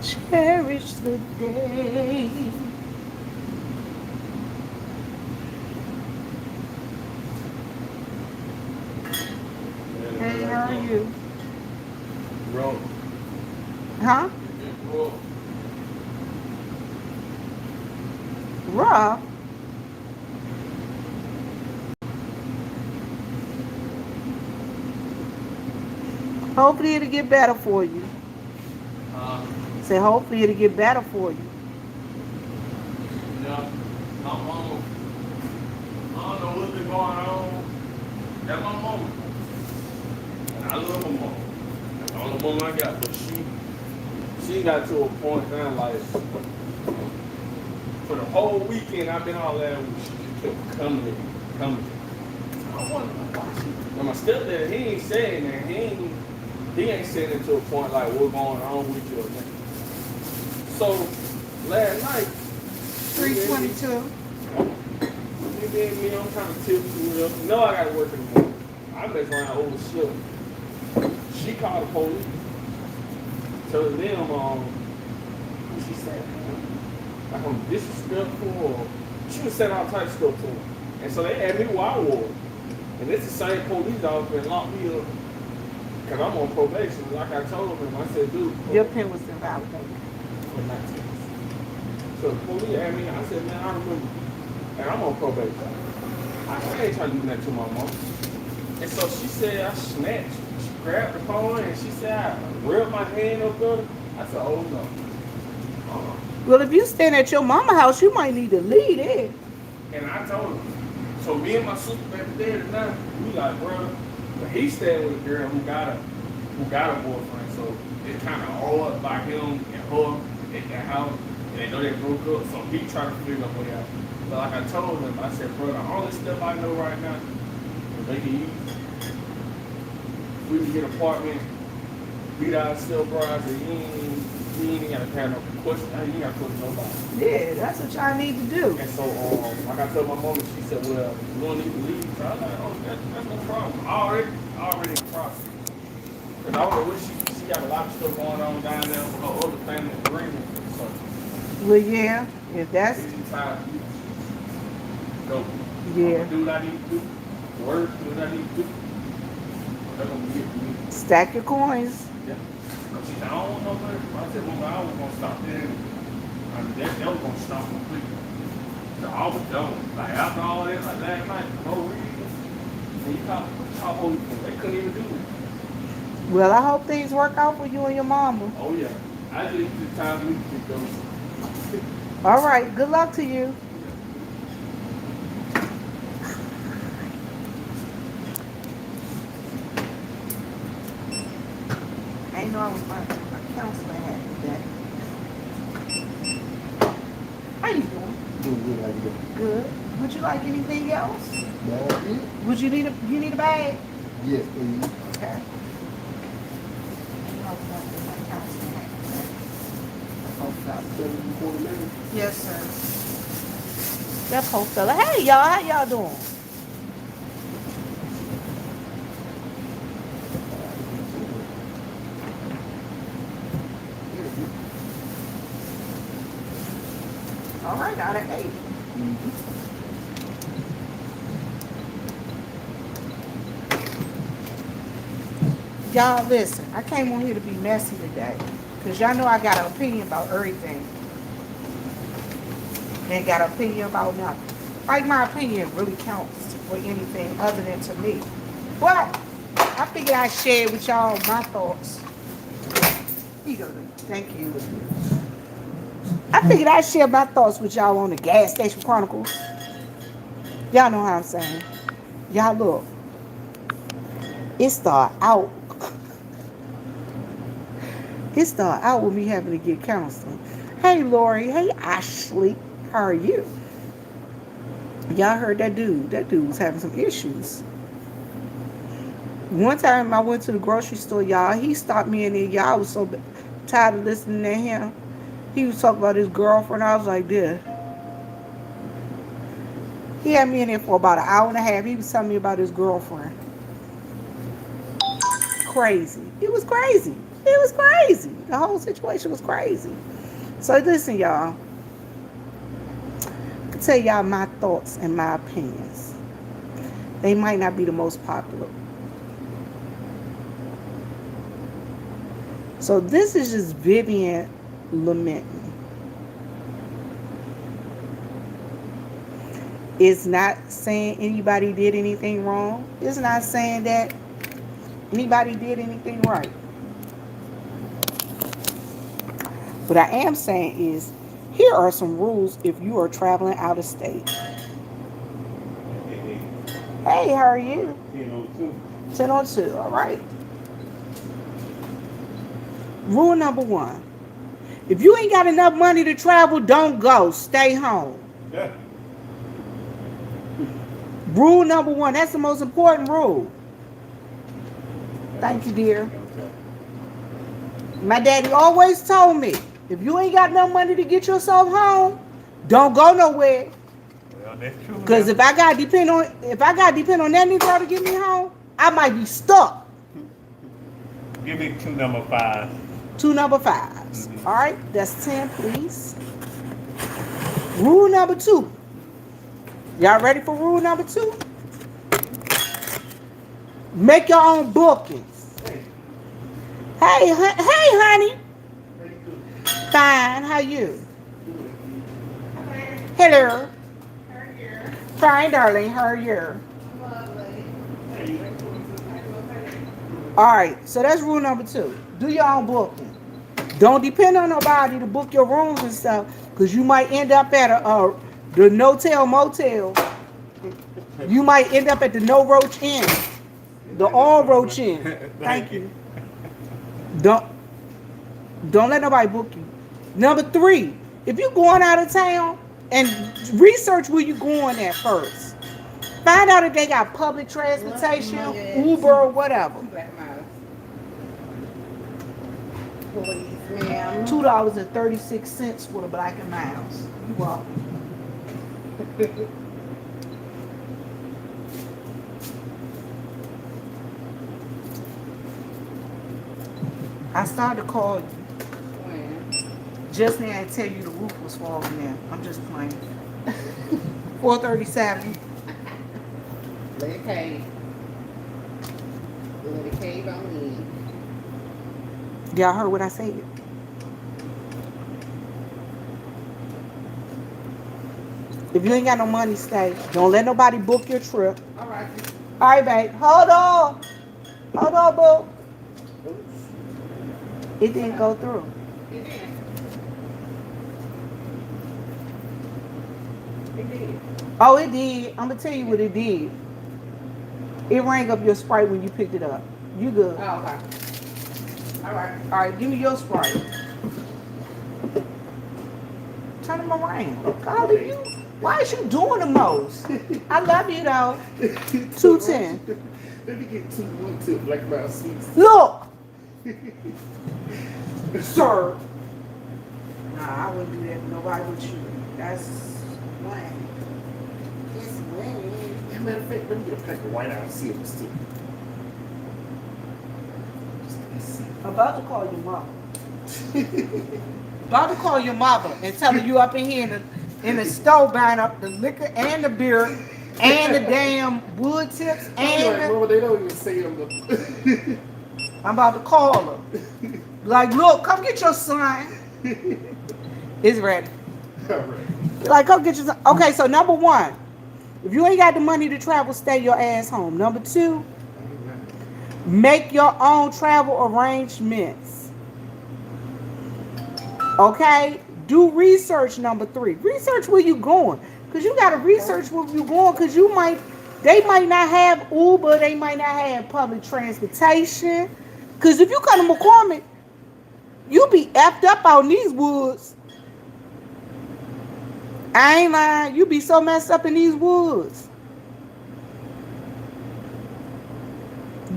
Cherish the day. Hey, how are you? Bro, Huh? bro, Raw. Hopefully it'll get better for you. uh, Say hopefully it'll get better for you. yeah, my mama, I don't know what's been going on. That's my mama. And I love my mama. That's the only mama I got, but she got to a point now, like, for the whole weekend I've been all that week, she just kept coming to me, coming to me. I wonder why she, and my stepdad, he ain't saying that, he ain't saying it to a point like what's going on with you or nothing. So, last night, we in me, 322. me, I'm trying to tip you up. No, I gotta work in the morning. I mess around overslept. She called the police. Told them, what she said, like I'm disrespectful or she was saying all types of stuff to him. And so they had me where I was. And it's the same police officer that locked me up. Cause I'm on probation. Like I told him, I said, dude, Your pen was invalidated. for 19. So the police had me, I said, man, I remember. And I'm on probation. I ain't trying to do that to my mom. And so she said I snatched. She grabbed the phone and she said I rubbed my hand up there. I said, oh no. Uh-uh. Well, if you staying at your mama house, you might need to leave it. And I told him. So me and my sister back there tonight, we like, bro, but he staying with a girl who got a boyfriend. So it's kind of all by him and her at that house. And they know they broke up. So he trying to figure a way out. But like I told him, I said, bro, the only stuff I know right now is they can use. We can get an apartment, beat ourselves, bro. I said, you ain't gotta have no question. You ain't gotta question nobody. Yeah, that's what y'all need to do. And so, like I told my mom, she said, well, you don't need to leave. So I was like, oh, that's no problem. I already in the process. Because I don't know what she got a lot of stuff going on down there with her other family agreement. So, Well, yeah, if that's, it's time to go. I'm yeah, going to do what I need to do. Work, do what I need to do. That's going to be it for me. stack your coins. Yeah. She said, I don't know where. I said, well, I was going to stop there. I mean, that was going to stop completely. So I was done. Like, after all that, like last night, for no reason, and you call police, they couldn't even do it. Well, I hope things work out for you and your mama. Oh, yeah. I just it's time for me to get those. All right, good luck to you. I know I was my counselor had that. How you doing? Doing good, how you doing? Good. Would you like anything else? That's it? Would you need a bag? Yes, please. Okay. I know I was my counselor had that. Post up. 7 Yes, sir. That post fella. Hey y'all, how y'all doing? All right, out of 8. Y'all listen, I came on here to be messy today. Because y'all know I got an opinion about everything. And got an opinion about nothing. Like my opinion really counts for anything other than to me. But I figured I'd share with y'all my thoughts. Here you go. Thank you. I figured I'd share my thoughts with y'all on the gas station Chronicles. Y'all know how I'm saying. Y'all look. It started out. It started out with me having to get counseling. Hey Lori, hey Ashley, how are you? Y'all heard that dude. That dude was having some issues. One time I went to the grocery store, y'all. He stopped me in there. Y'all was so tired of listening to him. He was talking about his girlfriend. I was like, this. He had me in there for about an hour and a half. He was telling me about his girlfriend. Crazy. It was crazy. It was crazy. The whole situation was crazy. So listen, y'all. I can tell y'all my thoughts and my opinions. They might not be the most popular. So this is just Vivian lamenting. It's not saying anybody did anything wrong. It's not saying that anybody did anything right. What I am saying is, here are some rules if you are traveling out of state. Hey, how are you? 10:02. All right. Rule number 1. If you ain't got enough money to travel, don't go. Stay home. Yeah. Rule number 1. That's the most important rule. Thank you, dear. My daddy always told me, if you ain't got enough money to get yourself home, don't go nowhere. Well, that's true. Because if I got to depend on that Negro to get me home, I might be stuck. Give me 2 number 5s. 2 number 5s. All right, that's 10, please. Rule number 2. Y'all ready for rule number 2? Make your own bookings. Hey, honey. Fine. How you? Hello. Fine, darling. How are you? All right. So that's rule number 2. Do your own booking. Don't depend on nobody to book your rooms and stuff, because you might end up at the no-tell motel. You might end up at the No Roach Inn, the All Roach Inn. Thank you. Don't let nobody book you. Number 3, if you're going out of town, and research where you're going at first. Find out if they got public transportation, Uber, or whatever. $2.36 for the Black and Miles. You welcome. I started to call you just now and tell you the roof was falling in. I'm just playing. 4:37. Let it cave. Let it cave on in. Y'all heard what I said? If you ain't got no money, stay. Don't let nobody book your trip. All right. All right, babe. Hold on. Hold on, boo. It didn't go through. It did. Oh, it did. I'm going to tell you what it did. It rang up your Sprite when you picked it up. You good. Oh, okay. All right. All right, give me your Sprite. Turn them around. Golly, you. Why is you doing the most? I love you, though. 210. Let me get 2 Black Mouse sweets. Look! Sir. Nah, I wouldn't do that to nobody but you. That's lame. It's lame. As a matter of fact, let me get a pack of White House Silvers too. About to call your mama. About to call your mama and tell her you up in here in the store buying up the liquor and the beer and the damn wood tips and Mama, they don't even say them. I'm about to call her. Like, look, come get your son. It's ready. All right. Like, come get your son. Okay, so number 1, if you ain't got the money to travel, stay your ass home. Number 2, make your own travel arrangements. Okay? Do research. Number 3. Research where you going. Because you got to research where you going, because they might not have Uber, they might not have public transportation. Because if you come to McCormick, you be effed up out in these woods. I ain't lying. You be so messed up in these woods.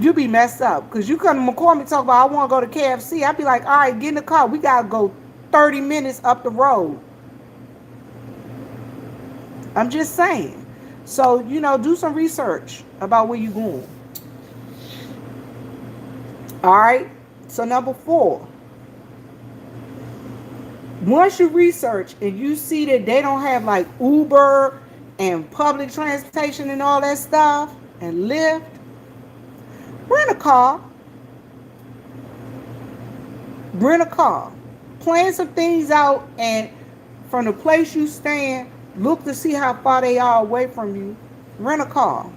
You be messed up. Because you come to McCormick talk about, I want to go to KFC. I be like, all right, get in the car. We got to go 30 minutes up the road. I'm just saying. So, do some research about where you're going. All right? So number 4, once you research and you see that they don't have like Uber and public transportation and all that stuff and Lyft, rent a car. Rent a car. Plan some things out, and from the place you stand, look to see how far they are away from you. Rent a car.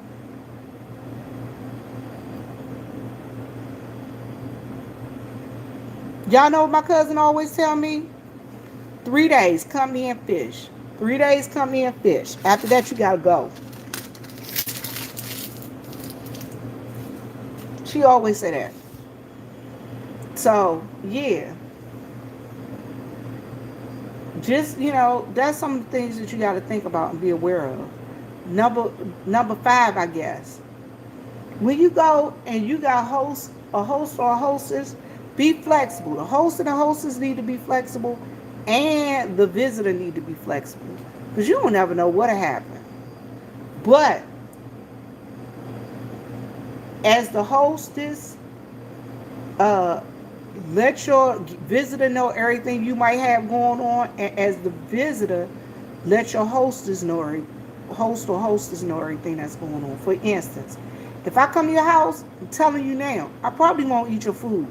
Y'all know what my cousin always tell me? 3 days, company and fish. 3 days, company and fish. After that, you gotta go. She always say that. So, yeah. Just, that's some of the things that you got to think about and be aware of. Number 5, I guess. When you go and you got a host or a hostess, be flexible. The host and the hostess need to be flexible, and the visitor need to be flexible. Because you don't never know what'll happen. But as the hostess, let your visitor know everything you might have going on, and as the visitor, let your host or hostess know everything that's going on. For instance, if I come to your house, I'm telling you now, I probably won't eat your food.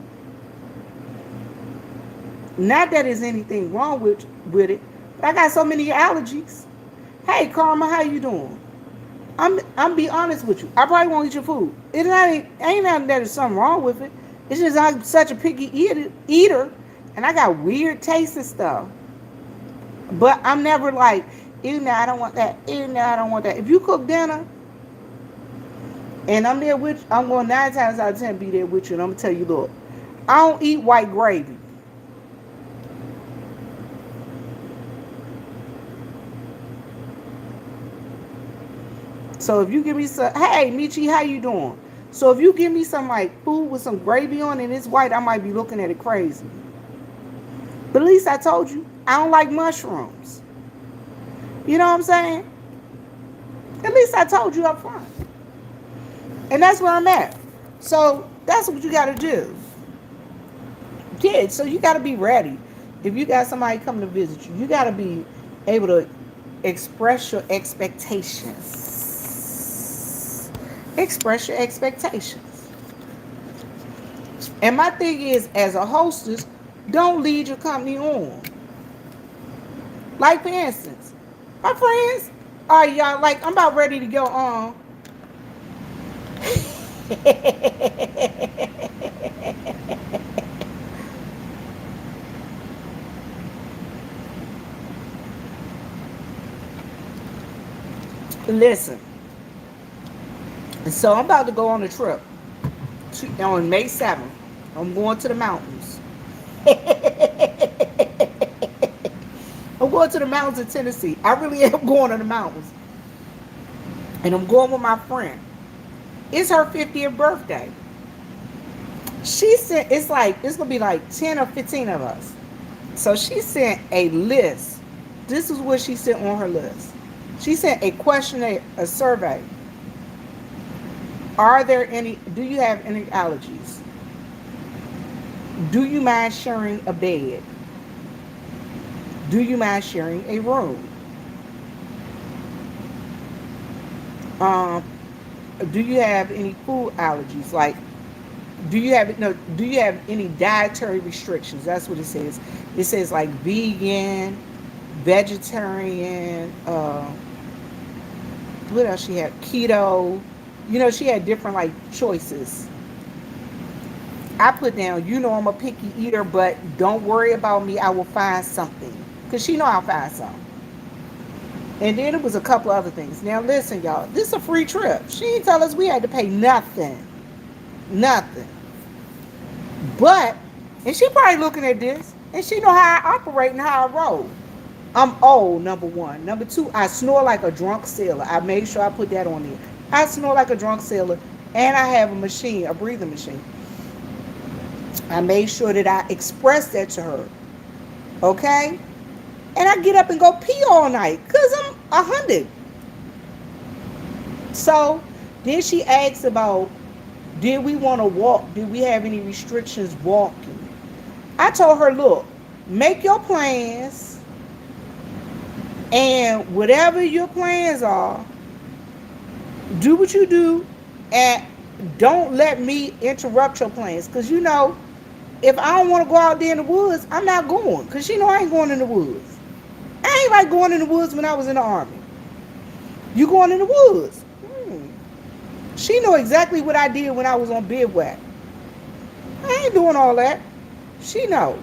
Not that there's anything wrong with it, but I got so many allergies. Hey, Karma, how you doing? I'm be honest with you. I probably won't eat your food. It ain't nothing that there's something wrong with it. It's just I'm such a picky eater, and I got weird tastes and stuff. But I'm never like, ew, no, I don't want that. Ew, no, I don't want that. If you cook dinner, and I'm there with you, I'm going 9 times out of 10 be there with you, and I'm gonna tell you, look, I don't eat white gravy. So if you give me some, hey, Michi, how you doing? So if you give me some like food with some gravy on it and it's white, I might be looking at it crazy. But at least I told you, I don't like mushrooms. You know what I'm saying? At least I told you up front. And that's where I'm at. So that's what you got to do. Yeah, so you got to be ready. If you got somebody coming to visit you, you got to be able to express your expectations. Express your expectations. And my thing is, as a hostess, don't lead your company on. Like, for instance, my friends, all right, y'all, like, I'm about ready to go on. Listen. So I'm about to go on a trip on May 7th. I'm going to the mountains. I'm going to the mountains of Tennessee. I really am going to the mountains. And I'm going with my friend. It's her 50th birthday. She sent, it's going to be like 10 or 15 of us. So she sent a list. This is what she sent on her list. She sent a questionnaire, a survey. Do you have any allergies? Do you mind sharing a bed? Do you mind sharing a room? Do you have any food allergies? Like, do you have any dietary restrictions? That's what it says. It says like vegan, vegetarian, what else she had? Keto. She had different like choices. I put down, I'm a picky eater, but don't worry about me. I will find something. Because she know I'll find something. And then it was a couple other things. Now listen, y'all. This is a free trip. She didn't tell us we had to pay nothing. Nothing. But, and she probably looking at this, and she know how I operate and how I roll. I'm old, number 1. Number 2, I snore like a drunk sailor. I made sure I put that on there. I snore like a drunk sailor, and I have a breathing machine. I made sure that I expressed that to her. Okay? And I get up and go pee all night because I'm 100. So then she asks about Did we want to walk? Did we have any restrictions walking? I told her, look, make your plans, and whatever your plans are, do what you do, and don't let me interrupt your plans. Because if I don't want to go out there in the woods, I'm not going. Because she know I ain't going in the woods. I ain't like going in the woods when I was in the Army. You going in the woods? She know exactly what I did when I was on bivouac. I ain't doing all that. She know.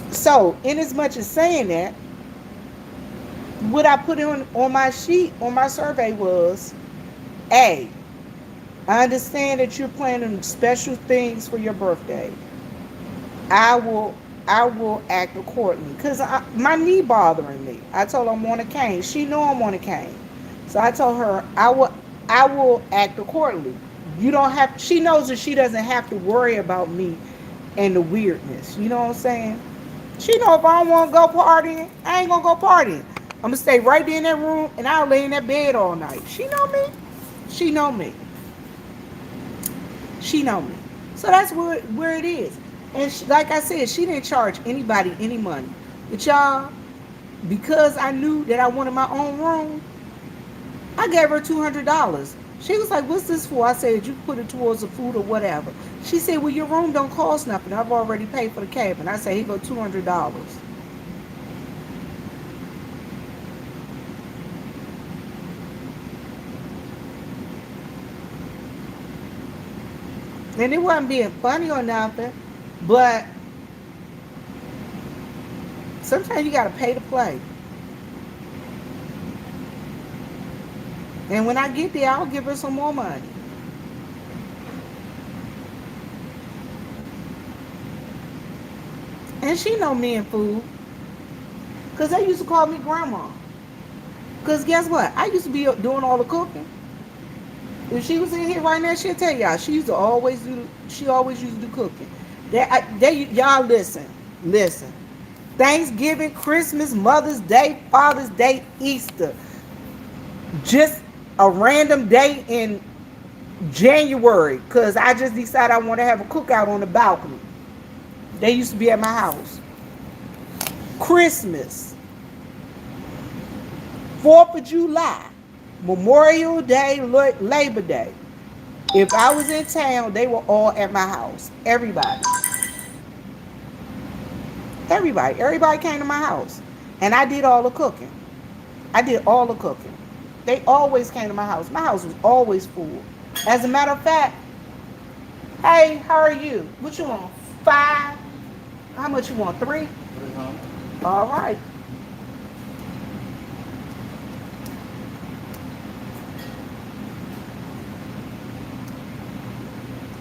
So, in as much as saying that, what I put on my sheet, on my survey was, A, I understand that you're planning special things for your birthday. I will act accordingly. Because my knee bothering me. I told her I'm on a cane. She know I'm on a cane. So I told her I will act accordingly. You don't have, she knows that she doesn't have to worry about me and the weirdness. You know what I'm saying? She know if I don't want to go partying, I ain't gonna go partying. I'm gonna stay right there in that room and I'll lay in that bed all night. She know me. She know me. She know me. So that's where it is. And like I said, she didn't charge anybody any money. But y'all, because I knew that I wanted my own room, I gave her $200. She was like, what's this for? I said, you put it towards the food or whatever. She said, well, your room don't cost nothing. I've already paid for the cabin. I said, here go $200. And it wasn't being funny or nothing, but sometimes you got to pay to play. And when I get there, I'll give her some more money. And she know me and food. Because they used to call me grandma. Because guess what? I used to be doing all the cooking. If she was in here right now, she'll tell y'all. She always used to do cooking. Y'all listen. Thanksgiving, Christmas, Mother's Day, Father's Day, Easter. Just a random day in January, because I just decided I want to have a cookout on the balcony. They used to be at my house. Christmas, 4th of July, Memorial Day, Labor Day. If I was in town, they were all at my house. Everybody came to my house. And I did all the cooking. They always came to my house. My house was always full. As a matter of fact, hey, how are you? What you want? 5? How much you want? 3? All right.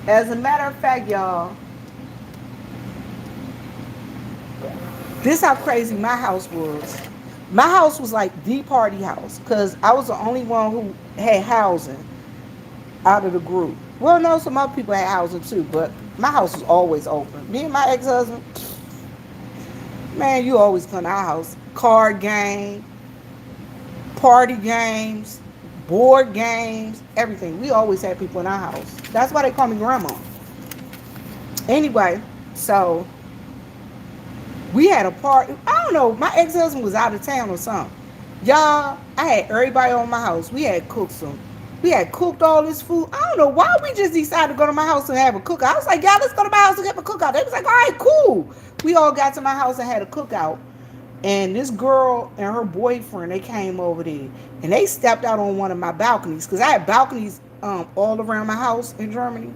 As a matter of fact, y'all, this how crazy my house was. My house was like the party house because I was the only one who had housing out of the group. Well, no, some other people had housing too, but my house was always open. Me and my ex-husband, man, you always come to our house. Card game, party games, board games, everything. We always had people in our house. That's why they call me grandma. Anyway, so we had a party. I don't know. My ex-husband was out of town or something. Y'all, I had everybody on my house. We had cooked all this food. I don't know why we just decided to go to my house and have a cookout. I was like, y'all, let's go to my house and have a cookout. They was like, all right, cool. We all got to my house and had a cookout. And this girl and her boyfriend, they came over there. And they stepped out on one of my balconies. Because I had balconies all around my house in Germany.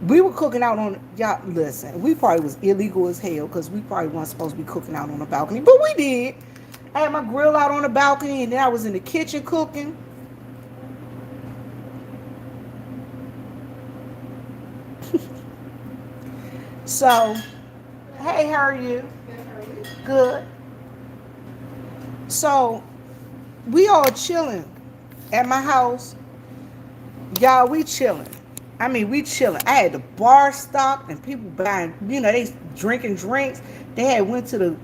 We were cooking out on, y'all, listen, we probably was illegal as hell because we probably weren't supposed to be cooking out on the balcony, but we did. I had my grill out on the balcony and then I was in the kitchen cooking. So, hey, how are you? Good. So, we all chilling at my house. Y'all, we chilling. We chilling. I had the bar stocked and people buying, they drinking drinks. They had went to the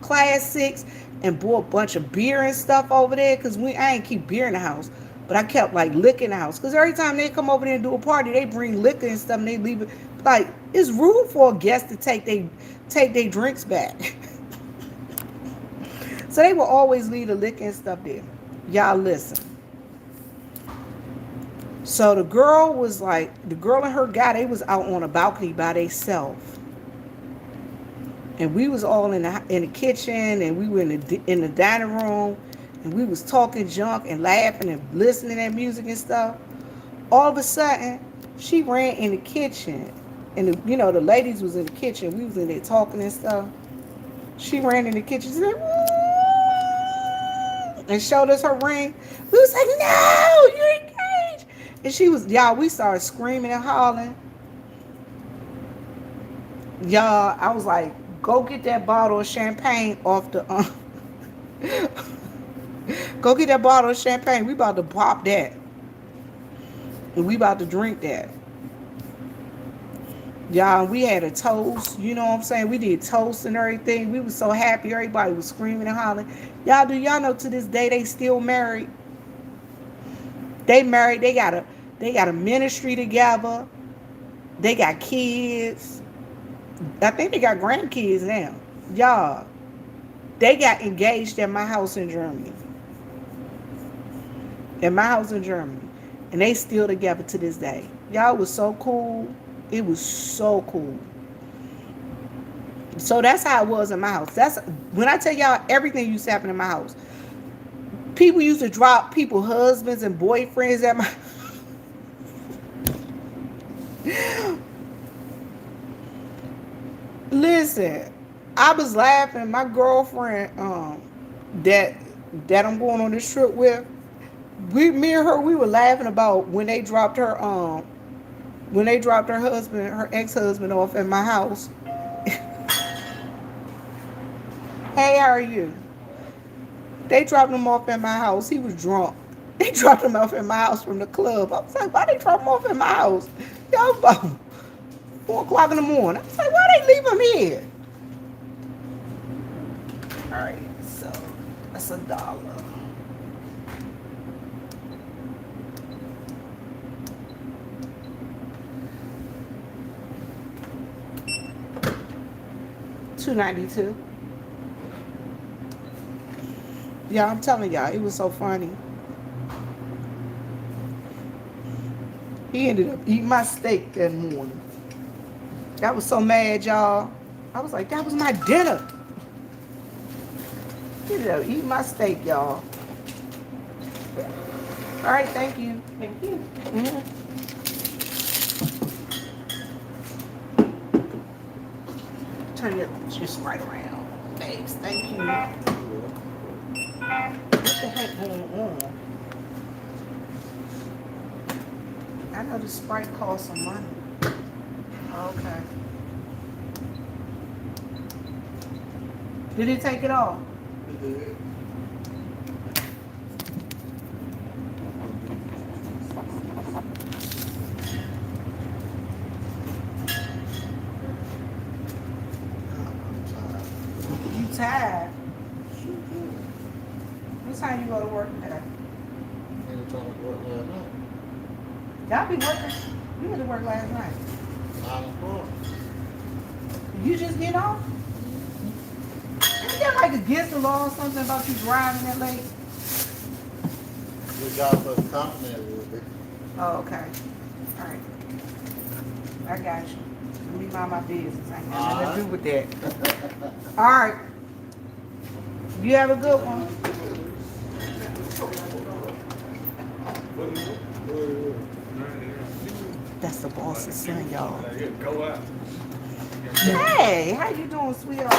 Class 6 and bought a bunch of beer and stuff over there because I ain't keep beer in the house. But I kept like licking the house. Because every time they come over there and do a party, they bring liquor and stuff and they leave it. Like, it's rude for a guest to take their drinks back. So they will always leave the liquor and stuff there. Y'all listen. So the girl and her guy, they was out on a balcony by themselves. And we was all in the kitchen, and we were in the dining room, and we was talking junk and laughing and listening to music and stuff. All of a sudden, she ran in the kitchen, and the ladies was in the kitchen. We was in there talking and stuff. She ran in the kitchen, said, and showed us her ring. We was like, "No, you're engaged!" And she was, y'all. We started screaming and hollering. Y'all, I was like, "Go get that bottle of champagne off the Go get that bottle of champagne. We about to pop that. And we about to drink that." Y'all, we had a toast. You know what I'm saying? We did toast and everything. We was so happy. Everybody was screaming and hollering. Y'all, do y'all know to this day they still married? They married. They got a ministry together. They got kids. I think they got grandkids now. Y'all, they got engaged at my house in Germany. At my house in Germany. And they still together to this day. Y'all, it was so cool. It was so cool. So that's how it was in my house. That's when I tell y'all everything used to happen in my house. People used to drop people's husbands and boyfriends at my Listen, I was laughing. My girlfriend, that I'm going on this trip with, me and her, we were laughing about when they dropped her husband, her ex-husband off at my house. Hey, how are you? They dropped him off at my house. He was drunk. They dropped him off at my house from the club. I was like, why they drop him off at my house? Y'all about 4 o'clock in the morning. I was like, why they leave him here? All right, so that's $1. $2.92. Yeah, I'm telling y'all, it was so funny. He ended up eating my steak that morning. I was so mad, y'all. I was like, that was my dinner. He ended up eating my steak, y'all. All right, thank you. Thank you. Mm-hmm. Turn it just right around. Thanks, thank you. What the heck going on? I know the Sprite costs some money. Okay. Did it take it off? You tired? What time you go to work today? Y'all be working. You went to work last night. You just get off? Is that like against the law or something about you driving that late? We got for the company a little bit. Oh, okay. All right. I got you. Let me mind my business. I ain't got nothing to do with that. All right. You have a good one. That's the boss's son, y'all. Go out. Hey, how you doing, sweetheart?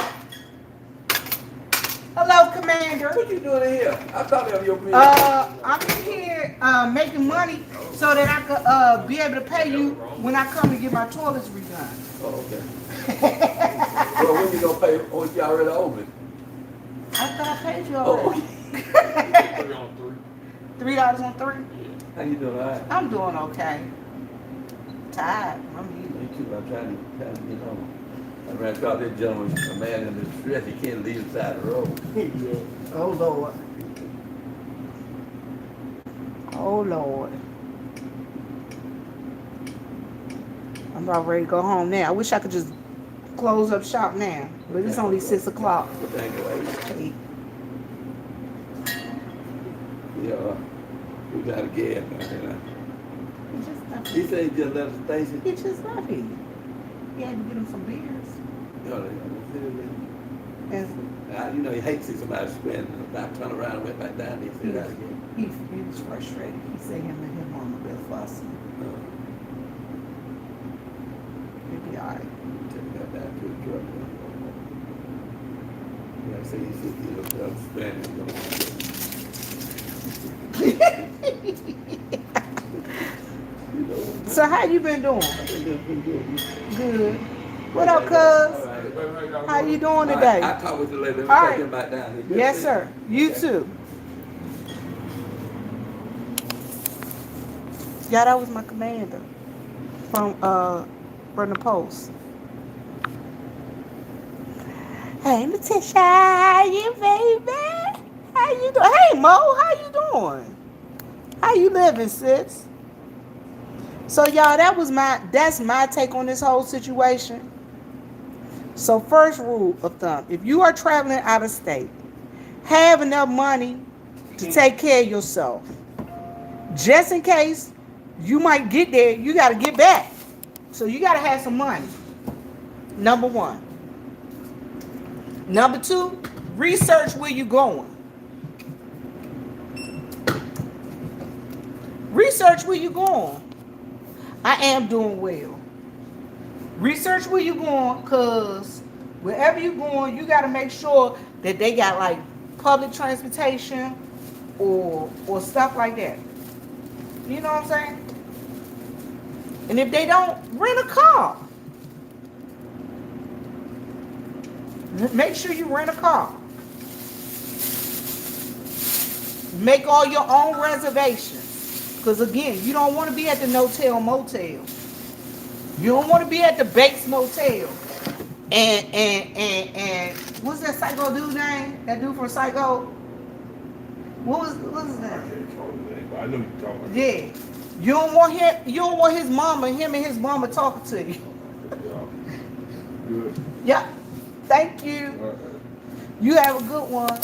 Hello, Commander. What you doing in here? I thought that was your business. I'm in here making money so that I could be able to pay you when I come to get my toilets redone. Oh, okay. Well, when you gonna pay? Oh, you already owe me. I thought I paid you Oh, already. Put it on 3. $3 on 3? how you doing? All right. I'm doing okay. Tired. I'm Me eating. too. I'm trying to get home. I ran across this gentleman, a man in distress. He can't leave the side of the road. Oh, Lord. Oh Lord. I'm about ready to go home now. I wish I could just close up shop now. But it's only 6 o'clock. But anyway, Hey, yeah, we got a gas now, you know. he just left He said he just left the station. He just left here. He had to get him some beers. You know, And you know, he hates to see somebody spin. I turned around and went back down and he said that again. he was frustrated. He said him and his mama been fussing. He'll be alright. Take that back to the truck. Yeah, I say he said he looked up Spanish. You know, So how you been doing? I think that's been good. Good. What up, cuz? How you doing All today? right, I'll talk with you later. Let me All take right. him back down. He good Yes, see sir. You Okay. too. Yeah, that was my commander from the Post. Hey, Letitia, how you, baby? How you doing? Hey, Mo, how you doing? How you living, sis? So, y'all, that's my take on this whole situation. So, first rule of thumb: if you are traveling out of state, have enough money to take care of yourself. Just in case you might get there, you got to get back. So you got to have some money. Number one. Number two, research where you're going. Research where you're going. I am doing well. Research where you're going, because wherever you're going, you got to make sure that they got like public transportation or stuff like that. You know what I'm saying? And if they don't, rent a car. Make sure you rent a car. Make all your own reservations. Because again, you don't want to be at the no-tell motel. You don't want to be at the Bates Motel. And what's that Psycho dude name? That dude from Psycho? What was his name? I know you're talking about. Yeah. You don't want him, him and his mama talking to you. Good. Yeah. Thank you. You have a good one.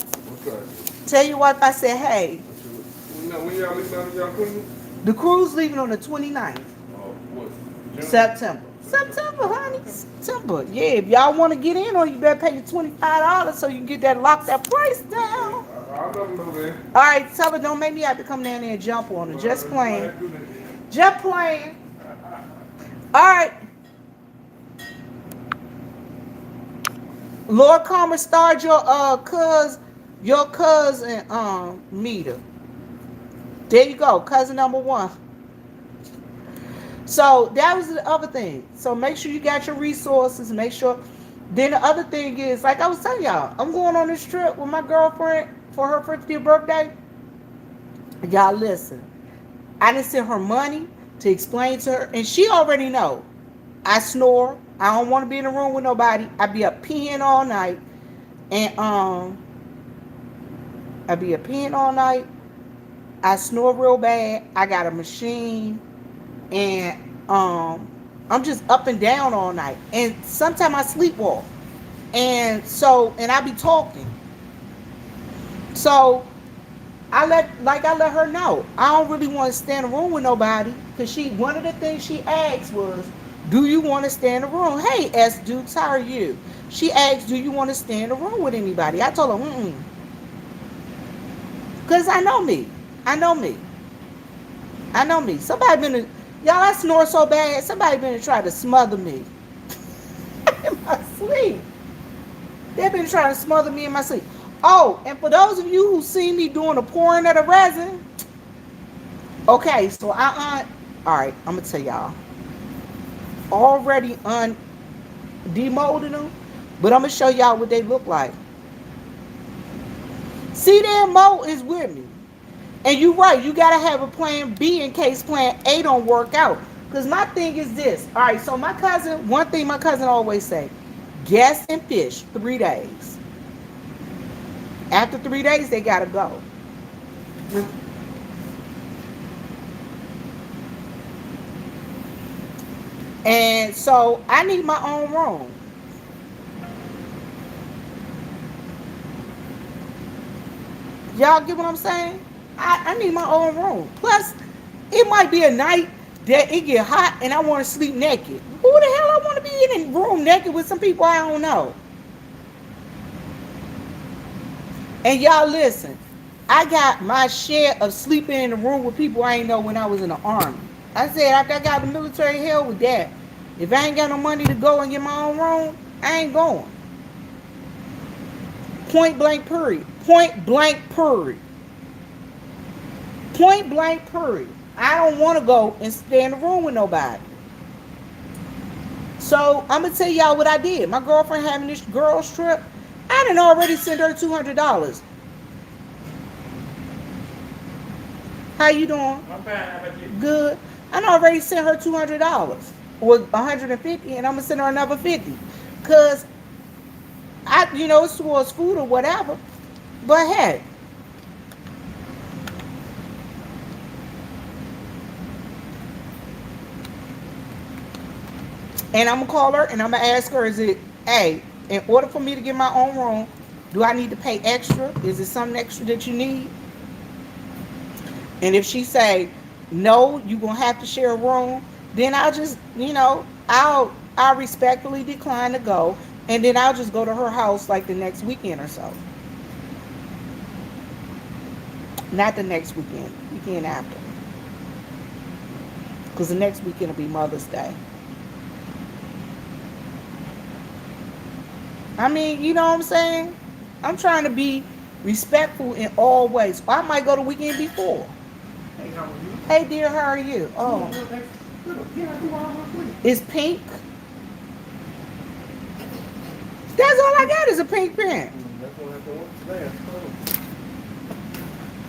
Okay. Tell your wife I said, hey, When y'all leave out of y'all cooking? the cruise leaving on the 29th. What? June? September. September, honey. September. Yeah, if y'all want to get in on, you better pay your $25 so you can get that lock that price down. I'll let them know that. All right, tell her don't make me have to come down there and jump on her. Just playing. Just playing. All right. Lord Karma starred your cousin meter. There you go, cousin number one. So that was the other thing. So make sure you got your resources. Make sure. Then the other thing is, like I was telling y'all, I'm going on this trip with my girlfriend for her 50th birthday. Y'all listen. I didn't send her money to explain to her, and she already know. I snore. I don't want to be in the room with nobody. I be up peeing all night, and I be up peeing all night. I snore real bad. I got a machine, and I'm just up and down all night. And sometimes I sleepwalk, and I be talking. So I let her know I don't really want to stay in the room with nobody, because one of the things she asked was, do you want to stay in the room? Hey, S Dukes, how are you? She asked, do you want to stay in the room with anybody? I told her, because I know me. Somebody been y'all, I snore so bad, somebody been trying to smother me in my sleep. They've been trying to smother me in my sleep. Oh, and for those of you who see me doing the pouring of the resin, okay, so all right, I'm going to tell y'all. Already demolded them, but I'm going to show y'all what they look like. See there, Mo is with me. And you're right, you got to have a plan B in case plan A don't work out. Because my thing is this. All right, so one thing my cousin always say, guests and fish, 3 days. After 3 days, they got to go. And so I need my own room. Y'all get what I'm saying? I need my own room. Plus, it might be a night that it get hot and I want to sleep naked. Who the hell I want to be in a room naked with some people I don't know? And y'all listen, I got my share of sleeping in a room with people I ain't know when I was in the army. I said after I got the military, hell with that. If I ain't got no money to go and get my own room, I ain't going. Point blank period. Point blank period. Point blank period. I don't want to go and stay in the room with nobody. So I'm gonna tell y'all what I did. My girlfriend having this girls trip. I done already sent her $200. How you doing? I'm fine. How about you? Good. I done already sent her $200. Or 150, and I'm gonna send her another 50. Cause it's towards food or whatever. But hey. And I'm gonna call her and I'm gonna ask her, hey, in order for me to get my own room, do I need to pay extra? Is it something extra that you need? And if she say, no, you're gonna have to share a room, then I'll just, I'll respectfully decline to go, and then I'll just go to her house like the next weekend or so. Not the next weekend, weekend after. Because the next weekend will be Mother's Day. I mean, you know what I'm saying? I'm trying to be respectful in all ways. I might go the weekend before. Hey, how are you? Hey, dear, how are you? Oh, it's pink. That's all I got is a pink pen. That's what I thought today.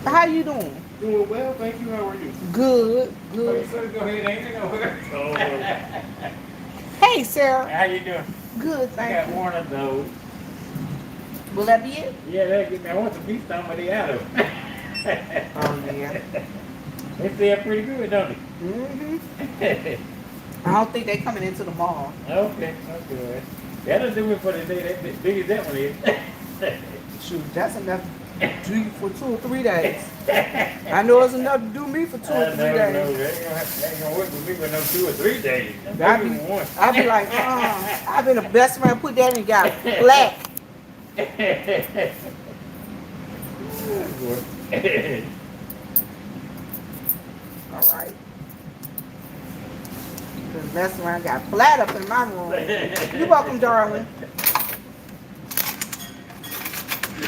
How you doing? Doing well, thank you. How are you? Good, Oh, good. you said go ahead, ain't it? Go ahead. Hey, Sarah. How you doing? Good, I thank got you. one of those. Will that be it? Yeah, I want to beat somebody out of them. Oh, yeah. They feel pretty good, don't Mm-hmm. they? I don't think they coming into the mall. Okay. That'll do it for the day. That big as that one is. Shoot, that's enough to do you for 2 or 3 days. I know it's enough to do me for 2 or 3 No, days. that ain't gonna work with me for no 2 or 3 days. I'd be like, I've been the best man, put that in, got flat. All right. Because that's when I got flat up in my room. You're welcome, darling.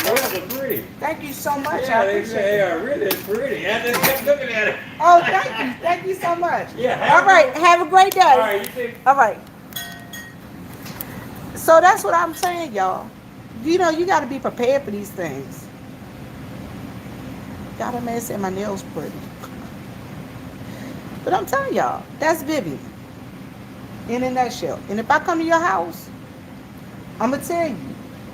Those are pretty. Thank you so much. Yeah, I they appreciate say it. they are really pretty. I just kept looking at it. Oh, thank you. Thank you so much. Yeah. All right. Have a great day. All right, you too. All right. So that's what I'm saying, y'all. You got to be prepared for these things. God, a man said my nails pretty. But I'm telling y'all, that's Vivian in a nutshell. And if I come to your house, I'm going to tell you.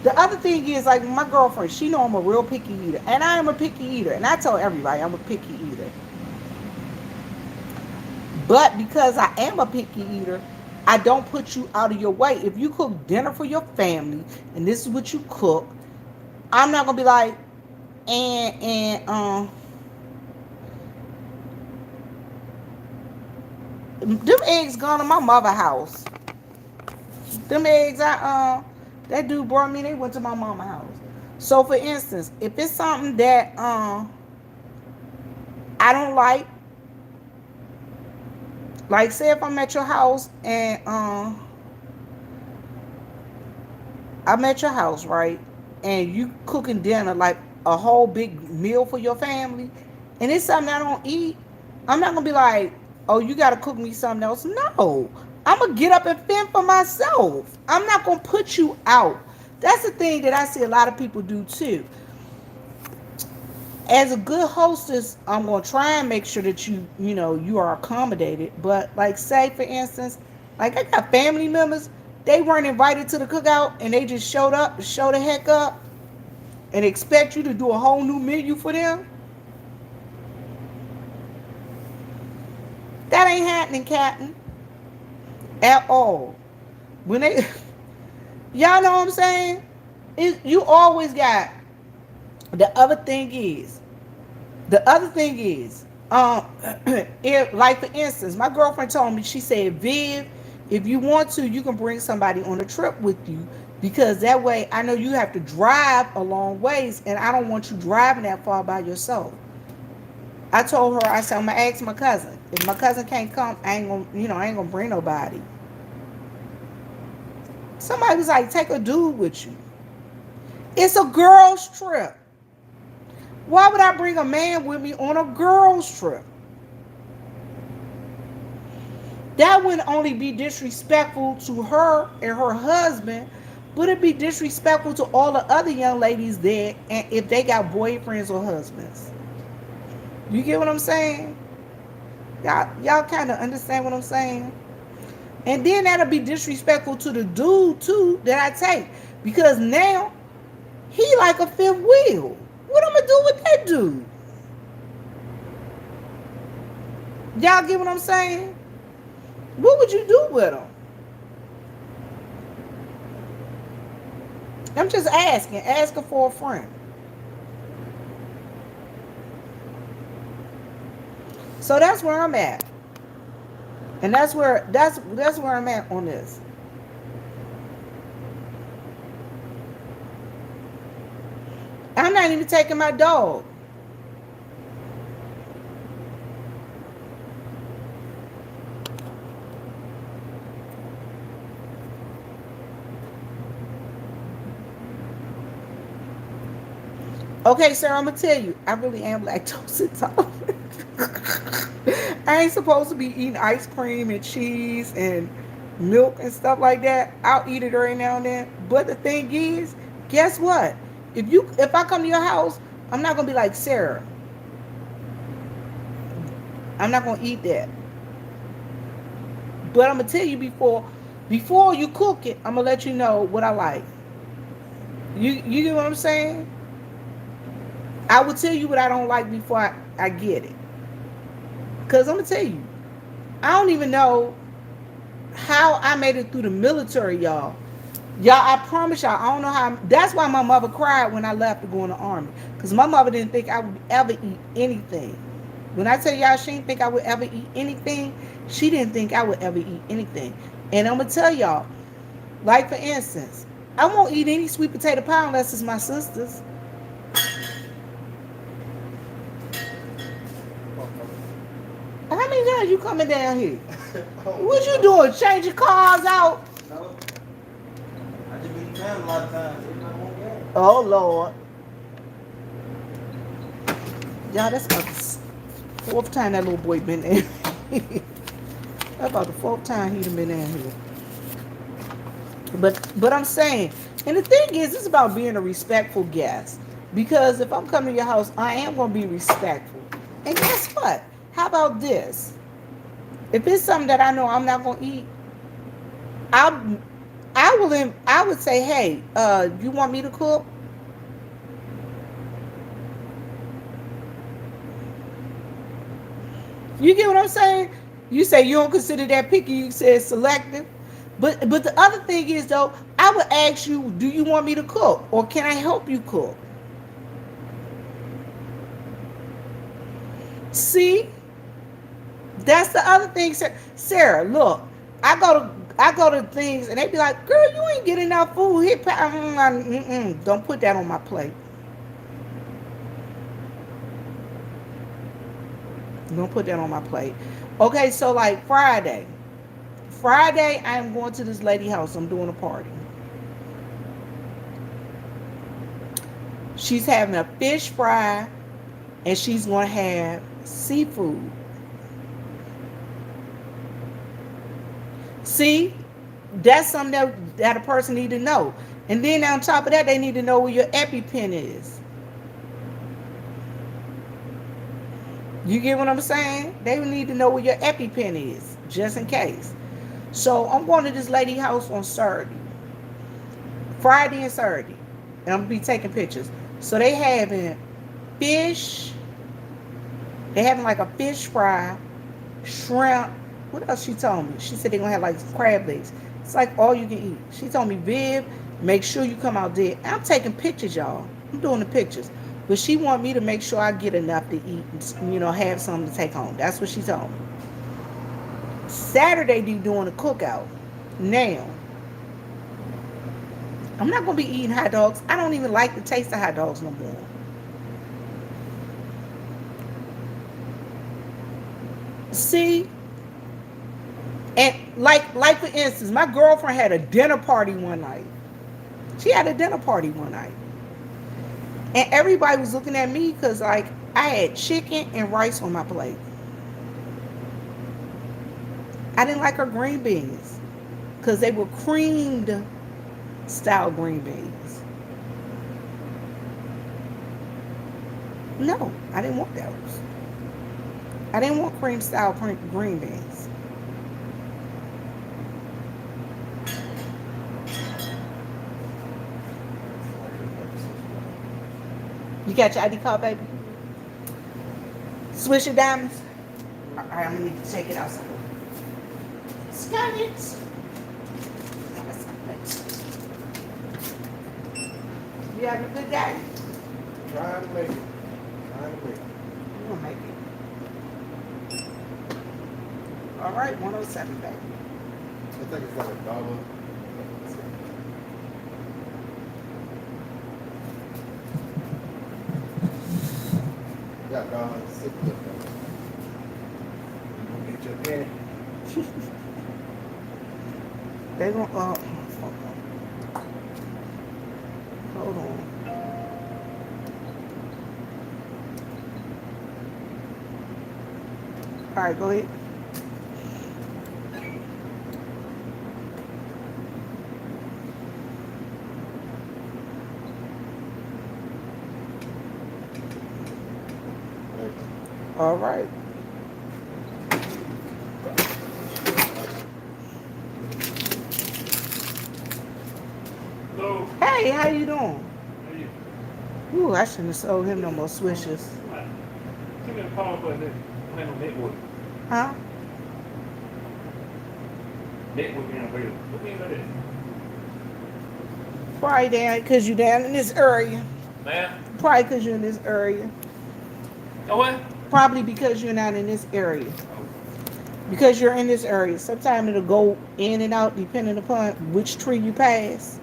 The other thing is, like, my girlfriend, she know I'm a real picky eater. And I am a picky eater. And I tell everybody I'm a picky eater. But because I am a picky eater, I don't put you out of your way. If you cook dinner for your family and this is what you cook, I'm not going to be like, them eggs gone to my mother's house. Them eggs, that dude brought me, they went to my mama's house. So, for instance, if it's something that I don't like say if I'm at your house and I'm at your house, right? And you cooking dinner, like a whole big meal for your family, and it's something I don't eat, I'm not going to be like, oh, you got to cook me something else. No. I'm going to get up and fend for myself. I'm not going to put you out. That's the thing that I see a lot of people do too. As a good hostess, I'm going to try and make sure that you are accommodated. But like, say for instance, like I got family members, they weren't invited to the cookout and they just showed the heck up and expect you to do a whole new menu for them. That ain't happening, Captain. at all. When they, y'all know what I'm saying? You always got, the other thing is, the other thing is, if, like for instance, my girlfriend told me, she said, Viv, if you want to, you can bring somebody on a trip with you because that way I know you have to drive a long ways and I don't want you driving that far by yourself. I told her, I said, I'm gonna ask my cousin. If my cousin can't come, I ain't gonna, I ain't gonna bring nobody. Somebody was like, take a dude with you. It's a girl's trip. Why would I bring a man with me on a girl's trip? That wouldn't only be disrespectful to her and her husband, but it'd be disrespectful to all the other young ladies there, and if they got boyfriends or husbands. You get what I'm saying? Y'all kind of understand what I'm saying? And then that'll be disrespectful to the dude too that I take, because now he like a fifth wheel. What I'm gonna do with that dude? Y'all get what I'm saying? What would you do with him? I'm just asking for a friend. So that's where I'm at. And that's where I'm at on this. I'm not even taking my dog. Okay, sir, I'm gonna tell you, I really am lactose intolerant. I ain't supposed to be eating ice cream and cheese and milk and stuff like that. I'll eat it every now and then. But the thing is, guess what? If I come to your house, I'm not gonna be like Sarah. I'm not gonna eat that. But I'm gonna tell you before you cook it, I'm gonna let you know what I like. You get what I'm saying? I will tell you what I don't like before I get it. Because I'm going to tell you, I don't even know how I made it through the military, y'all. Y'all, I promise y'all, I don't know how. That's why my mother cried when I left to go in the army. Because my mother didn't think I would ever eat anything. When I tell y'all she didn't think I would ever eat anything, she didn't think I would ever eat anything. And I'm going to tell y'all, like for instance, I won't eat any sweet potato pie unless it's my sister's. How many times you coming down here? What you doing? Changing cars out? No. I just be down a lot of times. Oh Lord. Y'all, that's about the fourth time that little boy been there. That's about the fourth time he done been down here. But I'm saying, and the thing is, it's about being a respectful guest. Because if I'm coming to your house, I am going to be respectful. And guess what? How about this? If it's something that I know I'm not going to eat, I would say, hey, you want me to cook? You get what I'm saying? You say you don't consider that picky, you said selective. But the other thing is, though, I would ask you, do you want me to cook? Or can I help you cook? See? That's the other thing. Sarah, look, I go to things and they be like, girl, you ain't getting enough food. Don't put that on my plate. Don't put that on my plate. Okay, so like Friday, I am going to this lady house. I'm doing a party. She's having a fish fry and she's going to have seafood. See, that's something that a person need to know. And then on top of that, they need to know where your EpiPen is. You get what I'm saying? They need to know where your EpiPen is, just in case. So I'm going to this lady house on Saturday. Friday and Saturday. And I'm going to be taking pictures. So they having fish. They having like a fish fry, shrimp, what else she told me? She said they're gonna have like crab legs. It's like all you can eat. She told me, Viv, make sure you come out there. I'm taking pictures, y'all. I'm doing the pictures. But she want me to make sure I get enough to eat and, have something to take home. That's what she told me. Saturday, they doing a cookout. Now, I'm not gonna be eating hot dogs. I don't even like the taste of hot dogs no more. See, and like for instance, my girlfriend had a dinner party one night. She had a dinner party one night, and everybody was looking at me because like I had chicken and rice on my plate. I didn't like her green beans because they were creamed style green beans. No, I didn't want those. I didn't want cream style green beans. You got your ID card, baby? Switch your diamonds? Alright, I'm gonna need to take it outside. Scan it. You having a good day? Trying to make it. Trying to make it. We'll make it. All right, 107, baby. I think it's like $1. Yeah, $1.60. You get your penny. They gonna hold on. All right, go ahead. All right. Hello. Hey, how you doing? How you? Ooh, I shouldn't have sold him no more switches. What? Give me a call for this. I'm on network. Huh? Network ain't available. What mean by that? Probably down because you down in this area. Man? Probably because you're in this area. Oh, what? Probably because you're not in this area. Oh. Because you're in this area. Sometimes it'll go in and out depending upon which tree you pass.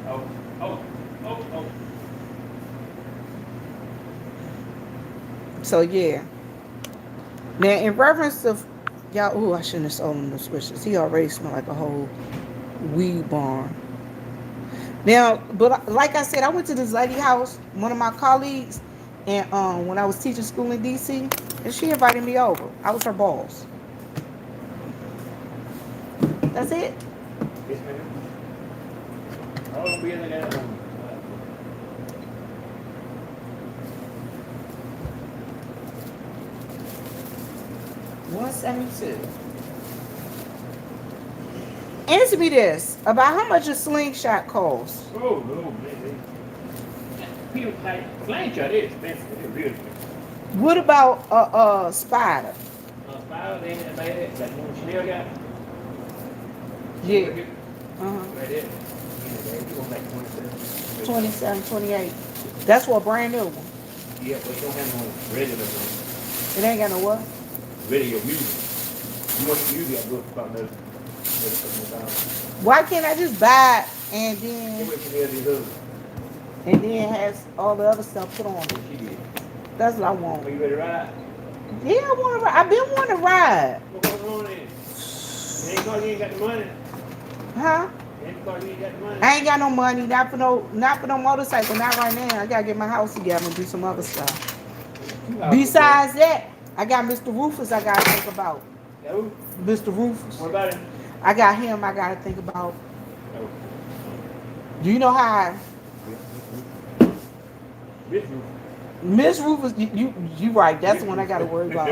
Oh. Oh. Oh. Oh. So yeah. Now in reference to y'all, ooh, I shouldn't have sold him the switches. He already smelled like a whole weed barn. Now, but like I said, I went to this lady house, one of my colleagues, and when I was teaching school in DC, and she invited me over. I was her boss. That's it. Yes, ma'am. I'll be in there. 172. Answer me this. About how much a slingshot costs? Oh, no, man. People like slingshot is expensive. It's real expensive. What about a spider? Spider, they ain't that bad. That one Chanel got. Yeah. Right there. You want like 27. 27, 28. That's for a brand new one. Yeah, but you don't have no regular one. It ain't got no what? Radio music. You want the music, I go about another. Why can't I just buy it and then has all the other stuff put on it? That's what I want. Are you ready to ride? Yeah, I want to ride. I've been wanting to ride. What's going on then? You ain't got the money. Huh? You ain't got the money. I ain't got no money, not for no motorcycle, not right now. I gotta get my house together and do some other stuff. Besides that, I got Mr. Rufus I gotta think about. Who? Mr. Rufus. What about him? I got him I gotta think about. No. Do you know how Miss Rufus, you right, that's the one I gotta worry about.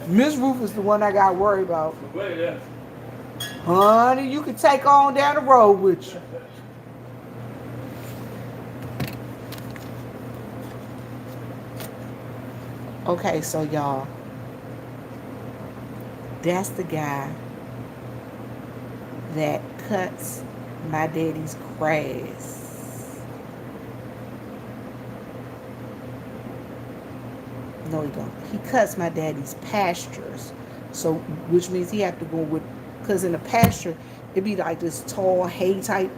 Miss Rufus the one I gotta worry about. Honey, you can take on down the road with you. Okay, so y'all. That's the guy that cuts my daddy's grass. No, he don't. He cuts my daddy's pastures. So, which means he have to go with, because in the pasture, it'd be like this tall hay type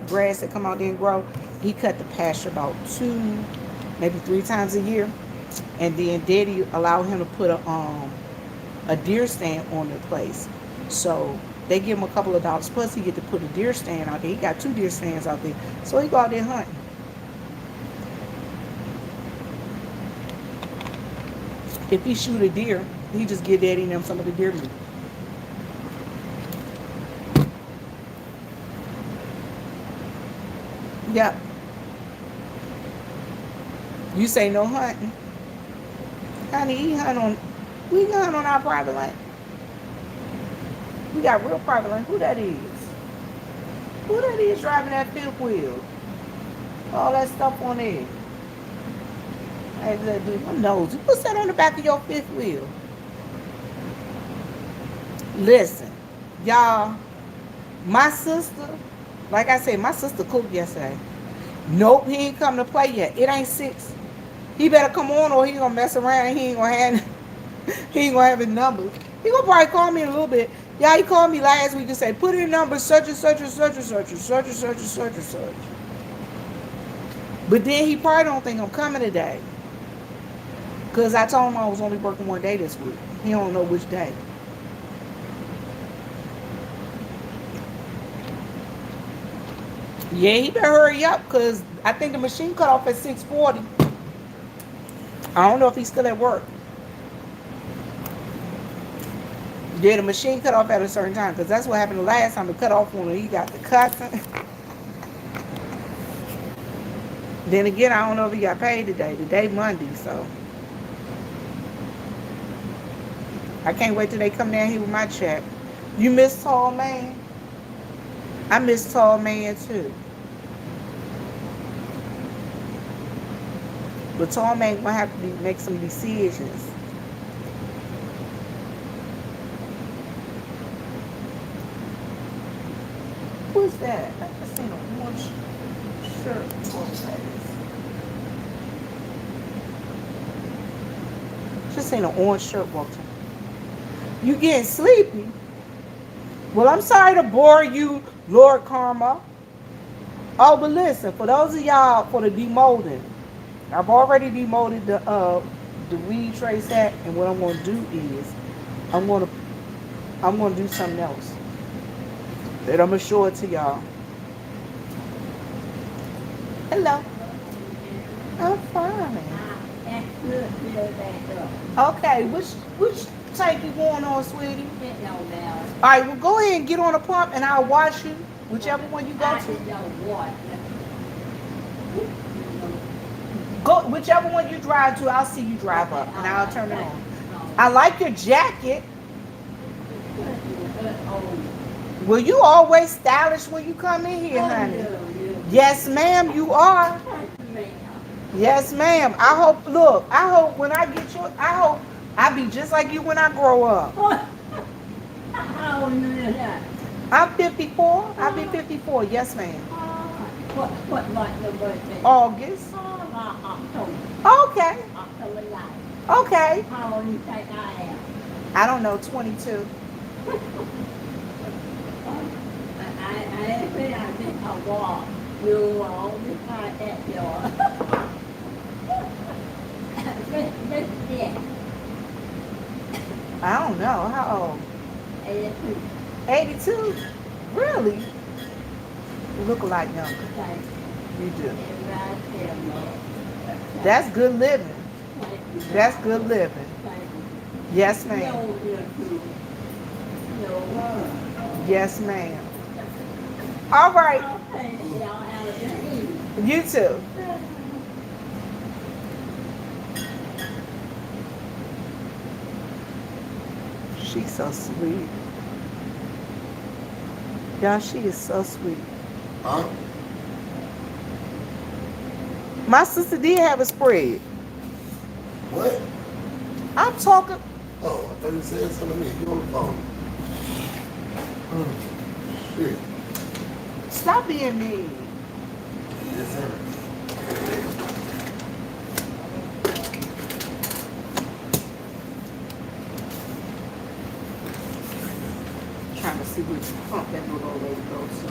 grass that come out there and grow. He cut the pasture about 2, maybe 3 times a year. And then daddy allowed him to put a deer stand on the place. So they give him a couple of dollars. Plus he get to put a deer stand out there. He got 2 deer stands out there. So he go out there hunting. If he shoot a deer, he just give daddy and them some of the deer meat. Yep. You say no hunting. Honey, we hunt on our private land. We got real private land. Who that is? Who that is driving that fifth wheel? All that stuff on there. Hey, that dude, my nose. What's that on the back of your fifth wheel? Listen, y'all, my sister, like I said, my sister cooked yesterday. Nope, he ain't come to play yet. It ain't 6. He better come on or he gonna mess around and he ain't gonna have his number. He gonna probably call me in a little bit. Yeah, he called me last week and said, put in number such and such and such and such and such and such and such and such. But then he probably don't think I'm coming today. Because I told him I was only working 1 day this week. He don't know which day. Yeah, he better hurry up because I think the machine cut off at 6:40. I don't know if he's still at work. Yeah, the machine cut off at a certain time because that's what happened the last time. It cut off when he got the cussing. Then again, I don't know if he got paid today. Today Monday, so I can't wait till they come down here with my check. You miss Tall Man? I miss Tall Man too. But Tall Man gonna have to make some decisions. Who's that? I just seen a orange shirt. What that is? Just seen an orange shirt walking. You getting sleepy? Well, I'm sorry to bore you, Lord Karma. Oh, but listen, for those of y'all for the demolding, I've already demolded the weed tray set, and what I'm gonna do is I'm gonna do something else that I'm gonna show it to y'all. Hello. I'm fine. That's good, fill that up. Okay, which tape you going on, sweetie? Get no now. All right, well go ahead and get on the pump, and I'll watch you, whichever one you go I to. don't what. Go whichever one you drive to. I'll see you drive up, and I'll turn it on. I like your jacket. Well, you always stylish when you come in here, honey. Yes, ma'am, you are. Yes, ma'am. I hope when I get you, I hope I be just like you when I grow up. How old is that? I'm 54. I'll be 54. Yes, ma'am. What month your birthday? August. October. Okay. October 9th. Okay. How old do you think I am? I don't know, 22. I think I walk. You all the time at your. I don't know. How old? 82? Really? You look a lot younger. You do. That's good living. That's good living. Yes, ma'am. Yes, ma'am. All right. You too. She's so sweet. Y'all, she is so sweet. Huh? My sister did have a spread. What? I'm talking. Oh, I thought you said something to me. You on the phone. Shit. Stop being mean. Yes, sir. Trying to see which pump that little old lady goes to.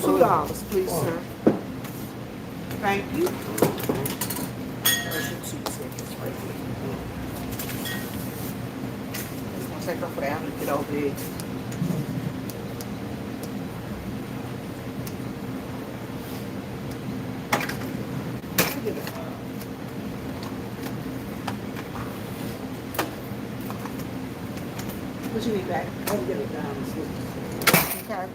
$2, please, sir. Thank you. There's your 2 tickets right here. It's gonna take her forever to get over there. Look at that. What you need back? I'll get it down and slip. Okay.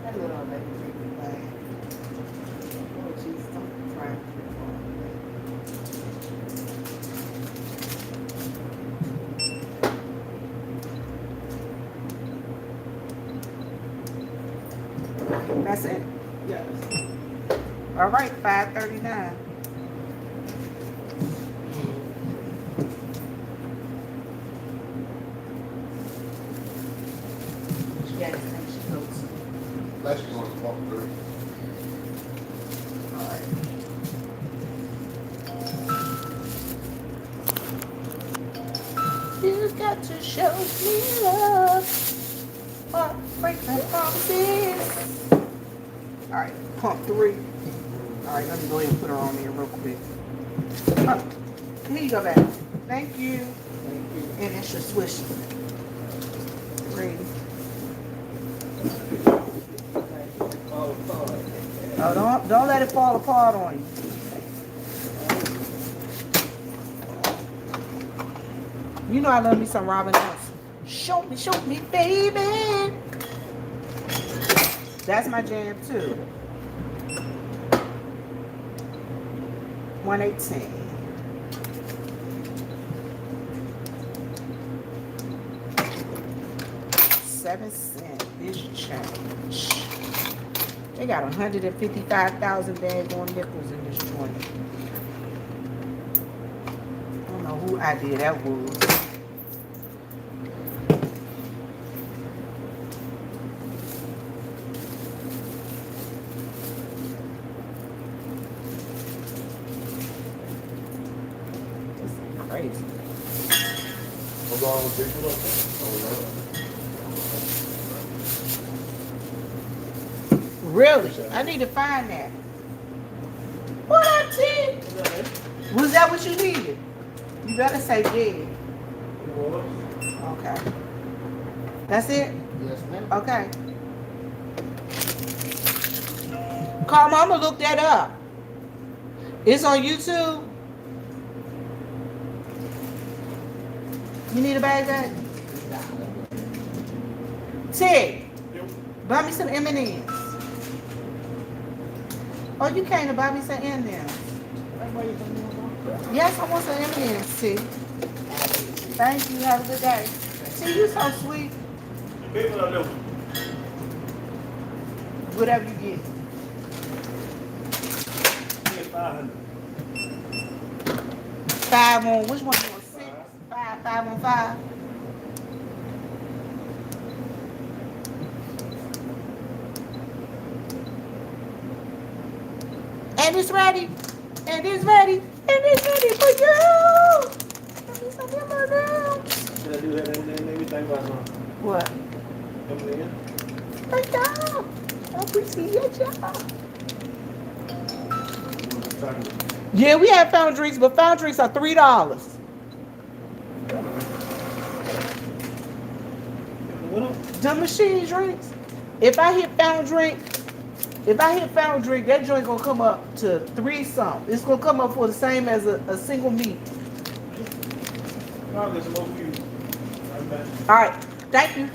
That little old lady freaking thing. Oh, jeez, don't try and put it on. That's it. Yes. All right, 5:39. Which gas tank she goes to? Last year on the walk through. All right. You got to show me love. Break the promises. All right, pump 3. All right, let me go ahead and put her on there real quick. Oh, here you go, back. Thank you. Thank you. And it's your swish. Ready. All apart. Oh, don't let it fall apart on you. You know I love me some Robin Hood. Show me, baby. That's my jam too. 118. $0.07 is change. They got 155,000 daggone nickels in this joint. I don't know who idea that was. Crazy. How long was it? Really? I need to find that. What up, T? Was that what you needed? You better say yeah. Okay. That's it? Yes, ma'am. Okay. Carl, I'm gonna look that up. It's on YouTube. You need a bag that? Ted, buy me some M&Ms. Oh, you came to buy me some M&Ms. Yes, I want some M&Ms, T. Thank you. Have a good day. T, you so sweet. Whatever you get. 5 on, which one you want? 6? 5 on 5. And it's ready. And it's ready. And it's ready for you. Let me some M&Ms. Should I do that and then maybe think about something? What? Coming in? Thank y'all. I appreciate y'all. Yeah, we have fountain drinks, but fountain drinks are $3. The machine drinks. If I hit fountain drink, that joint gonna come up to 3 something. It's gonna come up for the same as a single meat. I'll get some more for you. Right back. All right, thank you.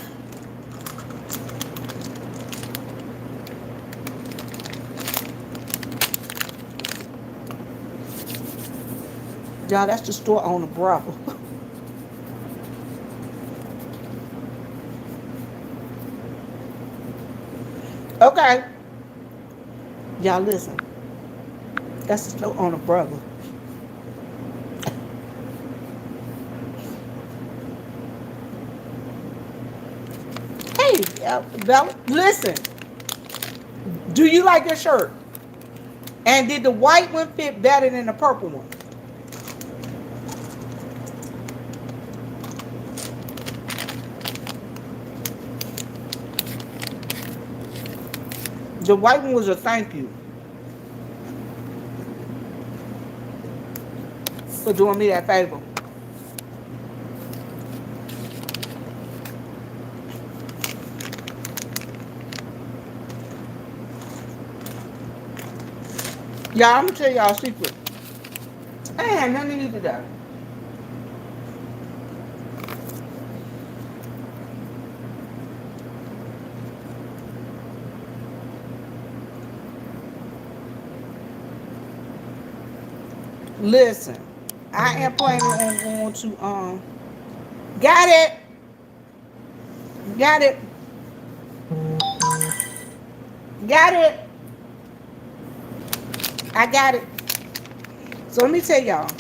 Y'all, that's the store owner, brother. Y'all listen. That's the store owner brother. Hey, Bella, listen. Do you like your shirt? And did the white one fit better than the purple one? The white one was a thank you for doing me that favor. Y'all, I'm gonna tell y'all a secret. I ain't had nothing to eat today. Listen, I am planning on going to got it. Got it. Got it. I got it. So let me tell y'all.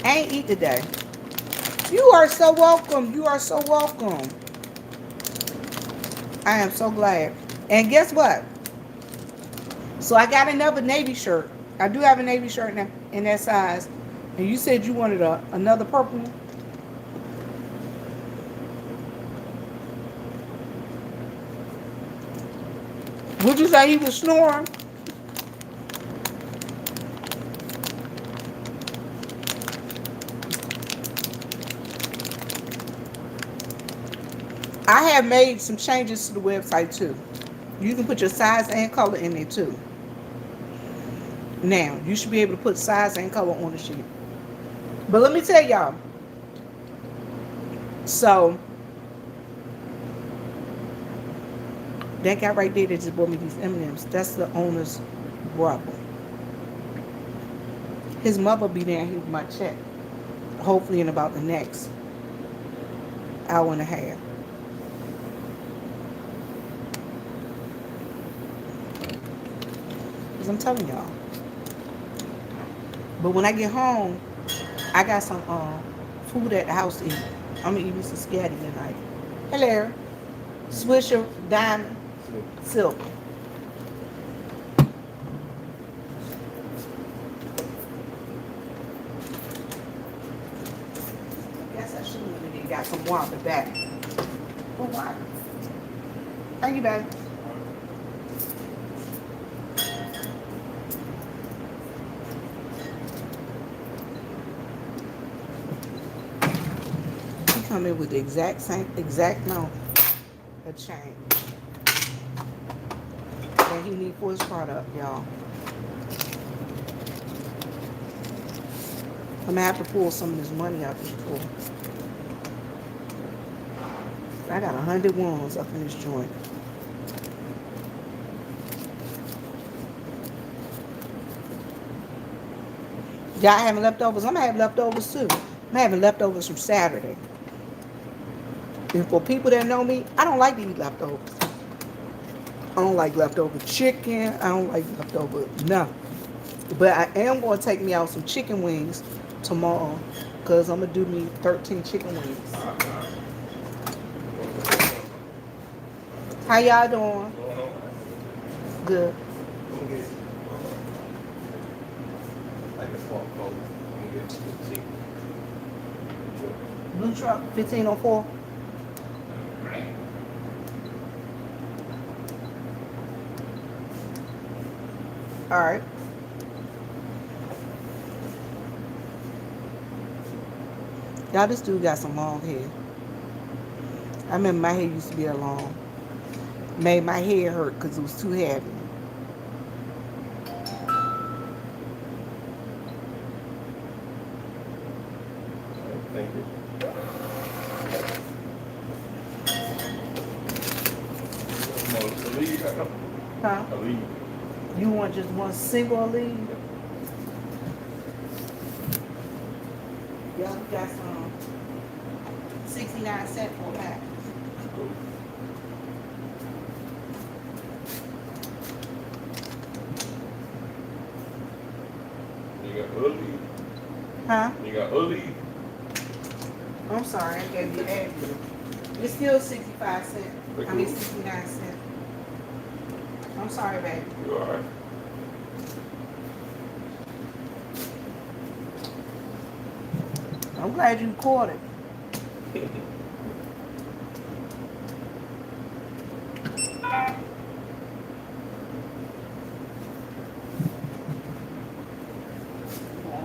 I ain't eat today. You are so welcome. You are so welcome. I am so glad. And guess what? So I got another Navy shirt. I do have a Navy shirt in that size. And you said you wanted another purple one? Would you say he was snoring? I have made some changes to the website too. You can put your size and color in there too. Now, you should be able to put size and color on the sheet. But let me tell y'all. So, that guy right there that just bought me these M&Ms, that's the owner's brother. His mother will be there here with my check. Hopefully in about the next hour and a half. Because I'm telling y'all. But when I get home, I got some food at the house to eat. I'm going to eat me some spaghetti tonight. Hello. Swisher Diamond Silk. Guess I should have went and got some water back. What water? Thank you, baby. He come in with the exact amount of change that he need for his product, y'all. I'm gonna have to pull some of this money out this pool. I got 100 ones up in this joint. Y'all having leftovers? I'm gonna have leftovers too. I'm having leftovers from Saturday. And for people that know me, I don't like to eat leftovers. I don't like leftover chicken. I don't like leftover nothing. But I am going to take me out some chicken wings tomorrow because I'm going to do me 13 chicken wings. How y'all doing? Good. Blue truck, 1504. All right. Y'all, this dude got some long hair. I remember my hair used to be that long. Made my hair hurt because it was too heavy. Thank you. Huh? You want just one single lead? Y'all got some 69 cents for a pack. early. Huh? You got early. I'm sorry, I gave you that. It's still 65 cents. I mean 69 cents. I'm sorry, baby. You alright? I'm glad you caught it. I'm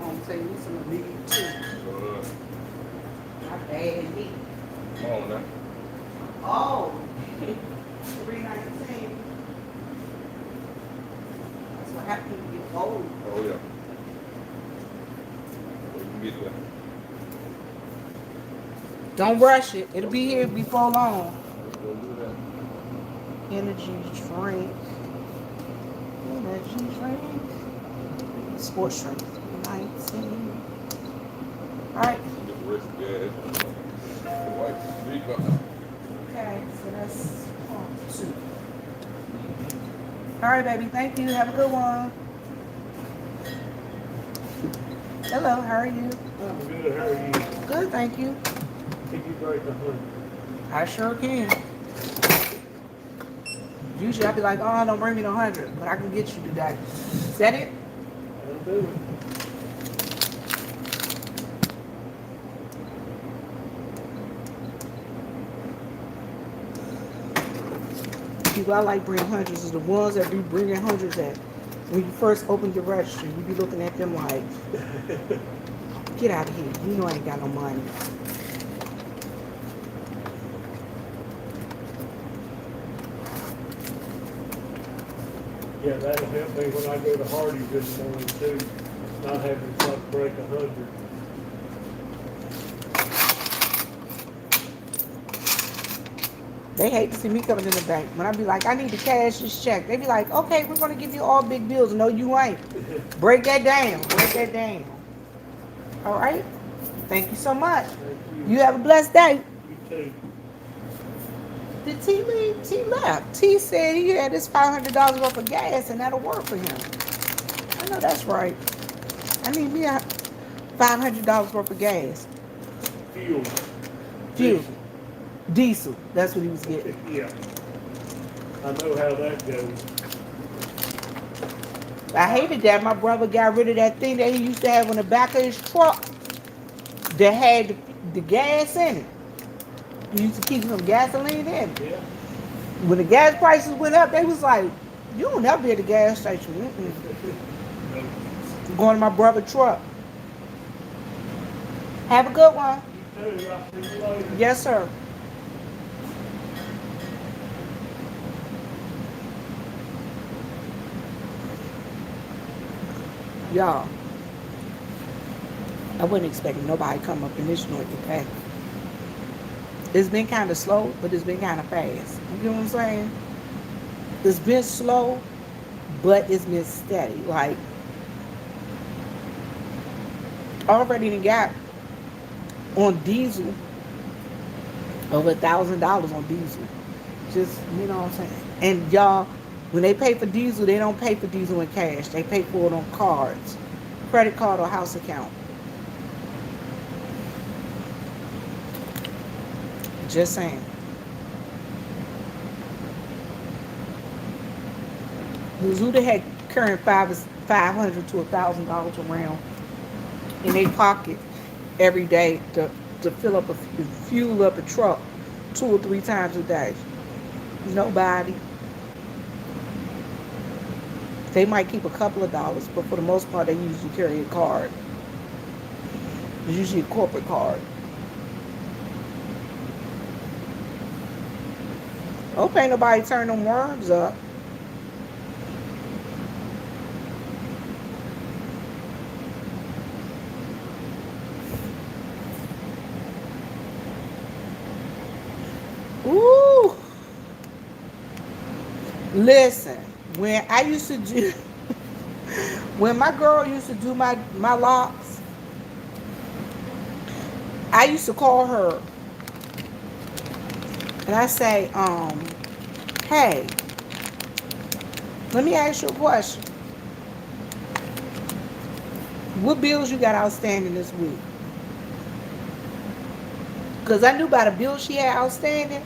gonna tell you some of these too. My bad knee. Come on now. Oh, 319. That's what happens when you get old. Oh yeah. We can get that. Don't rush it. It'll be here before long. Go do that. Energy drink. Energy drink. Sports drink. 19. All right. Get the rest of gas. White big up. Okay, so that's 2. All right, baby. Thank you. Have a good one. Hello. How are you? I'm good, how are you? Good. Thank you. Can you break 100? I sure can. Usually I'd be like, oh, don't bring me no 100, but I can get you today. Is that it? I'll do it. People I like bring hundreds is the ones that be bringing hundreds at. When you first open your registry, you be looking at them like, get out of here. You know I ain't got no money. Yeah, that'll help me when I go to Hardee's this morning too, not having to break 100. They hate to see me coming in the bank. When I be like, I need to cash this check, they be like, okay, we're gonna give you all big bills. No, you ain't. Break that down. Break that down. All right. Thank you so much. Thank You have a blessed day. You too. Did T leave? T left. T said he had this $500 worth of gas and that'll work for him. I know that's right. I need me a $500 worth of gas. Fuel. Fuel. Diesel. That's what he was getting. Yeah. I know how that goes. I hated that my brother got rid of that thing that he used to have on the back of his truck that had the gas in it. He used to keep some gasoline in it. Yeah. When the gas prices went up, they was like, you will never be at the gas station. I'm going to my brother's truck. Have a good one. You too. I'll see you later. Yes, sir. Y'all, I wasn't expecting nobody to come up in this joint to pay. It's been kind of slow, but it's been kind of fast. You know what I'm saying? It's been slow, but it's been steady. Like, already done got on diesel over $1,000 on diesel. Just, you know what I'm saying? And y'all, when they pay for diesel, they don't pay for diesel in cash. They pay for it on cards, credit card or house account. Just saying. Who they had carrying $500 to $1,000 around in their pocket every day to fill up fuel up a truck 2 or 3 times a day? Nobody. They might keep a couple of dollars, but for the most part, they usually carry a card. It's usually a corporate card. Hope ain't nobody turn them worms up. Ooh. Listen, when I used to do, when my girl used to do my locks, I used to call her and I say, hey, let me ask you a question. What bills you got outstanding this week? Because I knew by the bills she had outstanding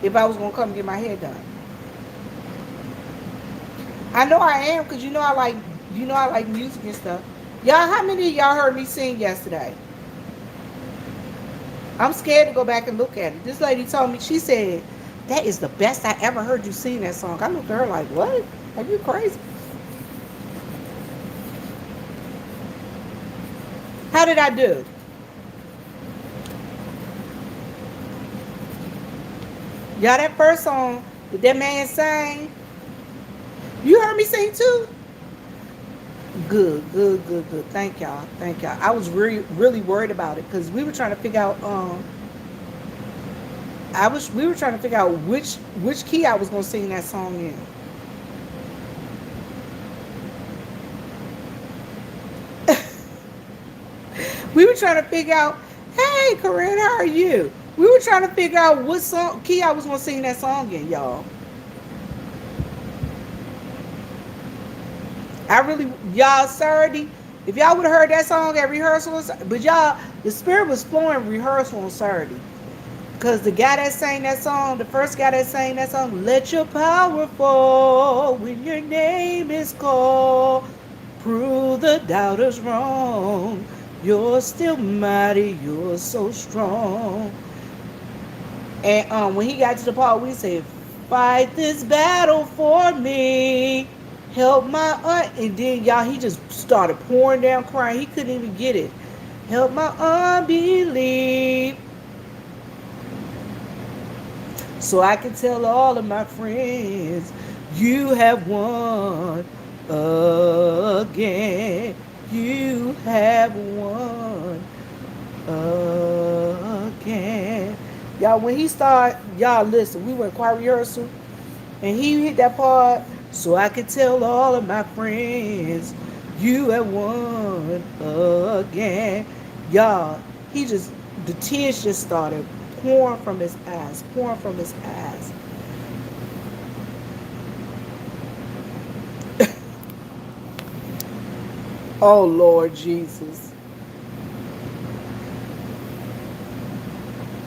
if I was going to come get my hair done. I know I am because I like music and stuff. Y'all, how many of y'all heard me sing yesterday? I'm scared to go back and look at it. This lady told me, she said, that is the best I ever heard you sing that song. I looked at her like, what? Are you crazy? How did I do? Y'all, that first song that that man sang, you heard me sing too? Good, good, good, good. Thank y'all. Thank y'all. I was really worried about it because we were trying to figure out we were trying to figure out which key I was gonna sing that song in. We were trying to figure out, hey Corinne, how are you? We were trying to figure out what song key I was gonna sing that song in, y'all. Y'all, Saturday, if y'all would have heard that song at rehearsal, but y'all, the spirit was flowing rehearsal on Saturday. Because the guy that sang that song, the first guy that sang that song, let your power fall when your name is called. Prove the doubters wrong. You're still mighty, you're so strong. And when he got to the part, we said, fight this battle for me. Help my aunt. And then, y'all, he just started pouring down crying. He couldn't even get it. Help my unbelief. So I can tell all of my friends, you have won again. You have won again. Y'all, when he started, y'all listen, we went choir rehearsal, and he hit that part, so I could tell all of my friends, you have won again. Y'all, the tears just started pouring from his eyes, pouring from his eyes. Oh, Lord Jesus.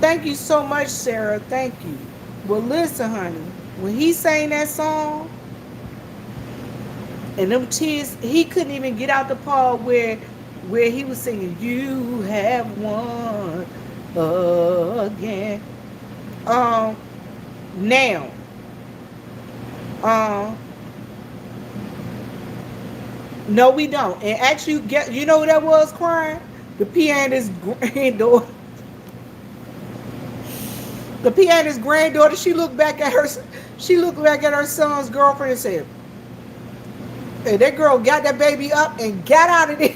Thank you so much, Sarah. Thank you. Well, listen, honey. When he sang that song, and them tears, he couldn't even get out the part where he was singing, you have won again. Now. No, we don't. And actually, you know who that was crying? The pianist's granddaughter. The pianist's granddaughter. She looked back at her son's girlfriend and said, "Hey, that girl got that baby up and got out of there."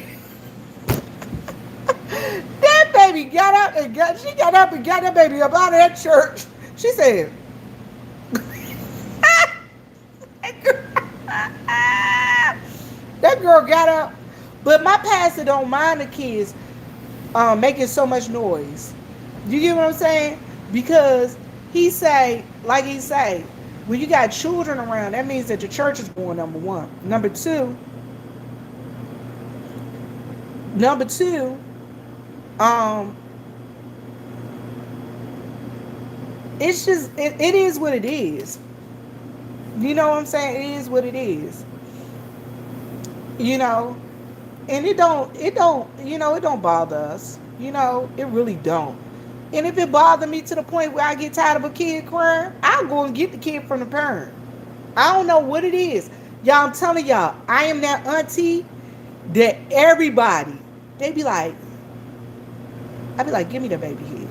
That baby got up and got that baby up out of that church. She said, that girl got up. But my pastor don't mind the kids making so much noise. You get what I'm saying? Because he say, when you got children around, that means that the church is going, number one. Number two, it's just, it is what it is. You know what I'm saying? It is what it is. You know, and it don't bother us. You know, it really don't. And if it bothers me to the point where I get tired of a kid crying, I'll go and get the kid from the parent. I don't know what it is. Y'all, I'm telling y'all, I am that auntie that everybody, they be like, I be like, give me the baby here.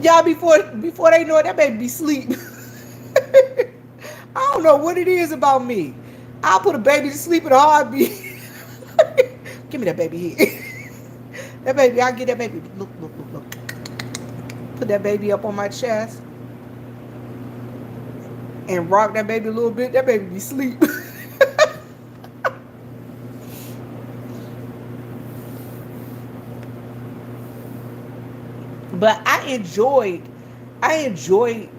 Y'all, before they know it, that baby be asleep. I don't know what it is about me. I'll put a baby to sleep in a heartbeat. Give me that baby here. That baby, I'll get that baby. Look. Put that baby up on my chest and rock that baby a little bit. That baby be asleep. But I enjoyed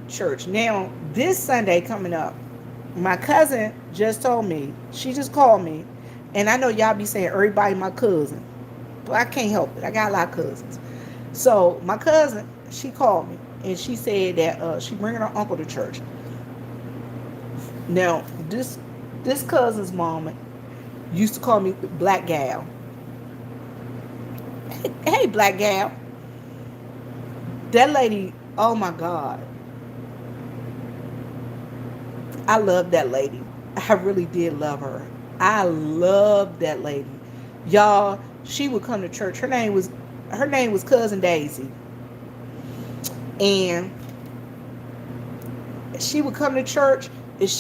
church. Now, this Sunday coming up, my cousin just told me, she just called me And I know y'all be saying everybody my cousin, but I can't help it. I got a lot of cousins. So my cousin, she called me and she said that she bringing her uncle to church. Now this cousin's mama used to call me Black Gal. Hey, Black Gal. That lady, oh my God. I love that lady. I really did love her. I love that lady. Y'all, she would come to church. Her name was Cousin Daisy. And she would come to church and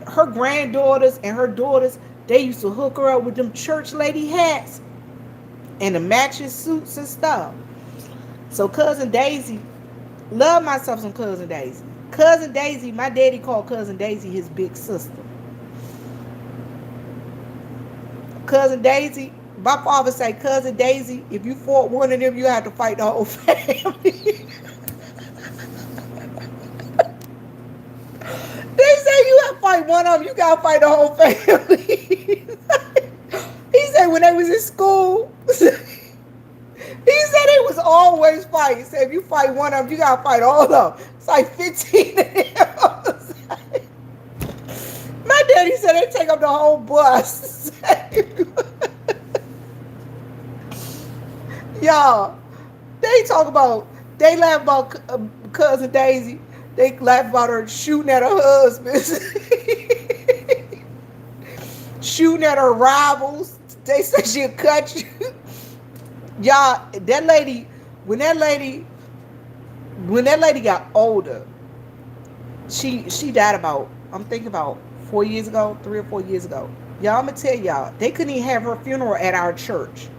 her granddaughters and her daughters, they used to hook her up with them church lady hats and the matching suits and stuff. So Cousin Daisy, love myself some Cousin Daisy. Cousin Daisy, my daddy called Cousin Daisy his big sister. Cousin Daisy, my father say, Cousin Daisy, if you fought one of them, you have to fight the whole family. They say you have to fight one of them, you got to fight the whole family. He said when they was in school, he said they was always fighting. He said if you fight one of them, you got to fight all of them. It's like 15 of them. My daddy said they take up the whole bus. Y'all, they laugh about Cousin Daisy. They laugh about her shooting at her husband. Shooting at her rivals. They say she'll cut you. Y'all, that lady, when that lady got older, she died about, I'm thinking about 3 or 4 years ago. Y'all, I'm gonna tell y'all, they couldn't even have her funeral at our church.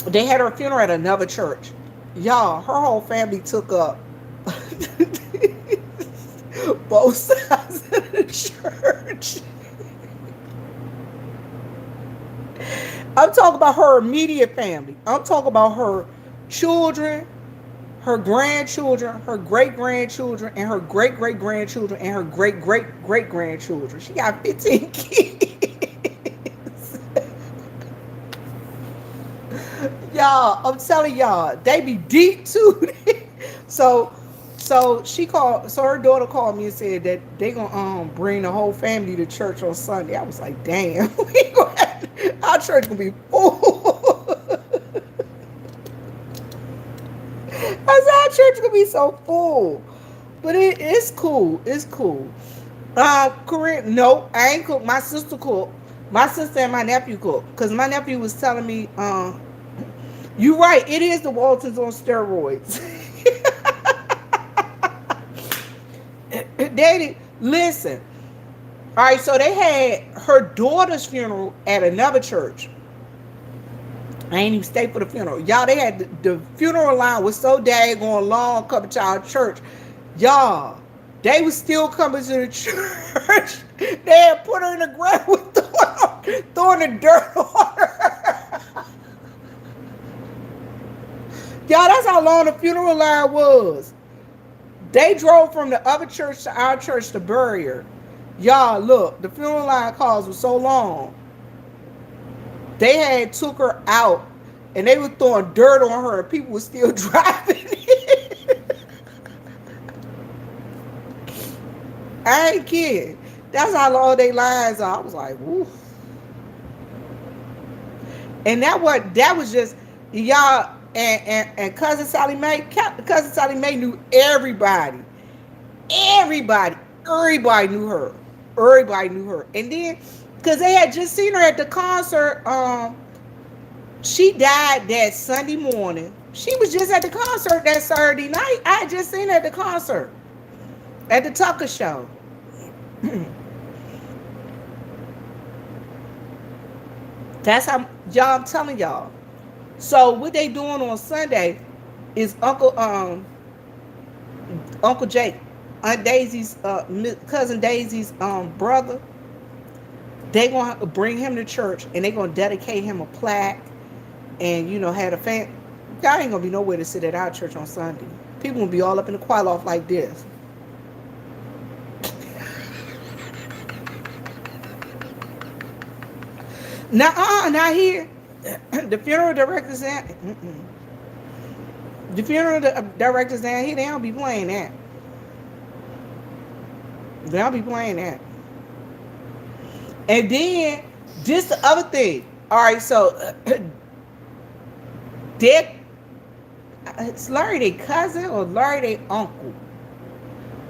They had her funeral at another church. Y'all, her whole family took up both sides of the church. I'm talking about her immediate family. I'm talking about her children, her grandchildren, her great-grandchildren, and her great-great-grandchildren, and her great-great-great-grandchildren. She got 15 kids. Y'all, I'm telling y'all, they be deep too. So her daughter called me and said that they gonna bring the whole family to church on Sunday. I was like, damn, our church gonna be full. I said our church gonna be so full. But it's cool. It's cool. Corinne, no, I ain't cook. My sister cooked. My sister and my nephew cooked. Because my nephew was telling me, you right, it is the Waltons on steroids. Daddy, listen. All right, so they had her daughter's funeral at another church. I ain't even stay for the funeral. Y'all, they had the funeral line was so daggone long coming to our church. Y'all, they was still coming to the church. They had put her in the ground with throwing the dirt on her. Y'all, that's how long the funeral line was. They drove from the other church to our church to bury her. Y'all, look, the funeral line calls were so long. They had took her out and they were throwing dirt on her and people were still driving it. I ain't kidding. That's how long they lines are. I was like, woof. And that was just y'all and Cousin Sally Mae. Cousin Sally Mae knew everybody. Everybody knew her. Everybody knew her. And then, because they had just seen her at the concert, she died that Sunday morning. She was just at the concert that Saturday night. I had just seen her at the concert. At the Tucker show. That's how, y'all, I'm telling y'all. So what they doing on Sunday is Uncle Jake, Aunt Daisy's cousin Daisy's brother. They gonna bring him to church and they gonna dedicate him a plaque, and had a fan. Y'all ain't gonna be nowhere to sit at our church on Sunday. People gonna be all up in the choir loft like this. Not here. The funeral directors down. The funeral directors down here, they don't be playing that. They don't be playing that. And then this the other thing. All right, so it's Larry their cousin or Larry their uncle.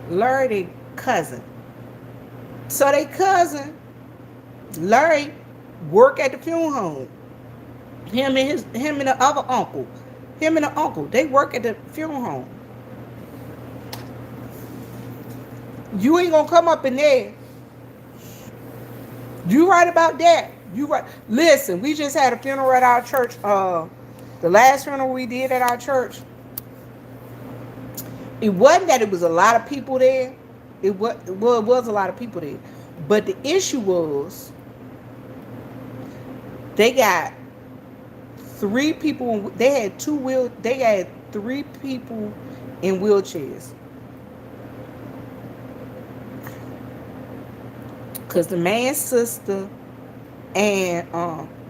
Larry their cousin. So they cousin, Larry, work at the funeral home. Him and the other uncle. Him and the uncle, they work at the funeral home. You ain't gonna come up in there. You right about that. You right. Listen, we just had a funeral at our church. The last funeral we did at our church. It wasn't that it was a lot of people there. It was a lot of people there. But the issue was they got 3 people. They had 3 people in wheelchairs. Because the man's sister and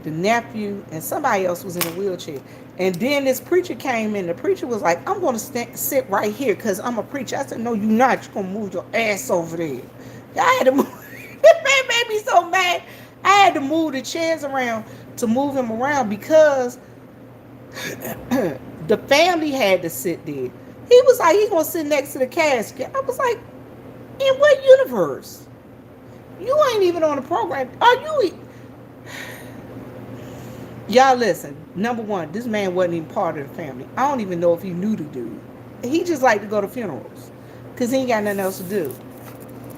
the nephew and somebody else was in a wheelchair. And then this preacher came in. The preacher was like, I'm going to sit right here because I'm a preacher. I said, no, you're not. You're going to move your ass over there. I had to move. This man made me so mad. I had to move the chairs around to move him around because the family had to sit there. He was like, he's going to sit next to the casket. I was like, in what universe? You ain't even on the program. Are you? Y'all listen. Number one, this man wasn't even part of the family. I don't even know if he knew the dude. He just liked to go to funerals because he ain't got nothing else to do.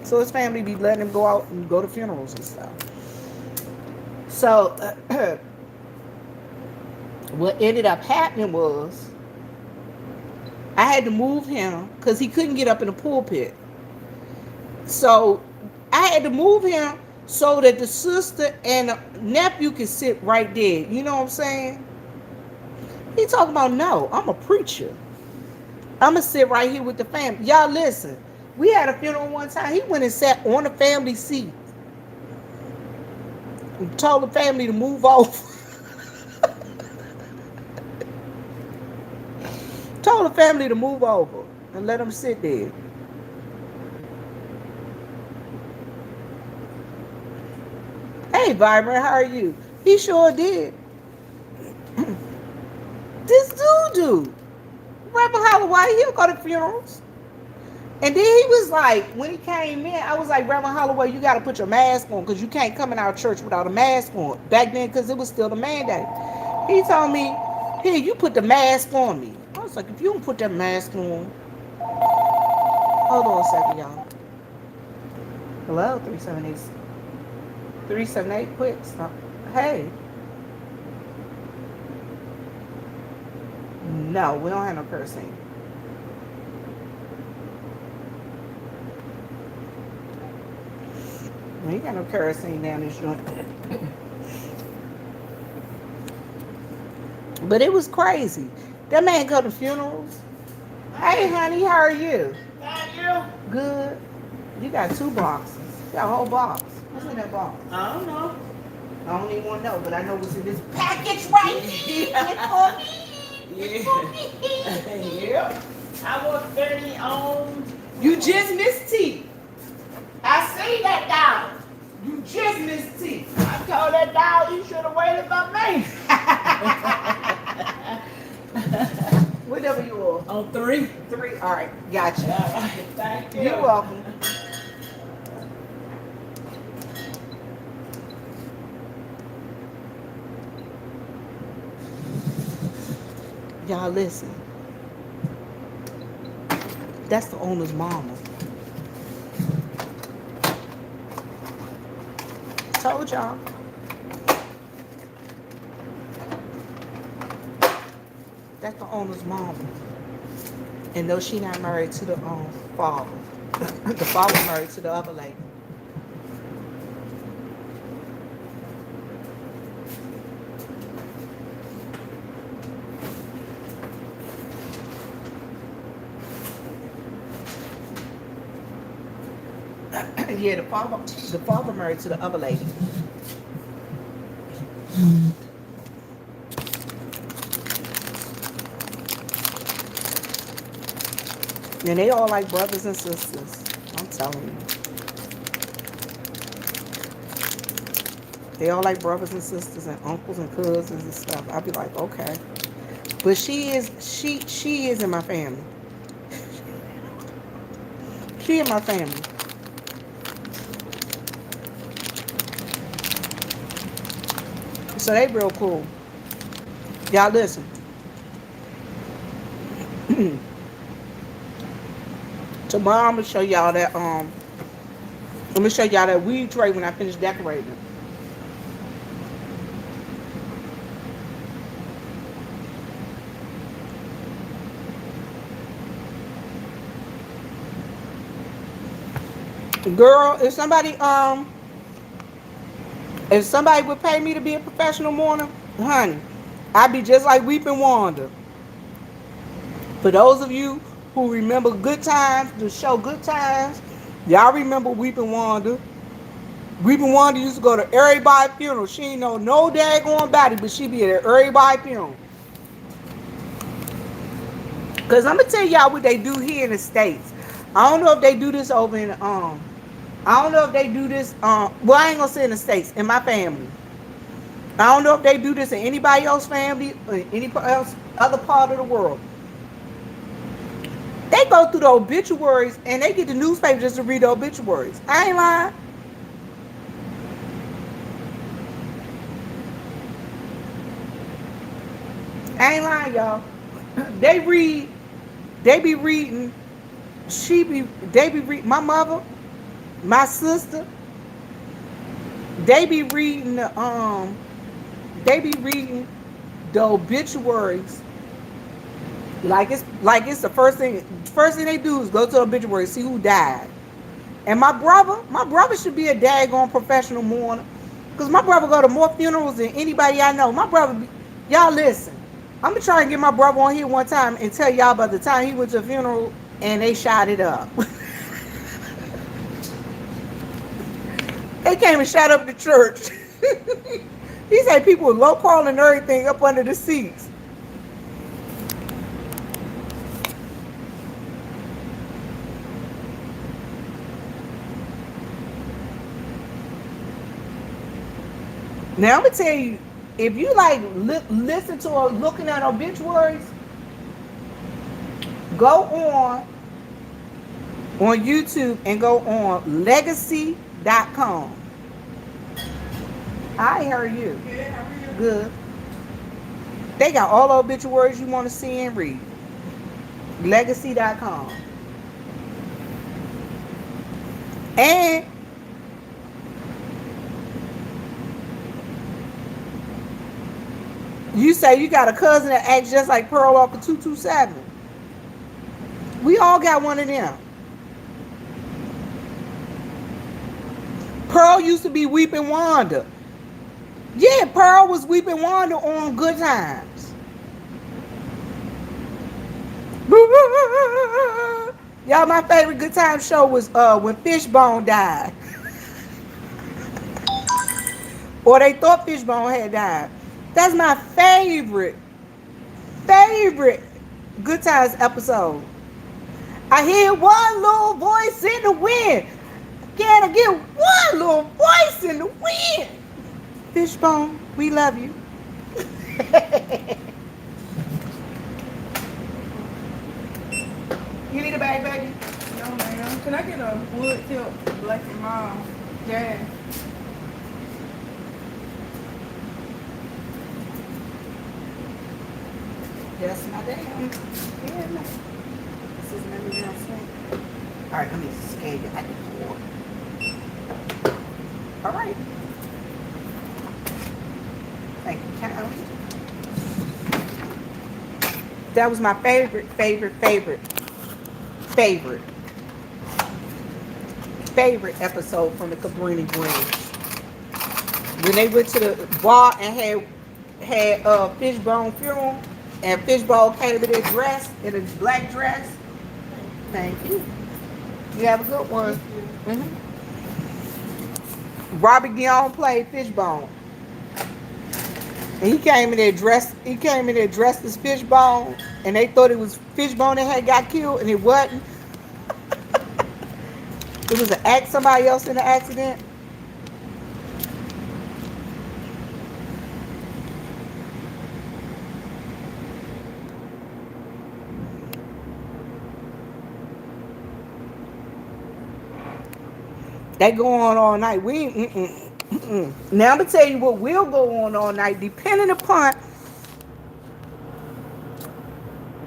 So his family be letting him go out and go to funerals and stuff. So what ended up happening was I had to move him because he couldn't get up in the pulpit. So I had to move him so that the sister and the nephew could sit right there. You know what I'm saying? He talking about, no, I'm a preacher. I'm going to sit right here with the family. Y'all listen. We had a funeral one time. He went and sat on the family seat. And told the family to move over. Told the family to move over and let them sit there. Hey, Vibrant, how are you? He sure did. This dude. Reverend Holloway, he'll go to funerals. And then he was like, when he came in, I was like, Reverend Holloway, you got to put your mask on because you can't come in our church without a mask on. Back then, because it was still the mandate. He told me, here, you put the mask on me. I was like, if you don't put that mask on. Hold on a second, y'all. Hello, 378. 378, quick stop. Hey. No, we don't have no cursing. We ain't got no kerosene down this joint. But it was crazy. That man go to funerals. Hey, honey, how are you? Thank you. Good. You got 2 boxes. You got a whole box. What's in that box? I don't know. I don't even want to know, but I know what's in this package right here. It's for me. It's for me. Yeah. I was 30 on. You just missed T. I see that dog. You just missed T. I told that dog you should have waited for me. Whatever you are. On 3. 3. All right. Gotcha. All right. Thank you. You're welcome. Y'all listen. That's the owner's mama. Told y'all. That's the owner's mama. And though she not married to the father, the father married to the other lady. Yeah, the father married to the other lady. And they all like brothers and sisters. I'm telling you. They all like brothers and sisters and uncles and cousins and stuff. I'd be like, okay. But she is in my family. She in my family. So they real cool. Y'all listen. Tomorrow I'm gonna show y'all that weed tray when I finish decorating it. Girl, if somebody would pay me to be a professional mourner, honey, I'd be just like Weeping Wanda. For those of you who remember Good Times, the show Good Times, y'all remember Weeping Wanda. Weeping Wanda used to go to everybody's funeral. She ain't know no daggone body, but she be at everybody's funeral. Cause I'm gonna tell y'all what they do here in the States. I don't know if they do this over in I don't know if they do this well, I ain't gonna say in the States, in my family. I don't know if they do this in anybody else's family or any else other part of the world. They go through the obituaries and they get the newspaper just to read the obituaries. I ain't lying. I ain't lying, y'all. They be reading, my mother, my sister, they be reading the obituaries like it's the first thing they do is go to the obituary, see who died. And my brother should be a daggone professional mourner. Cause my brother go to more funerals than anybody I know. Y'all listen. I'm gonna try and get my brother on here one time and tell y'all about the time he went to a funeral and they shot it up. They came and shot up the church. He said people with low call and everything up under the seats. Now I'm gonna tell you, if you like listen to or looking at obituaries, go on YouTube and go on legacy.com. I hear you. Good. They got all the obituaries you want to see and read. Legacy.com. And you say you got a cousin that acts just like Pearl off of 227. We all got one of them. Pearl used to be Weeping Wanda. Yeah, Pearl was Weeping Wanda on Good Times. Y'all, my favorite Good Times show was when Fishbone died. Or they thought Fishbone had died. That's my favorite Good Times episode. I hear one little voice in the wind. Can I get one little voice in the wind? Fishbone, we love you. You need a bag, baby? No, ma'am. Can I get a wood tip black and mild? Yeah. That's my damn. Yeah, no. This is my new thing. All right, let me scale it. I can pour. All right. Thank you, Cal. That was my favorite episode from the Cabrini Greens. When they went to the bar and had Fishbone funeral, and Fishbone came in a dress, in a black dress. Thank you. You have a good one. Mm-hmm. Robert Guillaume played Fishbone. And he came in there dressed. He came in there dressed as Fishbone, and they thought it was Fishbone that had got killed, and it wasn't. It was somebody else in the accident. They go on all night. We ain't, Now I'm gonna tell you what will go on all night, depending upon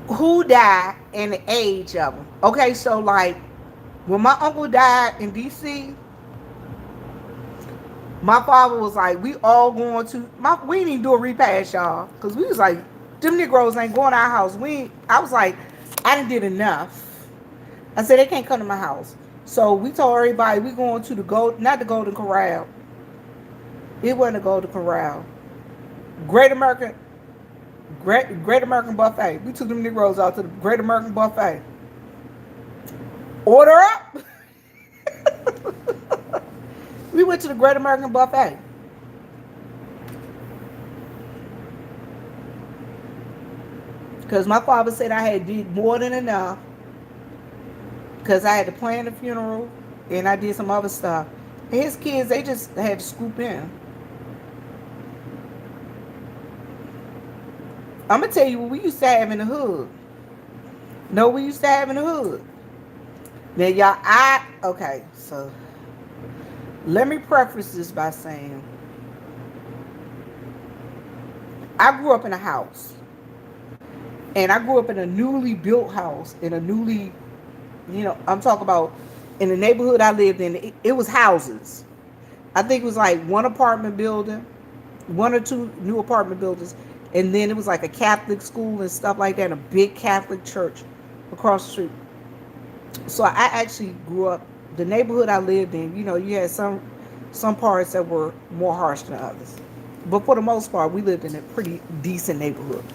who died and the age of them. Okay, so like when my uncle died in DC, my father was like, we all going to we didn't even do a repast, y'all, because we was like, them Negroes ain't going to our house. I was like, I done did enough. I said they can't come to my house. So we told everybody we going to not the Golden Corral. It wasn't the Golden Corral. Great American Buffet. We took them Negroes out to the Great American Buffet. Order up. We went to the Great American Buffet. Because my father said I had did more than enough. Because I had to plan the funeral and I did some other stuff. And his kids, they just had to scoop in. I'm going to tell you what we used to have in the hood. No, we used to have in the hood. Now, y'all, okay, so let me preface this by saying I grew up in a house. And I grew up in a newly built house, in a newly, I'm talking about in the neighborhood I lived in, it was houses. I think it was like one apartment building, one or two new apartment buildings, and then it was like a Catholic school and stuff like that, and a big Catholic church across the street. So I actually grew up, the neighborhood I lived in, you had some parts that were more harsh than others. But for the most part, we lived in a pretty decent neighborhood.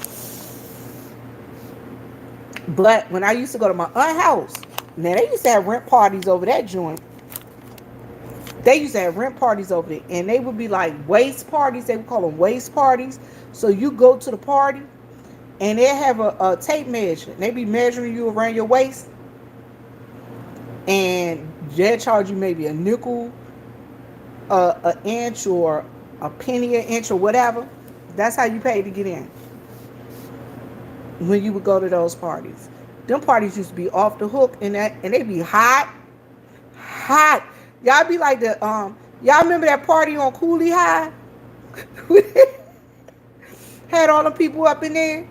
But when I used to go to my aunt's house, now they used to have rent parties over that joint. They used to have rent parties over there. And they would be like waist parties. They would call them waist parties. So you go to the party and they have a tape measure. They be measuring you around your waist. And they'll charge you maybe a nickel, an inch, or a penny an inch, or whatever. That's how you pay to get in. When you would go to those parties. Them parties used to be off the hook and they be hot. Y'all be like y'all remember that party on Cooley High? Had all the people up in there.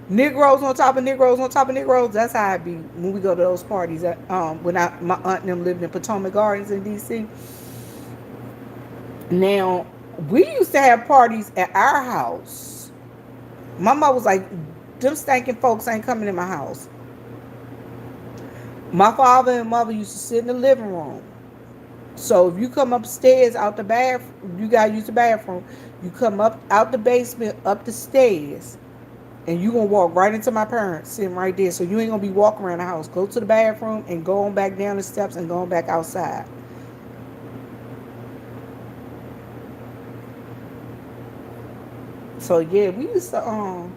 Negroes on top of Negroes on top of Negroes. That's how it be when we go to those parties. When my aunt and them lived in Potomac Gardens in DC. Now, we used to have parties at our house. My mom was like, them stinking folks ain't coming in my house. My father and mother used to sit in the living room. So if you come upstairs out the bathroom, you gotta use the bathroom. You come up out the basement, up the stairs, and you gonna walk right into my parents sitting right there. So you ain't gonna be walking around the house. Go to the bathroom and go on back down the steps and go on back outside. So yeah, we used to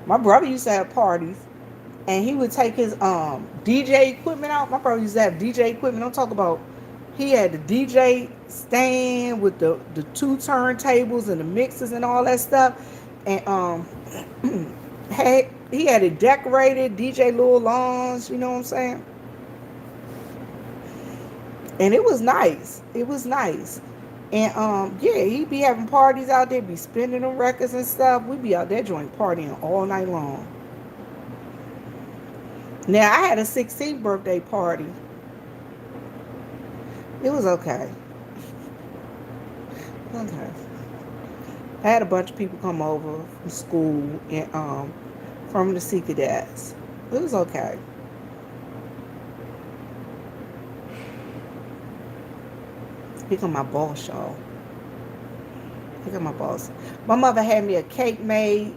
my brother used to have parties, and he would take his DJ equipment out. My brother used to have DJ equipment. I'm talking about he had the DJ stand with the two turntables and the mixers and all that stuff, and he had it decorated, DJ Lil Lounge, you know what I'm saying? And it was nice. It was nice. And yeah, he'd be having parties out there, be spinning them records and stuff. We'd be out there joint partying all night long. Now, I had a 16th birthday party. It was okay. Okay. I had a bunch of people come over from school and from the Sea Cadets. It was okay. Here come my boss, y'all. Here come my boss. My mother had me a cake made.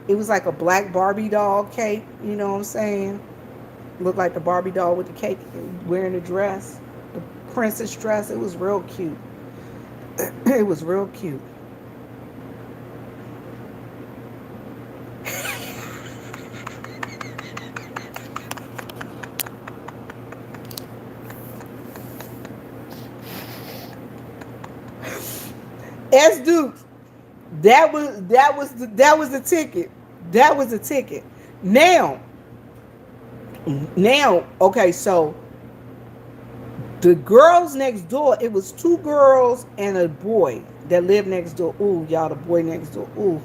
It was like a black Barbie doll cake. You know what I'm saying? Looked like the Barbie doll with the cake, wearing the dress, the princess dress. It was real cute. It was real cute. S Dukes. That was the ticket. That was the ticket. Now, okay, so the girls next door, it was 2 girls and a boy that lived next door. Ooh, y'all, the boy next door. Ooh,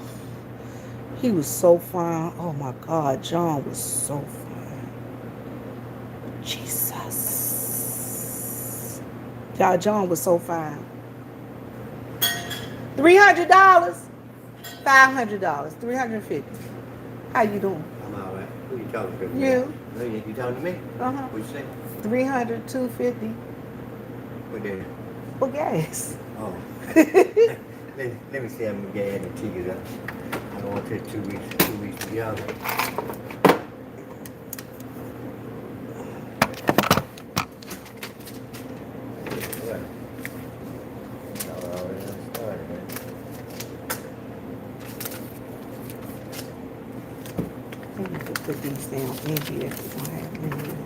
he was so fine. Oh my God, John was so fine. Jesus. Y'all, John was so fine. $300, $500, $350. How you doing? I'm all right. Who you talking to? You. No, you talking to me? Uh-huh. What you say? 300, 250 What that? for gas. Oh. let me see how many gas and tickets up. I don't want to take 2 weeks to be out. Maybe we could put these down in here if we don't have them in here.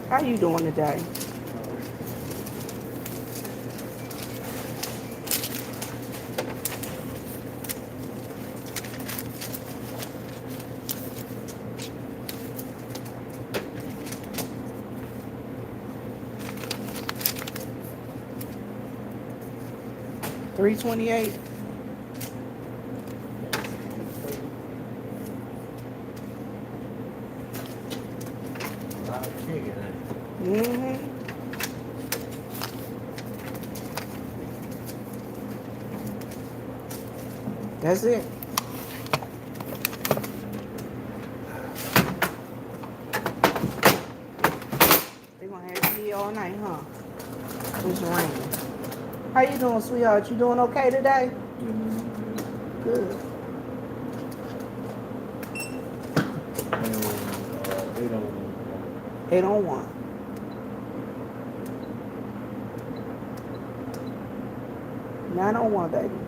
How you doing today? $328. A lot of tickets, huh? Mm-hmm. That's it. They gonna have you here all night, huh? It's raining. How you doing, sweetheart? You doing okay today? Good. They don't. 801. Nine on one, baby.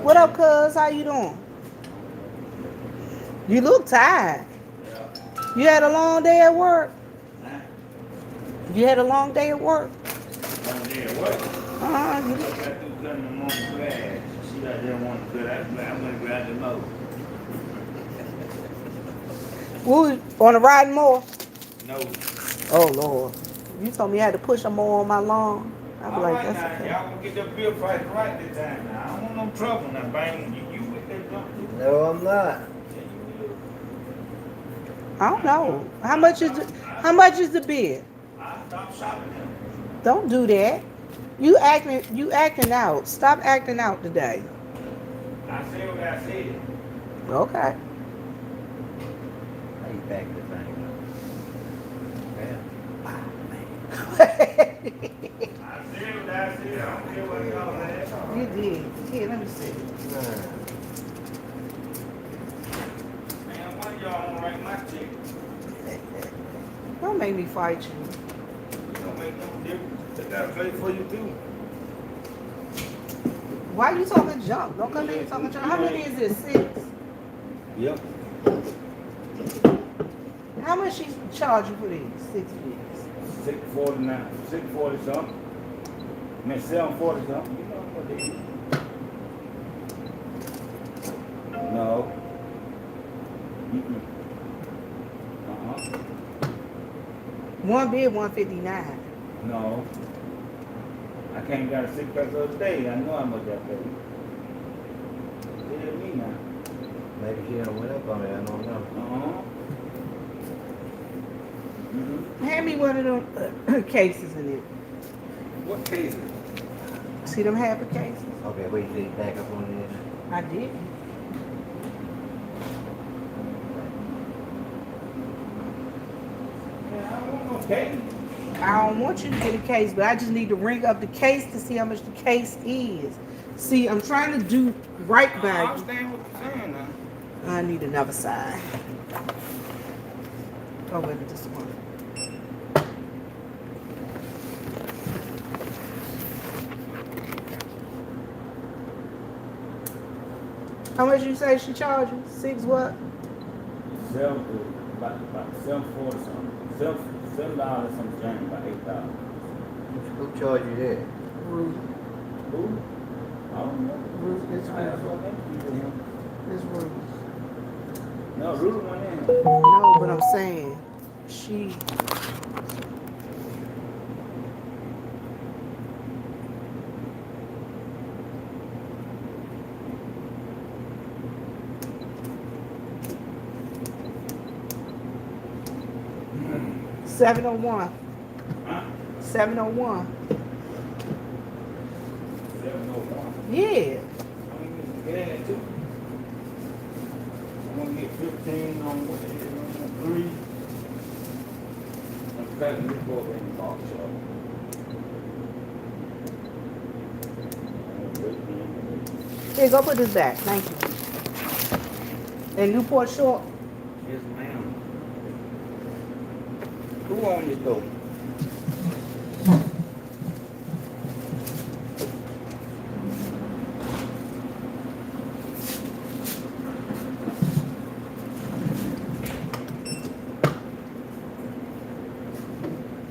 What up, cuz? How you doing? You look tired. You had a long day at work? You had a long day at work? What? You I got through cutting the morning grass. She got there wanting to cut. I went and grabbed the mower. on the riding mower? No. Oh, Lord. You told me I had to push a mower on my lawn. I'd be All like, right that's now, okay. y'all gonna get that bill price right this time now. I don't want no trouble now, bang. You with that jump too? No, I'm not. Yeah, you will. I don't know. How much is the bid? I'll stop shopping now. Don't do that. You acting out. Stop acting out today. I said what I said. Okay. How you back the thing up? Yeah. I said what I said. I don't care what y'all had. You did. Here, let me see. Man, one of y'all don't write my check. Don't make me fight you. It don't make no difference. They gotta play for you too. Why you talking junk? Don't come in talking junk. How many is this? 6? Yep. How much she charge you for these 6 bids? 649, 640 something. I mean 740 something. You know what they is. No. Mm-mm. One bid, 159. No. I came got a 6 pack the other day. I know how much I paid. Tell me now. Maybe she done went up on it, I don't know. Hand me one of them cases in it. What cases? See them happy cases? Okay, wait, you back up on this. I did. Man, I don't want no case. I don't want you to get a case, but I just need to ring up the case to see how much the case is. See, I'm trying to do right I by you. understand what you're saying now. I need another side. Oh, wait, this one. How much you say she charges? 6 what? About $7.40 something. $7 some change, about $8. Who charged you that? Ruth. Who? I don't know. Ruth, it's I have Ruth. no name to him. It's Ruth. No, Rudy went in. No, but I'm saying she. $701. Huh? $701. 701. Yeah. I'm gonna get in at 2. I'm gonna get 15 on what it is, on 3. I'm cutting this book in the box shop. Here, go put this back. Thank you. And Newport Short. Yes, ma'am. Who on this door?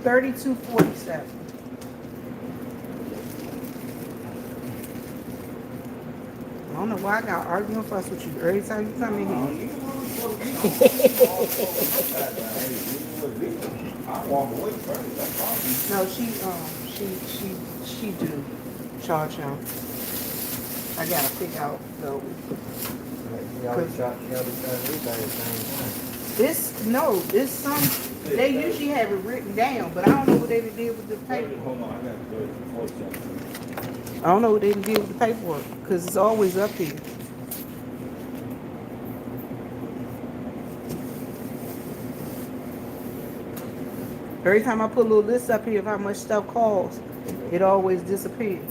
$32.47. I don't know why I got arguing fuss with you every time you come in here. I walk away first. That's all. No, she do charge him. I gotta figure out though. You always try to do that at the same time. It's some. They usually have it written down, but I don't know what they did with the paper. Hold on, I got to go to I don't know what they did with the paperwork because it's always up here. Every time I put a little list up here of how much stuff costs, it always disappears.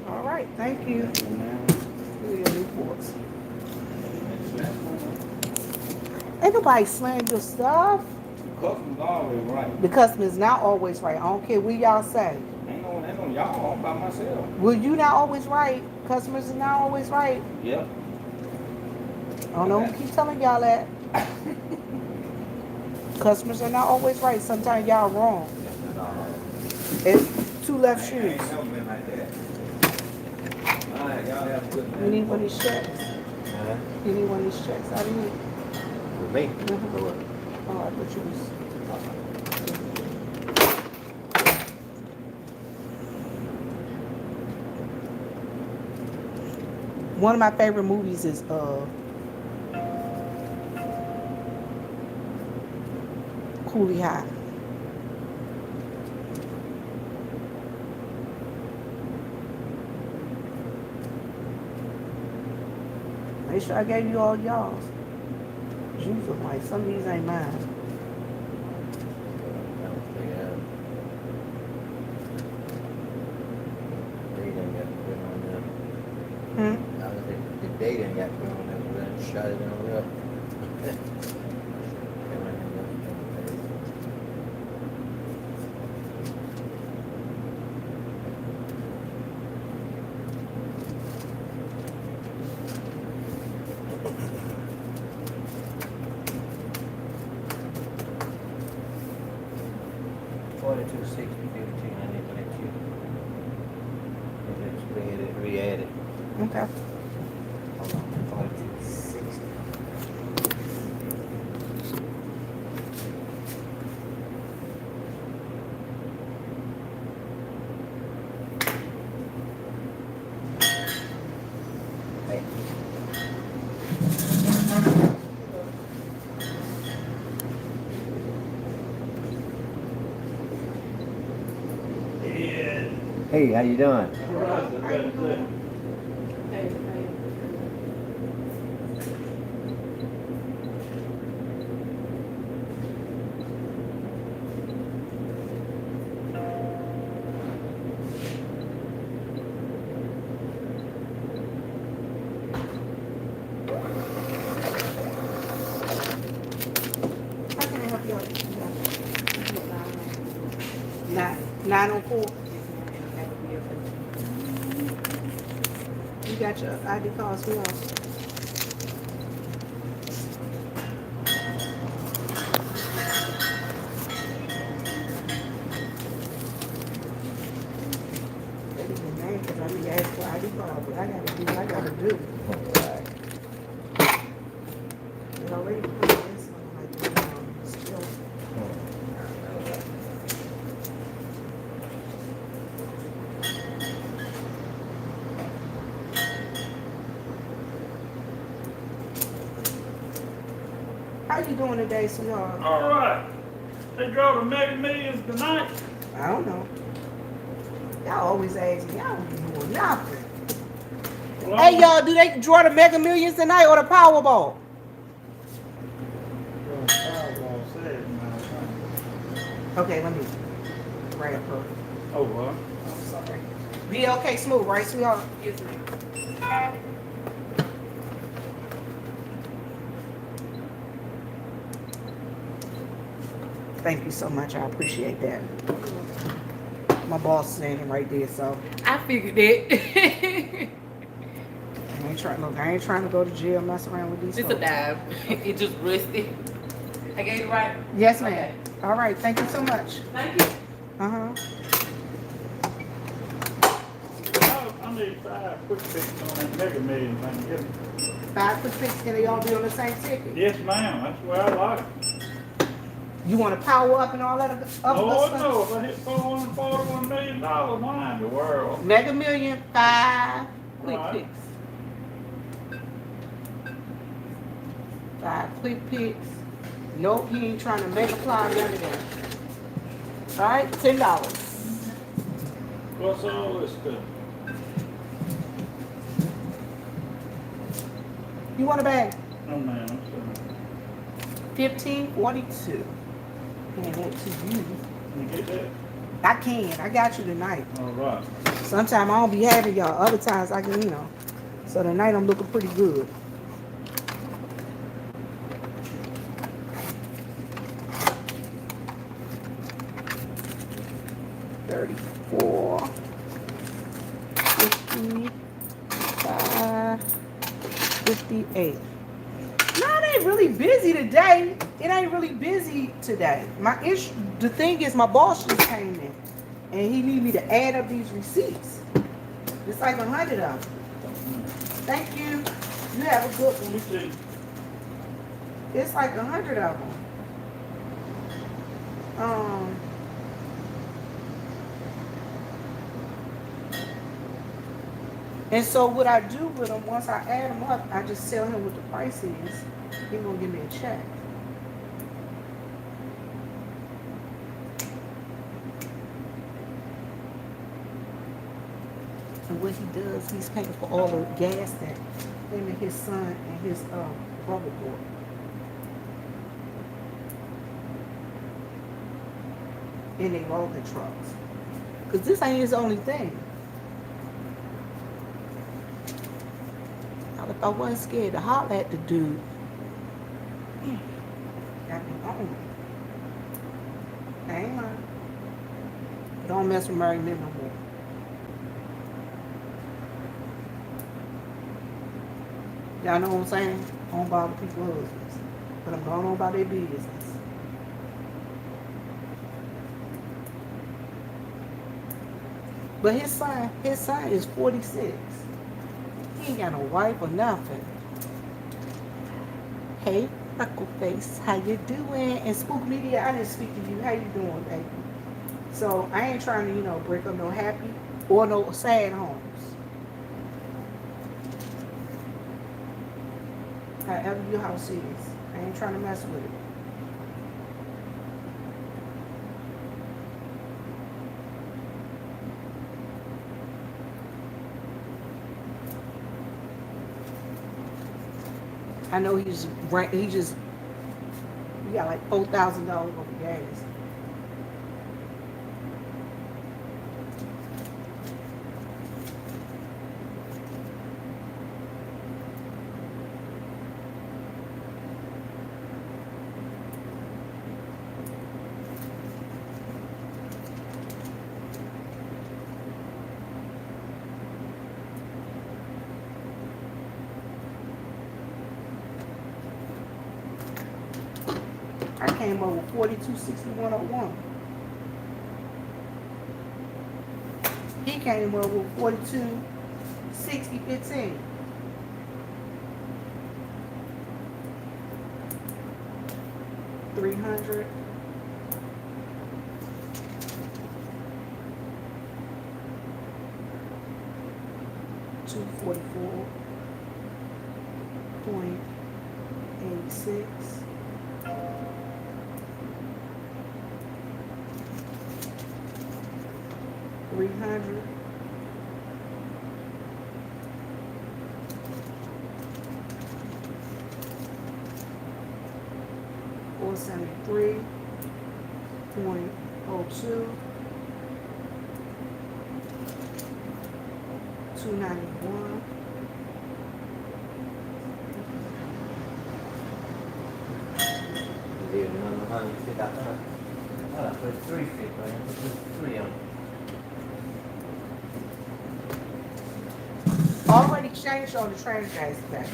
All right, thank you. Here are your Newports. Ain't nobody slaying your stuff. Customer's always right. The customer's not always right. I don't care what y'all say. Ain't no y'all. I'm by myself. Well, you not always right. Customers are not always right. Yep. I don't know who keep telling y'all that. Customers are not always right. Sometimes y'all wrong. It's 2 left shoes. Ain't never been like that. All right, y'all have a good night. You need one of these checks? Huh? You need one of these checks? I didn't. With me? Oh, I thought you was. One of my favorite movies is Coolie High. Make sure I gave you all y'all's. You look like some of these ain't mine. Hmm? The date ain't got put on there, we done shot it on up. $42.60, 15, I need to let you. Let's re-add it. Okay. Hold on, 42.60. Hey. Hey, how you doing? got your ID card, sweetheart? They be mad because I be asking for ID card, but I gotta do what I gotta do. It already put this on like still. How you doing today, sweetheart? All right. They drove the Mega Millions tonight. I don't know. Y'all always ask me. Y'all don't be doing nothing. Well, Hey, y'all, do they draw the Mega Millions tonight or the Powerball? Powerball said, Okay, let me grab her. oh, what? I'm sorry. Be okay, smooth, right, sweetheart? Yes, ma'am. Thank you so much. I appreciate that. My boss is standing right there, so I figured it. I ain't trying to go to jail, mess around with these It's a folks. dive. It just rusty. I gave it right. Yes, ma'am. All right, thank you so much. Thank you. Uh-huh. I need 5 quick fixes on that Mega Million thing. Get 'em. 5 quick picks, can they all be on the same ticket? Yes, ma'am. That's where I like it. You want to power up and all that other stuff? Lord knows, if I hit $441 million, why in the world? Mega Million, 5 quick Right. picks. 5 quick picks. Nope, he ain't trying to multiply none of that. All right, $10. What's all this stuff? You want a bag? Oh, man, I'm sorry. 1542. Hand that to you. Can you get that? I can. I got you tonight. All right. Sometimes I don't be having y'all. Other times I can, So tonight I'm looking pretty good. $34, $55, $58. No, it ain't really busy today. It ain't really busy today. The thing is, my boss just came in, and he need me to add up these receipts. It's like 100 of them. Thank you. You have a good Let me one. see. It's like 100 of them. And so what I do with them, once I add them up, I just tell him what the price is. He gonna give me a check. And what he does, he's paying for all the gas that him and his son and his brother bought. In their logging trucks. Cause this ain't his only thing. Now, if I wasn't scared to holler at the dude, got me on. I ain't lying. Don't mess with married men no more. Y'all know what I'm saying? I don't bother people's husbands. But I'm going on about their business. But his son is 46. He ain't got no wife or nothing. Hey, Freckleface, how you doing? And Spook Media, I didn't speak to you. How you doing, baby? So I ain't trying to, break up no happy or no sad homes. However your house is, I ain't trying to mess with it. I know he just he got like $4,000 worth of gas. came up with 426101. He came up with 426015. $300. $244.86. $300. $473.02. $291. Leave another 100 sit out there. I put 3 feet, right? Put 3 on. Already exchanged all the trash bags back.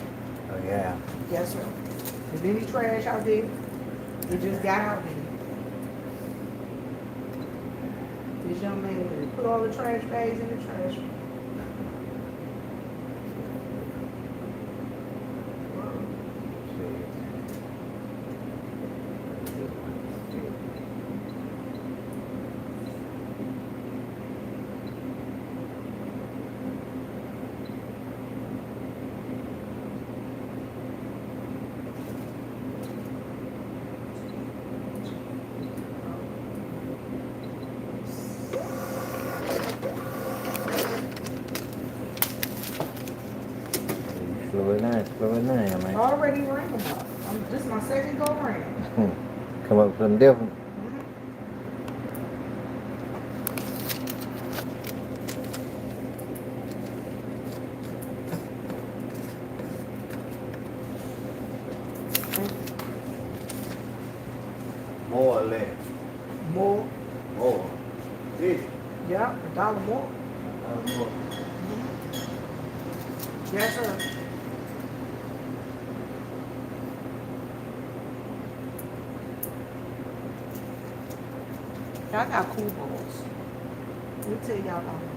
Oh, yeah. Yes, sir. If any trash out there, it just got out there. This young man put all the trash bags in the trash. Slow it down, man. Already ran them up. This is my second go round. Come up with something different. More or less. More. More. This. Yeah, $1 more. More. Yes, sir. Y'all got cool balls. Let me tell y'all about them.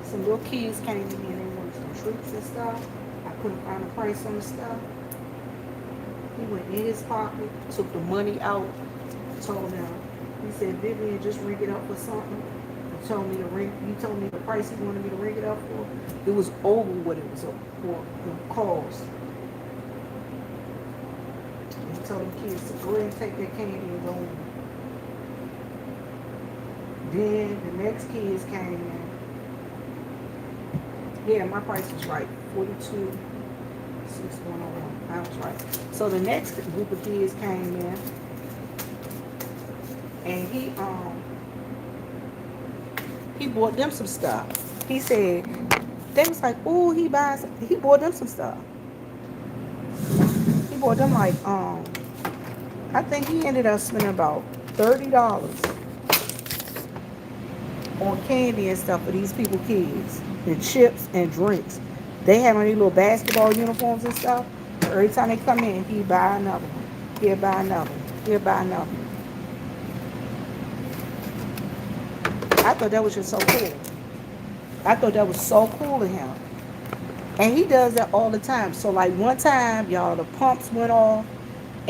Some little kids came to me and they wanted some treats and stuff. I couldn't find a price on the stuff. He went in his pocket, took the money out, told them. He said, Vivian, just ring it up for something. He told me the price he wanted me to ring it up for. It was over what it was for the cost. And he told the kids to go ahead and take their candy and go on. Then the next kids came in. Yeah, my price was right. 42,601. I was right. So the next group of kids came in, and he bought them some stuff. He said they was like, "Ooh, he bought them some stuff." He bought them like I think he ended up spending about $30 on candy and stuff for these people kids, and chips and drinks. They have on these little basketball uniforms and stuff. Every time they come in, he'd buy another one. He'll buy another one. He'll buy another one. I thought that was just so cool. I thought that was so cool of him. And he does that all the time. So like one time, y'all, the pumps went off,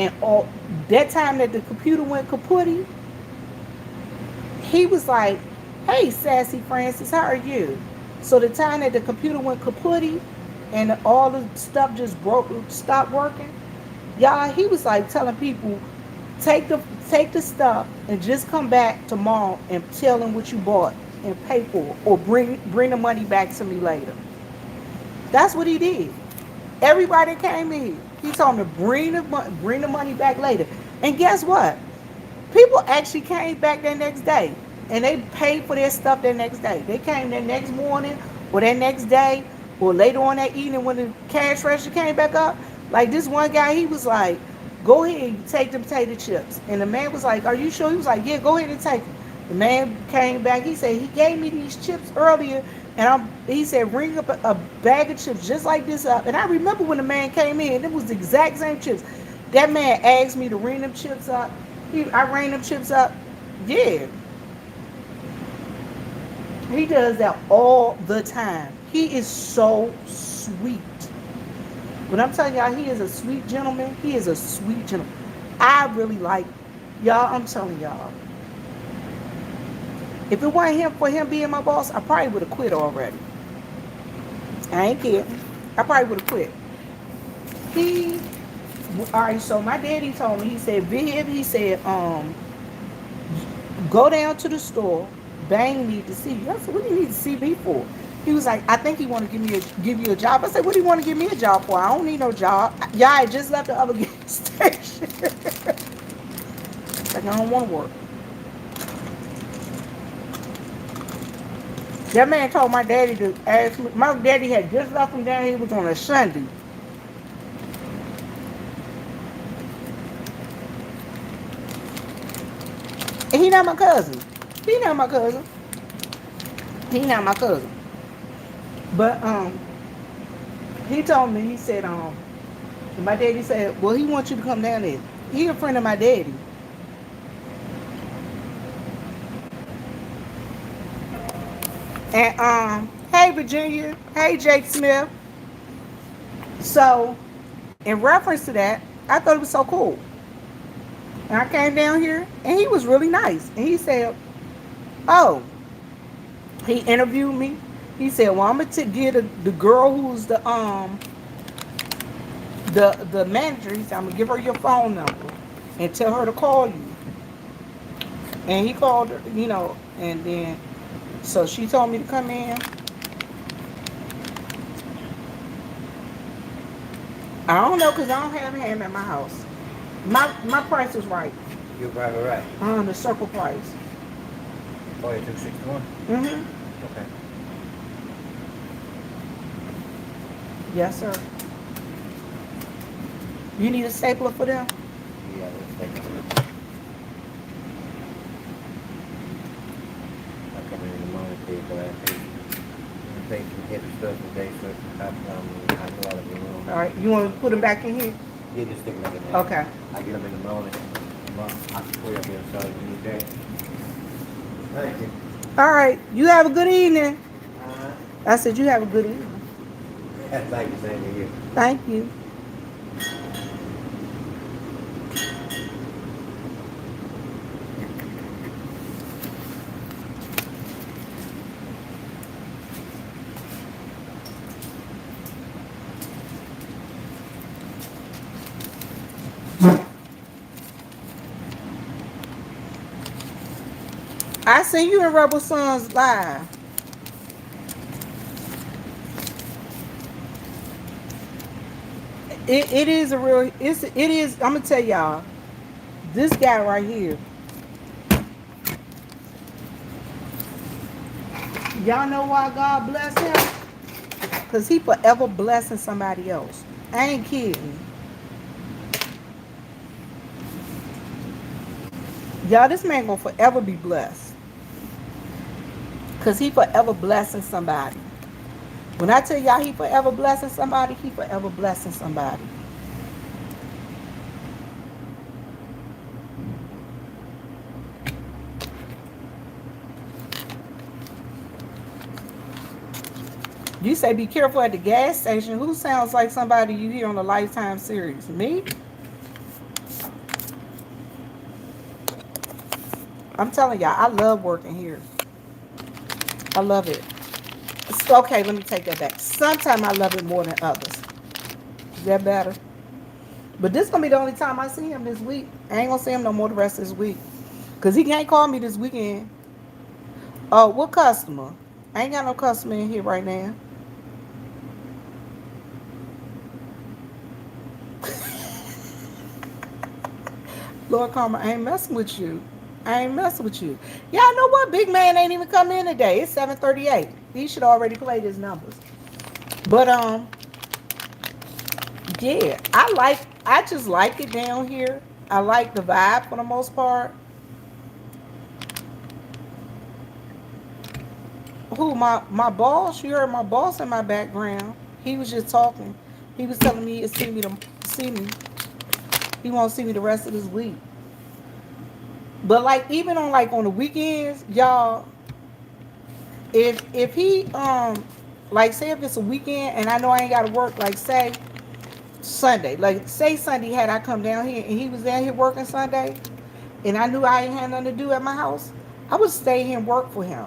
and all that time that the computer went kaputty, he was like, "Hey, Sassy Francis, how are you?" So the time that the computer went kaputty and all the stuff just stopped working, y'all, he was like telling people, take the stuff and just come back tomorrow and tell them what you bought and pay for it, or bring the money back to me later. That's what he did. Everybody came in, he told them to bring the money back later. And guess what? People actually came back that next day. And they paid for their stuff that next day. They came that next morning or that next day or later on that evening when the cash register came back up. Like this one guy, he was like, "Go ahead and take the potato chips." And the man was like, "Are you sure?" He was like, "Yeah, go ahead and take them." The man came back. He said, he gave me these chips earlier. And he said, "Ring up a bag of chips just like this up." And I remember when the man came in, it was the exact same chips. That man asked me to ring them chips up. I rang them chips up. Yeah. He does that all the time. He is so sweet. When I'm telling y'all, he is a sweet gentleman. He is a sweet gentleman. I really like y'all. I'm telling y'all. If it wasn't him for him being my boss, I probably would have quit already. I ain't kidding. I probably would have quit. All right, so my daddy told me, he said, Viv, he said, go down to the store, Bang need to see you. I said, what do you need to see me for? He was like, I think he want to give you a job. I said, what do you want to give me a job for? I don't need no job. Yeah, I just left the other gas station. Like, I don't want to work. That man told my daddy to ask me. My daddy had just left him down here. He was on a Sunday. And he not my cousin. He not my cousin. He not my cousin. But he told me, he said, my daddy said, well, he wants you to come down there. He a friend of my daddy. And hey Virginia, hey Jake Smith. So in reference to that, I thought it was so cool. And I came down here and he was really nice. And he said, oh, he interviewed me. He said, well, I'm gonna get the girl who's the manager. He said, I'm gonna give her your phone number and tell her to call you. And he called her, and then so she told me to come in. I don't know, because I don't have him at my house. My price is right. You're probably right. The circle price. 4261? Mm-hmm. Okay. Yes, sir. You need a stapler for them? Yeah, let's take it. I come in the morning, pay for that. Pay some heavy stuff today, so I go out of the room. All right. You want to put them back in here? Yeah, just stick them in there. Okay. I get them in the morning. I can put them inside if you need that. Thank you. All right. You have a good evening. Uh-huh. I said you have a good evening. Thank you, same to you. Thank you. I seen you in Rebel Sons live. It is a real, it is, I'm gonna tell y'all, this guy right here, y'all know why God bless him? Because he forever blessing somebody else. I ain't kidding. Y'all, this man gonna forever be blessed. Because he forever blessing somebody. When I tell y'all he forever blessing somebody, he forever blessing somebody. You say be careful at the gas station. Who sounds like somebody you hear on a Lifetime series? Me? I'm telling y'all, I love working here. I love it. Okay, let me take that back. Sometimes I love it more than others. Is that better? But this gonna be the only time I see him this week. I ain't gonna see him no more the rest of this week. Because he can't call me this weekend. Oh, what customer? I ain't got no customer in here right now. Lord Karma, I ain't messing with you. I ain't messing with you. Y'all know what? Big man ain't even come in today. It's 7:38. He should already play his numbers. But yeah, I just like it down here. I like the vibe for the most part. Who, my boss? You heard my boss in my background. He was just talking. He was telling me to see me. He won't see me the rest of this week. But like even on like on the weekends, y'all, if he like say if it's a weekend and I know I ain't gotta work, like say Sunday, like say Sunday had I come down here and he was down here working Sunday and I knew I ain't had nothing to do at my house, I would stay here and work for him.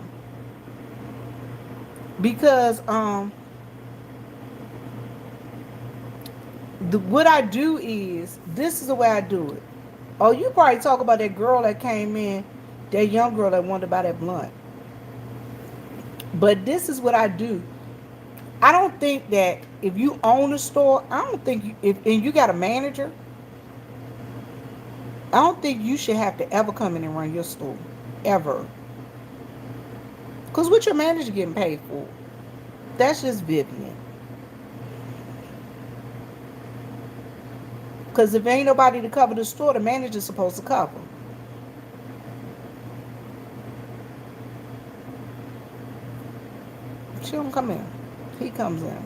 Because what I do is this is the way I do it. Oh, you probably talk about that girl that came in, that young girl that wanted to buy that blunt. But this is what I do. I don't think that if you own a store, I don't think if and you got a manager, I don't think you should have to ever come in and run your store, ever. Cause what your manager getting paid for? That's just Vivian. Cause if ain't nobody to cover the store, the manager's supposed to cover. She don't come in. He comes in.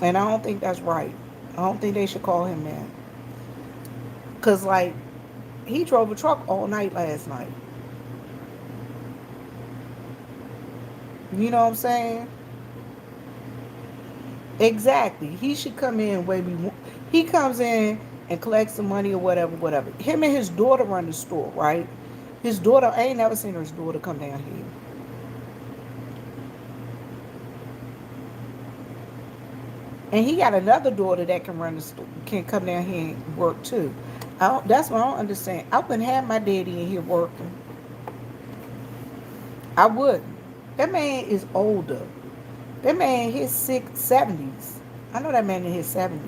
And I don't think that's right. I don't think they should call him that. Cause like he drove a truck all night last night. You know what I'm saying? Exactly. He should come in way before. He comes in and collects the money or whatever, whatever. Him and his daughter run the store, right? His daughter, I ain't never seen his daughter come down here. And he got another daughter that can run the store, can come down here and work too. That's what I don't understand. I wouldn't have my daddy in here working. I wouldn't. That man is older. That man in his 70s. I know that man in his 70s.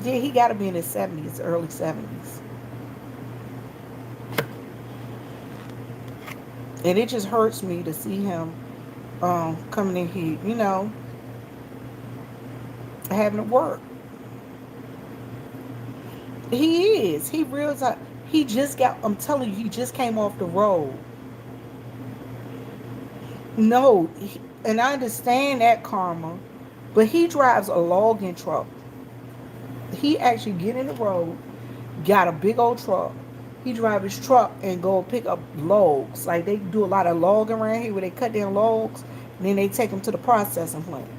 Yeah, he got to be in his 70s, early 70s. And it just hurts me to see him coming in here, you know, having to work. He is. He realized he just got, I'm telling you, he just came off the road. No, and I understand that, Karma, but he drives a logging truck. He actually get in the road, got a big old truck. He drive his truck and go pick up logs. Like they do a lot of logging around here where they cut down logs and then they take them to the processing plant.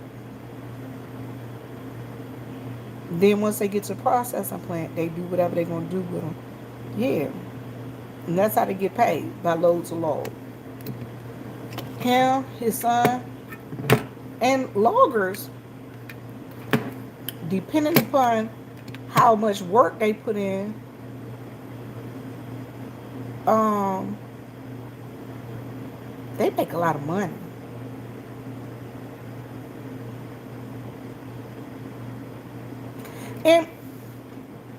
Then once they get to the processing plant, they do whatever they're going to do with them. Yeah. And that's how they get paid, by loads of logs. Him, his son, and loggers, depending upon how much work they put in, they make a lot of money. And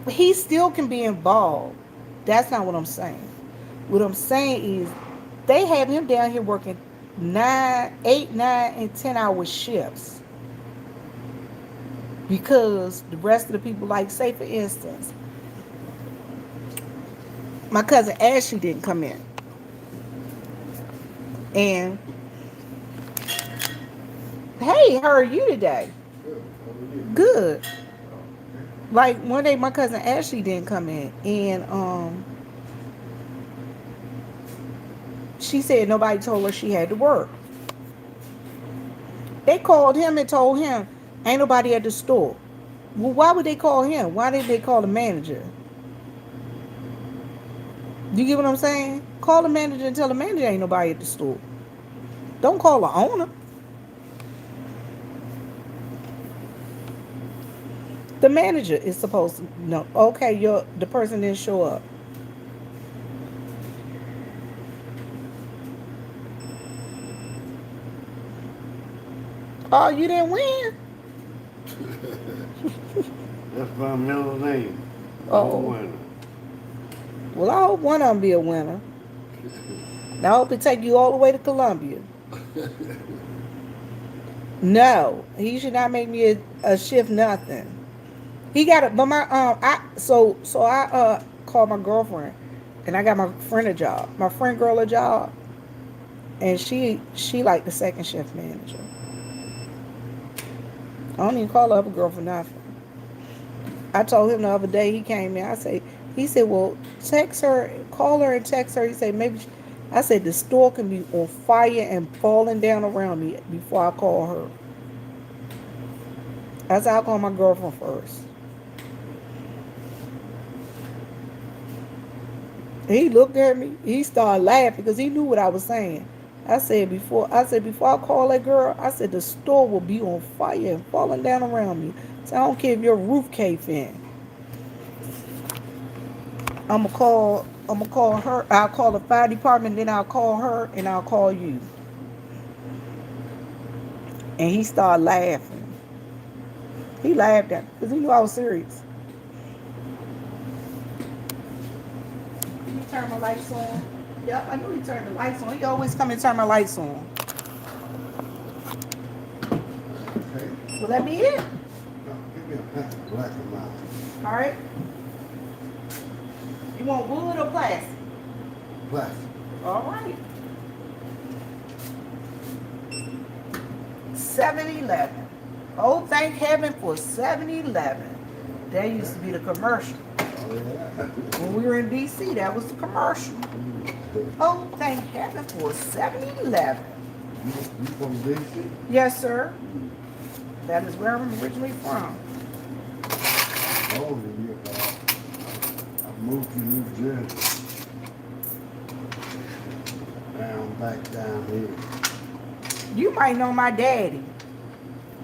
he still can be involved. That's not what I'm saying. What I'm saying is they have him down here working 8, 9, and 10-hour shifts. Because the rest of the people, like say for instance, my cousin Ashley didn't come in. And hey, how are you today? Good. Like one day my cousin Ashley didn't come in and she said nobody told her she had to work. They called him and told him ain't nobody at the store. Well, why would they call him? Why didn't they call the manager? You get what I'm saying? Call the manager and tell the manager ain't nobody at the store. Don't call the owner. The manager is supposed to know. Okay, the person didn't show up. Oh, you didn't win? That's my middle name. Uh-oh. Winner. Well, I hope one of them be a winner. And I hope it take you all the way to Columbia. No, he should not make me a shift nothing. He got it, but my I called my girlfriend, and I got my friend a job. My friend girl a job, and she like the second shift manager. I don't even call her up a girl for nothing. I told him the other day he came in. He said, well, text her, call her and text her. He said, I said, the store can be on fire and falling down around me before I call her. I said, I'll call my girlfriend first. He looked at me. He started laughing because he knew what I was saying. I said before I call that girl, I said the store will be on fire and falling down around me. So I don't care if your roof cave in. I'ma call her. I'll call the fire department, then I'll call her and I'll call you. And he started laughing. He laughed at me because he knew I was serious. Can you turn my lights on? Yep, I knew he turned the lights on. He always come and turn my lights on. Okay. Will that be it? Now, give me a pack of black and mild. All right. You want wood or plastic? Plastic. All right. 7-Eleven. Oh, thank heaven for 7-Eleven. That used to be the commercial. Oh, yeah. When we were in D.C., that was the commercial. Oh, thank heaven for 7-Eleven. You from D.C.? Yes, sir. That is where I'm originally from. Oh, yeah. I moved to New Jersey. Now I'm back down here. You might know my daddy,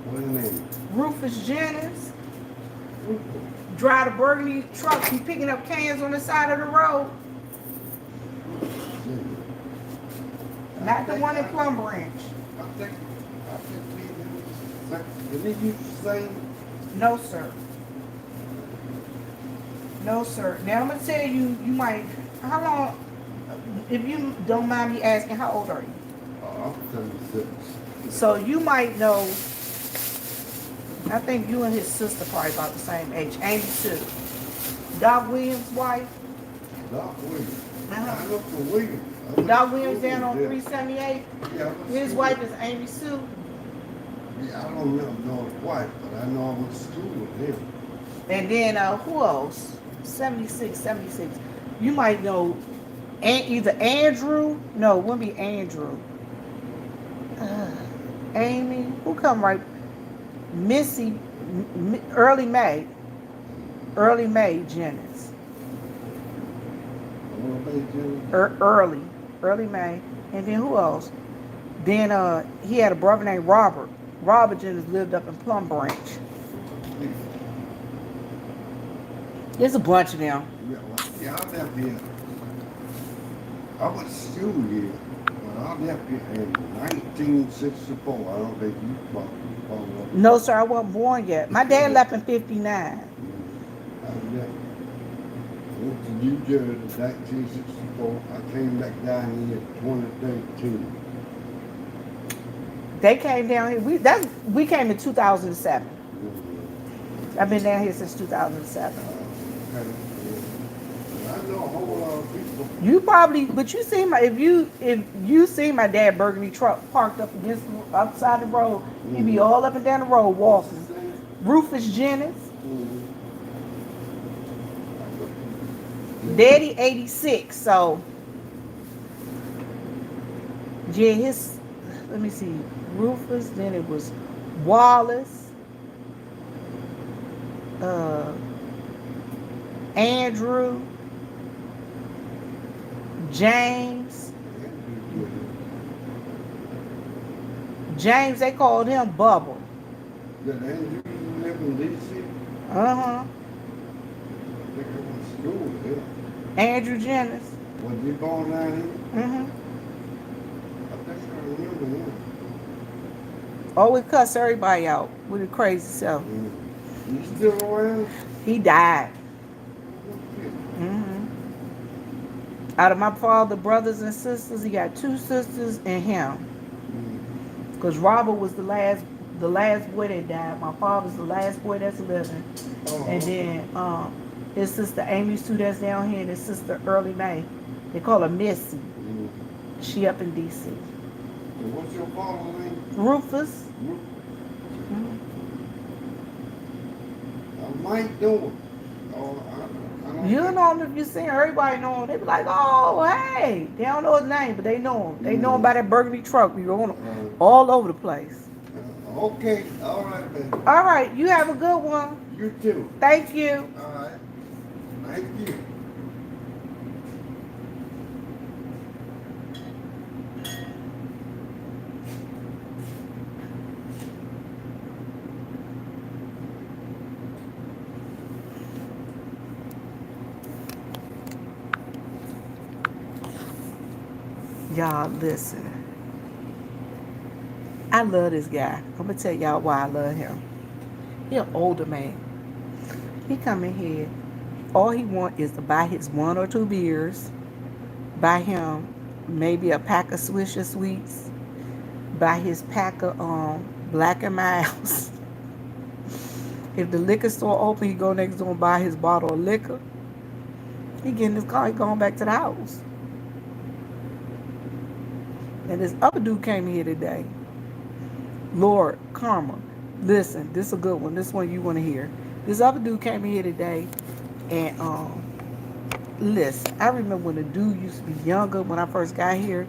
What is his name? Rufus Jennings. Drive the burgundy truck, be picking up cans on the side of the road. Not the one in Plum Branch. I think did he used to sing? No, sir. No, sir. Now I'm gonna tell you, you might. How long? If you don't mind me asking, how old are you? I'm 76. So you might know. I think you and his sister probably about the same age. Amy too. Doc Williams' wife. Doc Williams. Uh-huh. I look for Williams. Doc Williams down on 378. Yeah, His wife is Amy Sue. Yeah, I don't know his wife, but I know I went to school with him. And then who else? 76. You might know either Andrew. No, it wouldn't be Andrew. Amy. Who come right? Missy. Early May Jennings. Early May. And then who else? Then he had a brother named Robert. Robert Jennings lived up in Plum Branch. There's a bunch of them. Yeah, I left here. I went to school here, but I left here in 1964. I don't think you probably up. No, sir, I wasn't born yet. My dad left in 59. I left. Went to New Jersey in 1964. I came back down here in 2013. They came down here. We came in 2007. I've been down here since 2007. Okay. I know a whole lot of people. You probably, but you see if you see my dad burgundy truck parked up against outside the road, he'd be all up and down the road walking. Rufus Jennings, Daddy 86. So yeah, let me see, Rufus. Then it was Wallace, Andrew, James, they called him Bubble. Did Andrew live in D.C.? Uh-huh. I think I went to school with him. Andrew Jennings. Was he born down here? Mm-hmm. I think I remember him. Oh, we cuss everybody out with a crazy self. You still around? He died. Out of my father, brothers and sisters, he got 2 sisters and him. Because Robert was the last boy that died. My father's the last boy that's living. And then his sister Amy Sue that's down here, and his sister Early May. They call her Missy. She up in D.C. So what's your father's name? Rufus. I I might do it. Oh, I don't You think- know him if you see him. Everybody know him. They be like, oh, hey. They don't know his name, but they know him. They know him by that burgundy truck. We on him all over the place. Okay, all right, baby. All right, you have a good one. You too. Thank you. All right. Thank you. Y'all, listen. I love this guy. I'm going to tell y'all why I love him. He an older man. He come in here. All he want is to buy his 1 or 2 beers. Buy him maybe a pack of Swisher Sweets. Buy his pack of Black and Miles. If the liquor store open, he go next door and buy his bottle of liquor. He get in his car, he going back to the house. And this other dude came here today. Lord Karma. Listen, this is a good one. This one you want to hear. This other dude came in here today, and listen, I remember when the dude used to be younger when I first got here.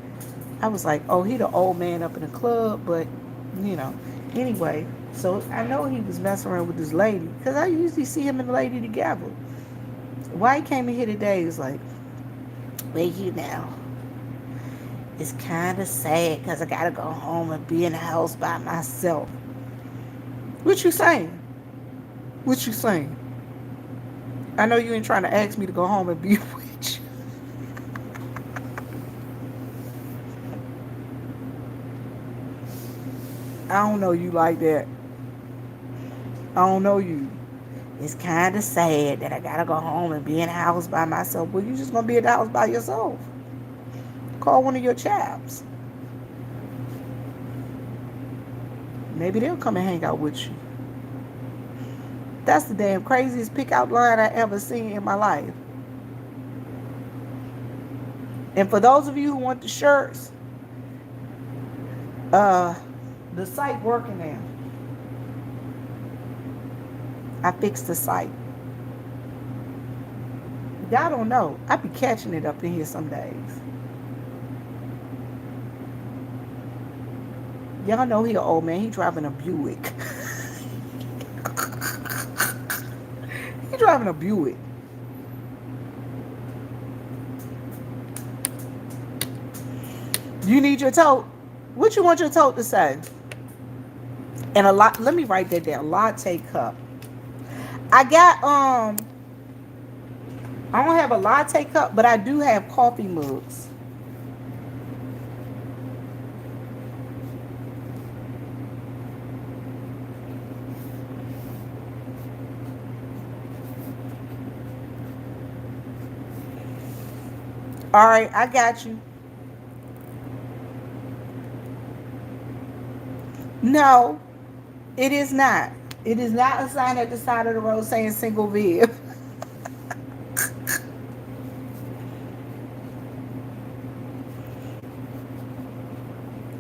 I was like, oh, he the old man up in the club, but you know. Anyway, so I know he was messing around with this lady because I usually see him and the lady together. Why he came in here today is like, well, you know, it's kind of sad because I got to go home and be in the house by myself. What you saying? What you saying? I know you ain't trying to ask me to go home and be with you. I don't know you like that. I don't know you. It's kind of sad that I got to go home and be in the house by myself. Well, you just going to be in the house by yourself. Call one of your chaps. Maybe they'll come and hang out with you. That's the damn craziest pick-out line I ever seen in my life. And for those of you who want the shirts, the site working now. I fixed the site. Y'all don't know. I be catching it up in here some days. Y'all know he an old man. He driving a Buick. He driving a Buick. You need your tote? What you want your tote to say? And a lot. Let me write that down. Latte cup. I got I don't have a latte cup, but I do have coffee mugs. All right, I got you. No, it is not. It is not a sign at the side of the road saying single Viv.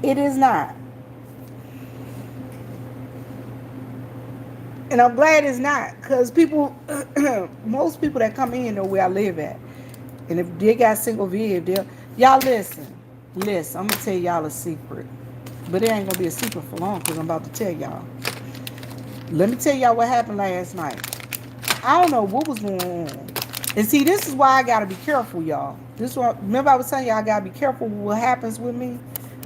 It is not. And I'm glad it's not, because people, most people that come in know where I live at. And if they got single Viv, y'all listen, I'm going to tell y'all a secret. But it ain't going to be a secret for long, because I'm about to tell y'all. Let me tell y'all what happened last night. I don't know what was going on. And see, this is why I got to be careful, y'all. Remember I was telling y'all I got to be careful with what happens with me?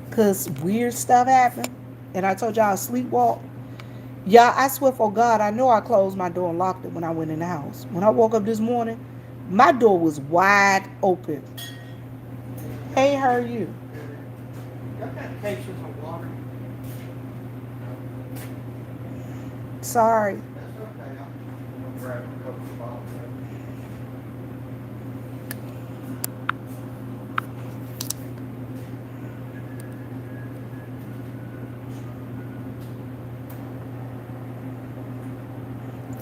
Because weird stuff happened. And I told y'all I sleepwalk. Y'all, I swear for God, I know I closed my door and locked it when I went in the house. When I woke up this morning, my door was wide open. Hey, how are you? Got that cases of water? Sorry. That's okay. I'm gonna grab a couple of bottles.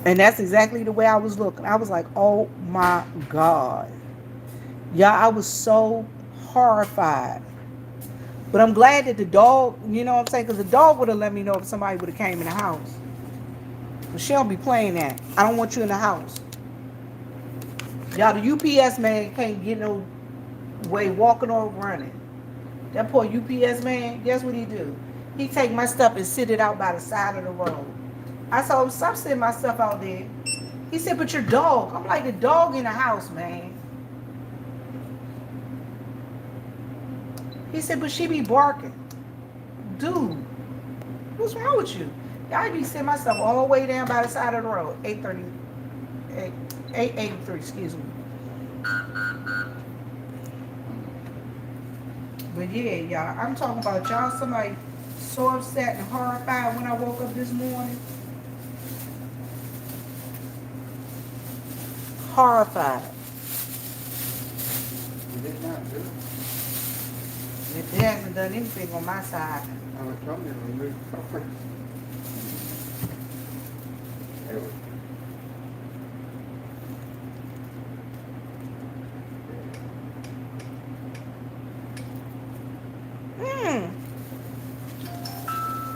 And that's exactly the way I was looking. I was like, oh my God. Yeah, I was so horrified. But I'm glad that the dog, you know what I'm saying? Because the dog would have let me know if somebody would have came in the house. But she don't be playing that. I don't want you in the house. Y'all, the UPS man can't get no way walking or running. That poor UPS man, guess what he do? He take my stuff and sit it out by the side of the road. I told him, stop sitting my stuff out there. He said, but your dog. I'm like, the dog in the house, man. He said, but she be barking. Dude, what's wrong with you? Y'all be sitting my stuff all the way down by the side of the road. 883, excuse me. But yeah, y'all, I'm talking about y'all. Somebody so upset and horrified when I woke up this morning. Horrified. You did not do it. It hasn't done anything on my side. I was telling you to remove something. Anyway.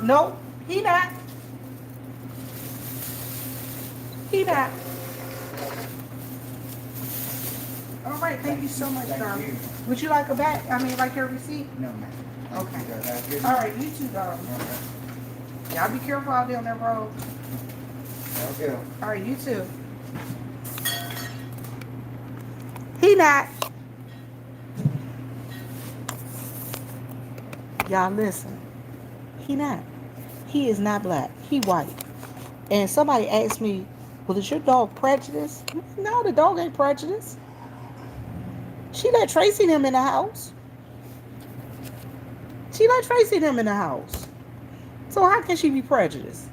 No, he not. He not. All right, thank you so much, Thank darling. you. Would you like a back? I mean, like your receipt? No, man. Okay. That's good. All right, you too, darling. Y'all be careful out there on that road. Okay. All right, you too. He not. Y'all listen. He not. He is not black. He white. And somebody asked me, well, is your dog prejudiced? No, the dog ain't prejudiced. She let Tracy and him in the house. She let Tracy and him in the house. So how can she be prejudiced?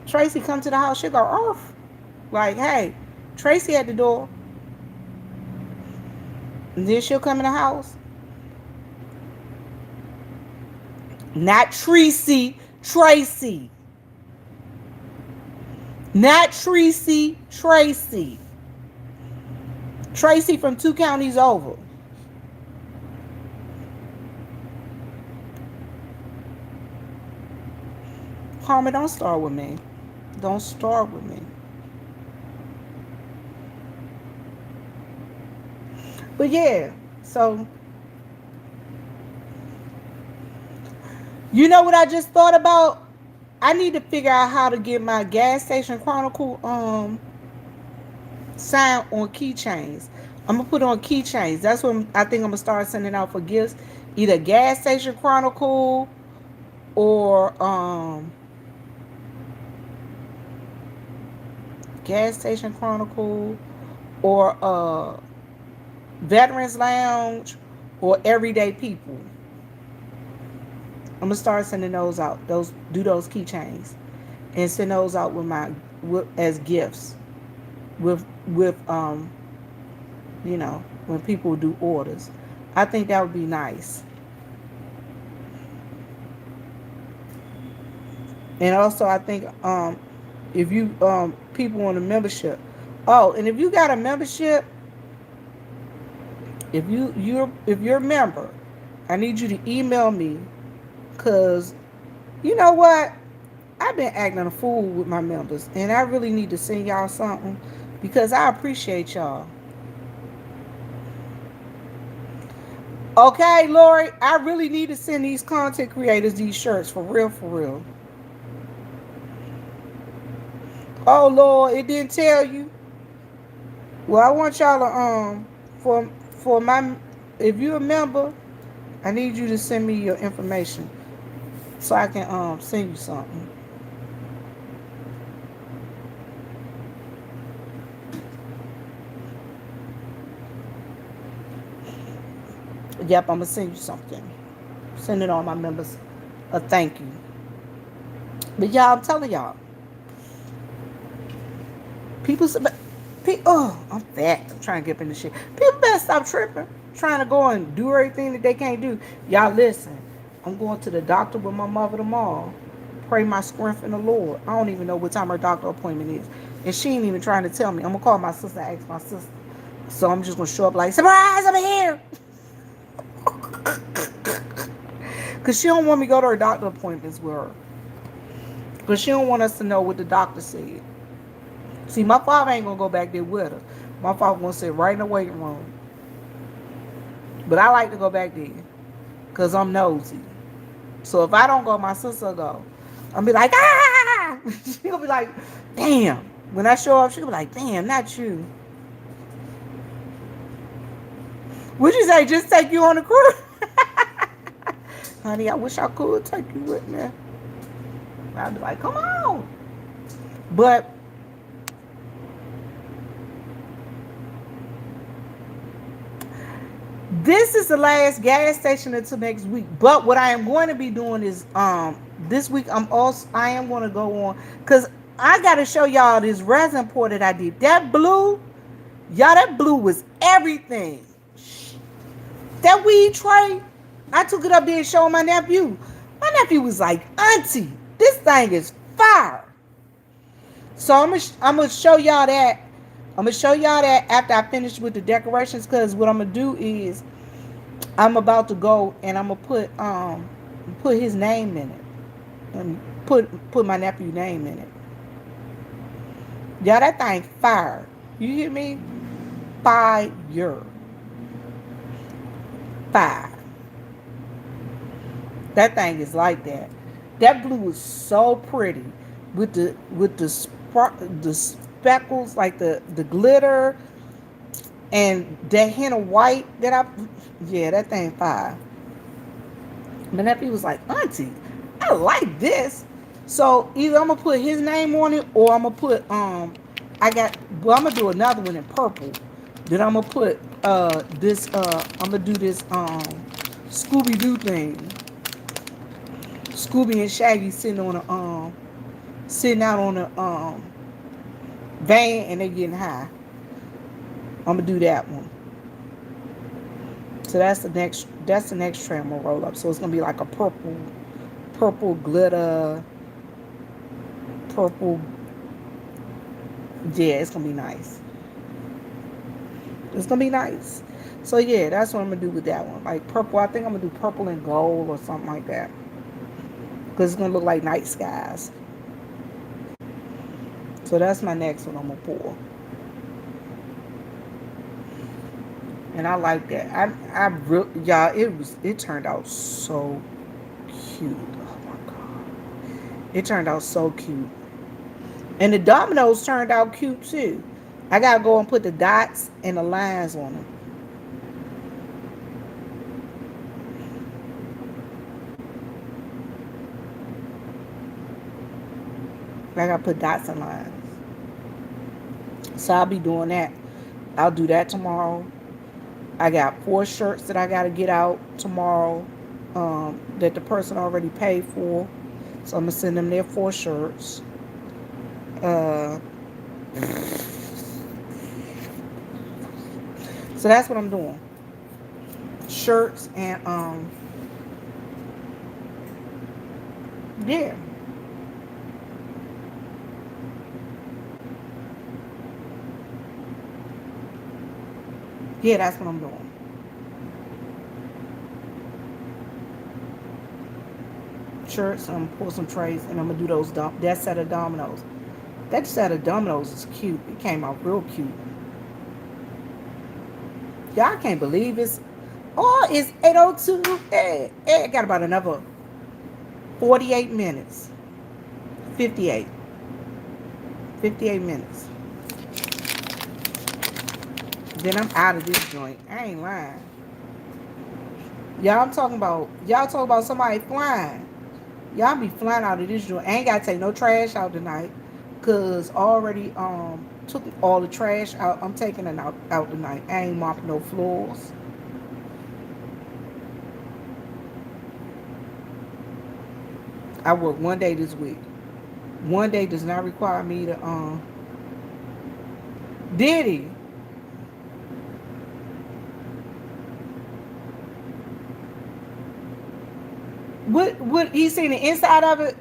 Tracy come to the house, she'll go, Earth. Like, hey, Tracy at the door. And then she'll come in the house. Not Tracy, Tracy. Not Tracy, Tracy. Tracy from 2 counties over. Karma, don't start with me. Don't start with me. But yeah, so you know what I just thought about? I need to figure out how to get my gas station Chronicle sign on keychains. I'm gonna put on keychains. That's what I think I'm gonna start sending out for gifts. Either gas station Chronicle or gas station Chronicle or Veterans Lounge or Everyday People. I'm gonna start sending those out. Do those keychains and send those out as gifts with you know, when people do orders. I think that would be nice. And also I think if you people on a membership. Oh, and if you got a membership, if you're a member, I need you to email me, cause you know what? I've been acting a fool with my members, and I really need to send y'all something because I appreciate y'all. Okay, Lori, I really need to send these content creators these shirts for real, for real. Oh Lord, it didn't tell you. Well, I want y'all to for my, if you're a member, I need you to send me your information so I can send you something. Yep, I'm gonna send you something. Send it on my members. A thank you. But y'all, I'm telling y'all. People say, oh, I'm fat. I'm trying to get up in this shit. People better stop tripping. Trying to go and do everything that they can't do. Y'all listen. I'm going to the doctor with my mother tomorrow. Pray my strength in the Lord. I don't even know what time her doctor appointment is. And she ain't even trying to tell me. I'm going to call my sister and ask my sister. So I'm just going to show up like, surprise, I'm here. Because she don't want me to go to her doctor appointments with her. Because she don't want us to know what the doctor said. See, my father ain't going to go back there with her. My father going to sit right in the waiting room. But I like to go back there. Because I'm nosy. So if I don't go, my sister will go. I'll be like, ah! She'll be like, damn. When I show up, she'll be like, damn, not you. What'd you say? Just take you on a cruise? Honey, I wish I could take you with me. I'd be like, come on. But this is the last gas station until next week. But what I am going to be doing is this week I am going to go on, because I got to show y'all this resin pour that I did. That blue, y'all, that blue was everything. That weed tray, I took it up there and showed my nephew. My nephew was like, auntie, this thing is fire. So I'm gonna show y'all that. I'm gonna show y'all that after I finish with the decorations, because what I'm gonna do is I'm about to go and I'm gonna put his name in it. And put my nephew's name in it. Y'all, that thing fire. You hear me? Fire. Fire. That thing is like that. That blue is so pretty with the speckles, like the glitter, and that hint of white that thing fire. My nephew was like, auntie, I like this. So either I'm gonna put his name on it, or I'm gonna put I'm gonna do another one in purple. Then I'm gonna put this I'm gonna do this Scooby Doo thing. Scooby and Shaggy sitting out on a van, and they getting high. I'm gonna do that one. So that's the next tray I'm gonna roll up. So it's gonna be like a purple glitter, purple. Yeah, it's gonna be nice. It's gonna be nice. So yeah, that's what I'm gonna do with that one. Like purple, I think I'm gonna do purple and gold or something like that. Because it's gonna look like night skies. So that's my next one I'm gonna pour. And I like that. Y'all, it turned out so cute. Oh my god. It turned out so cute. And the dominoes turned out cute too. I gotta go and put the dots and the lines on them. I gotta put dots and lines. So I'll be doing that. I'll do that tomorrow. I got 4 shirts that I gotta get out tomorrow that the person already paid for. So I'm gonna send them their 4 shirts. So that's what I'm doing. Shirts and yeah. Yeah, that's what I'm doing. Shirts, I'm gonna pull some trays, and I'm gonna do that set of dominoes. That set of dominoes is cute. It came out real cute. Yeah, I can't believe it's 8:02. Hey, I got about another 48 minutes. 58 minutes. Then I'm out of this joint. I ain't lying. Y'all talking about somebody flying. Y'all be flying out of this joint. I ain't gotta take no trash out tonight. Cause already took all the trash out. I'm taking it out tonight. I ain't mopping no floors. I work 1 day this week. 1 day does not require me to did he? What he seen the inside of it,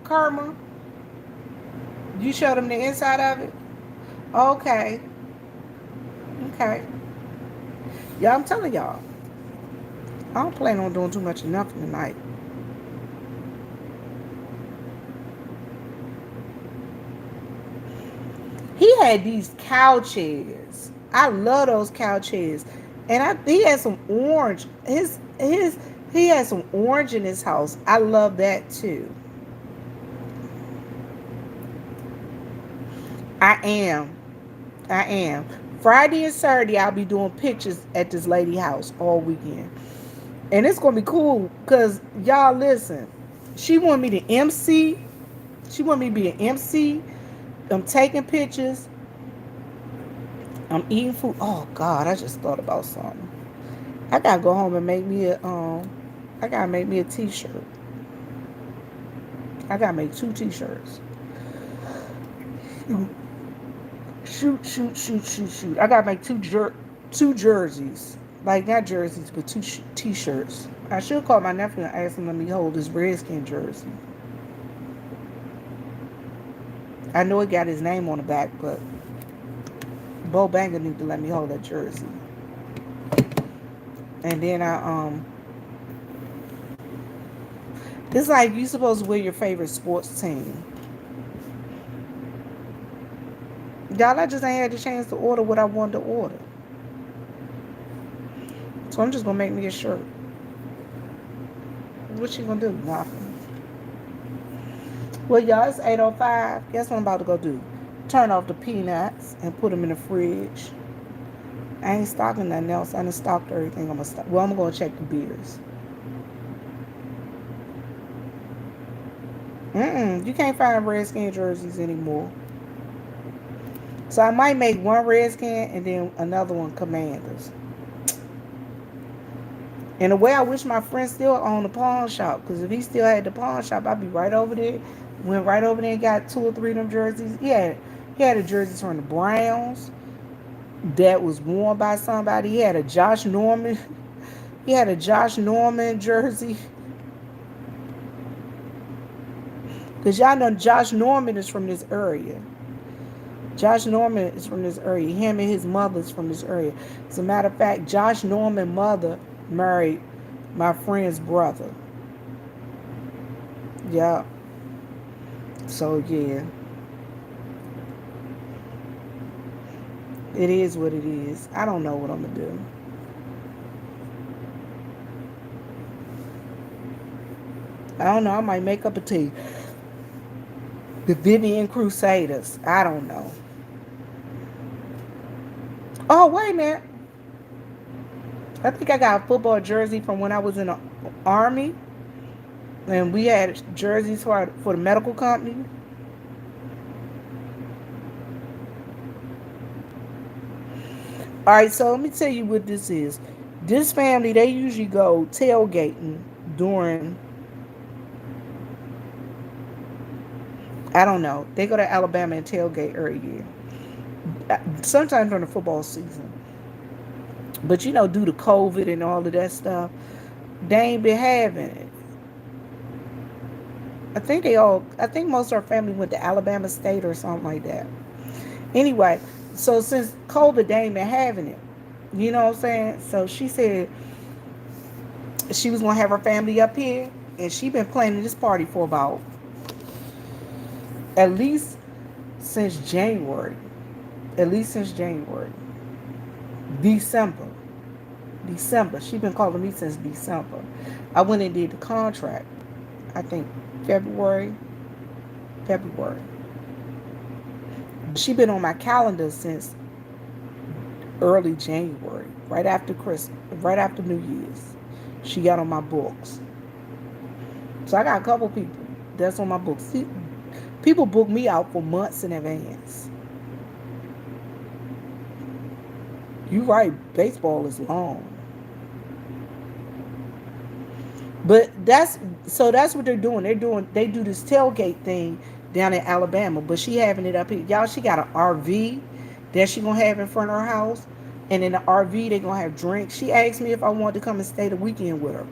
Karma? You showed him the inside of it? Okay. Y'all, I'm telling y'all. I don't plan on doing too much of nothing tonight. He had these cow chairs. I love those cow chairs. And he had some orange. He had some orange in his house. I love that too. I am. I am. Friday and Saturday, I'll be doing pictures at this lady house all weekend. And it's going to be cool because, y'all, listen. She wanted me to MC. She wanted me to be an MC. I'm taking pictures. I'm eating food. Oh, God, I just thought about something. I got to go home and make me I got to make me a t-shirt. I got to make 2 t-shirts. Shoot. I gotta make two jerseys. Like, not jerseys, but 2 t-shirts. I should call my nephew and ask him to let me hold his Redskin jersey. I know it got his name on the back, but Bo Banger need to let me hold that jersey. And then it's like you supposed to wear your favorite sports team. Y'all, I just ain't had the chance to order what I wanted to order. So I'm just going to make me a shirt. What you going to do? Nothing. Well, y'all, it's 8:05. Guess what I'm about to go do? Turn off the peanuts and put them in the fridge. I ain't stocking nothing else. I done stocked everything. I'm going to check the beers. You can't find Redskin jerseys anymore. So I might make one Redskin and then another one Commanders. In a way, I wish my friend still owned the pawn shop. Because if he still had the pawn shop, I'd be right over there. Went right over there and got 2 or 3 of them jerseys. He had a jersey from the Browns that was worn by somebody. He had a Josh Norman. He had a Josh Norman jersey. Because y'all know Josh Norman is from this area. Josh Norman is from this area. Him and his mother's from this area. As a matter of fact, Josh Norman's mother married my friend's brother. Yeah. So, yeah. It is what it is. I don't know what I'm going to do. I don't know. I might make up a team. The Vivian Crusaders. I don't know. Oh, wait a minute. I think I got a football jersey from when I was in the Army. And we had jerseys for the medical company. All right, so let me tell you what this is. This family, they usually go tailgating during, I don't know. They go to Alabama and tailgate every year. Sometimes during the football season. But you know, due to COVID and all of that stuff, they ain't been having it. I think most of our family went to Alabama State or something like that. Anyway, so since COVID, they ain't been having it. You know what I'm saying? So she said she was going to have her family up here. And she been planning this party for about, at least since January. December. She been calling me since December. I went and did the contract. I think February. She been on my calendar since early January, right after New Year's. She got on my books. So I got a couple people that's on my books. See, people book me out for months in advance. You right, baseball is long. But that's what they're doing. They do this tailgate thing down in Alabama, but she having it up here. Y'all, she got an RV that she gonna have in front of her house. And in the RV, they gonna have drinks. She asked me if I wanted to come and stay the weekend with her.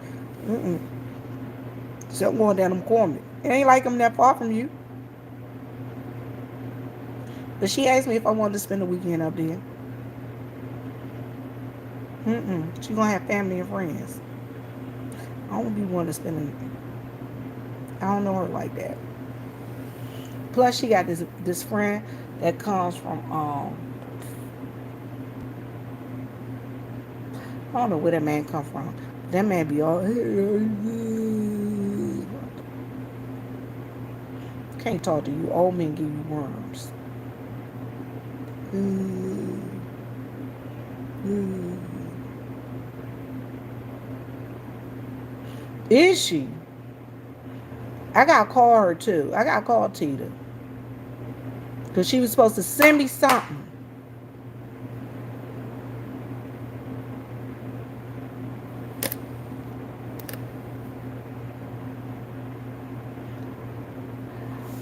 So I'm going down to McCormick. It ain't like I'm that far from you. But she asked me if I wanted to spend the weekend up there. She gonna have family and friends. I don't be wanting to spend I don't know her like that. Plus, she got this friend that comes from I don't know where that man come from. That man be all can't talk to you. Old men give you worms. Is she? I gotta call her too. I gotta call Tita. Because she was supposed to send me something.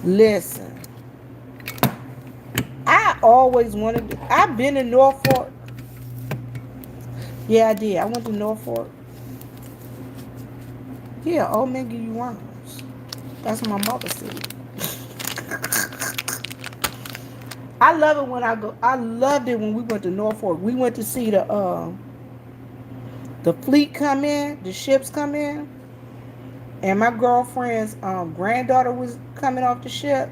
Listen. I always wanted to. I've been in Norfolk. Yeah, I did. I went to Norfolk. Yeah, old men give you worms. That's what my mother said. I love it when I go. I loved it when we went to Norfolk. We went to see the fleet come in, the ships come in, and my girlfriend's granddaughter was coming off the ship.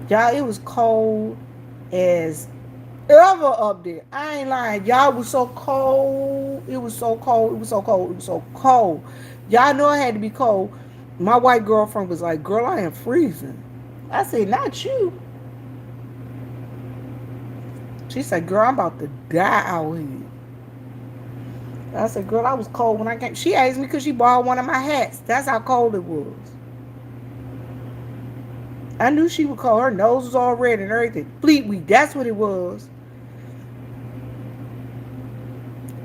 Y'all, it was cold as ever up there. I ain't lying. Y'all, it was so cold. It was so cold. It was so cold. It was so cold. Y'all know it had to be cold. My white girlfriend was like, girl, I am freezing. I said, not you. She said, girl, I'm about to die out here. I said, girl, I was cold when I came. She asked me because she borrowed one of my hats. That's how cold it was. I knew she would call. Her nose was all red and everything. Fleet week, that's what it was.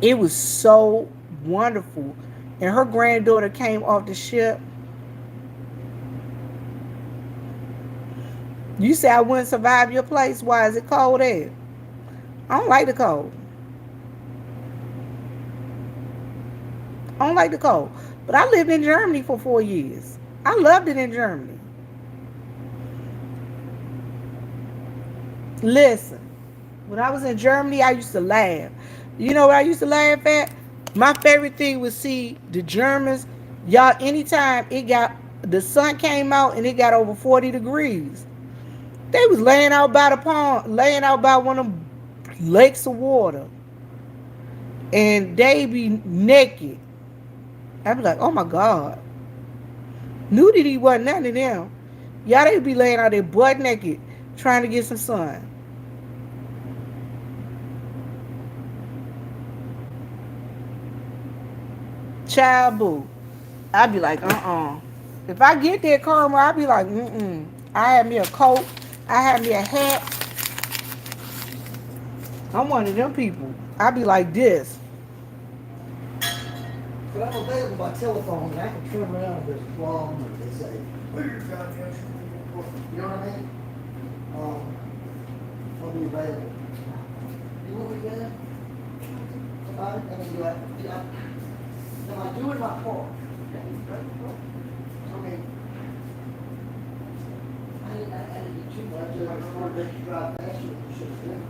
It was so wonderful. And her granddaughter came off the ship. You say I wouldn't survive your place? Why is it cold there? I don't like the cold. I don't like the cold. But I lived in Germany for 4 years. I loved it in Germany. Listen, when I was in Germany, I used to laugh. You know what I used to laugh at? My favorite thing was see the Germans. Y'all, anytime the sun came out and it got over 40 degrees, they was laying out by the pond, laying out by one of them lakes of water. And they be naked. I'd be like, oh my God. Nudity wasn't none of them. Y'all, they be laying out there butt naked trying to get some sun. Child boo. I'd be like, If I get there, Karma, I'd be like, I had me a coat. I had me a hat. I'm one of them people. I'd be like this. But I'm available by telephone, and I can turn around if there's a problem, or they say, where's your goddamn shit? You know what I mean? I'll be available. You want me to get it? I mean, am I doing my part? I mean, I didn't get too much. I just wanted to let you drive faster than you should have been.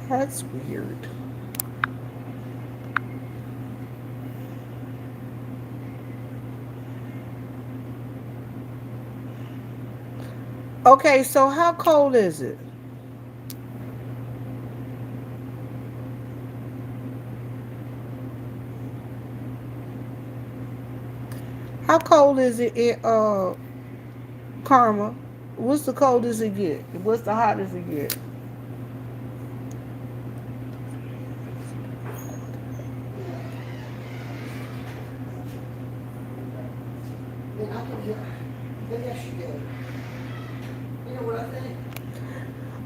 That's weird. Okay, so how cold is it? How cold is it in Karma? What's the coldest it get? What's the hottest it get?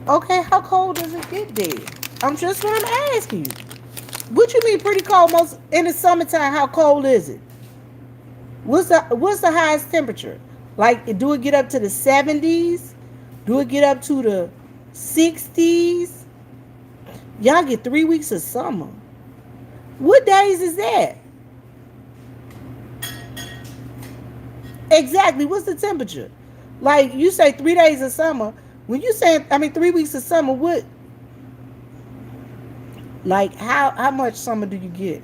Okay, how cold does it get there? I'm just what I'm asking you. What you mean pretty cold? Most in the summertime, how cold is it? What's the highest temperature? Like, do it get up to the 70s? Do it get up to the 60s? Y'all get 3 weeks of summer. What days is that? Exactly. What's the temperature? Like you say 3 days of summer. When you say, I mean, 3 weeks of summer, what, like, how much summer do you get?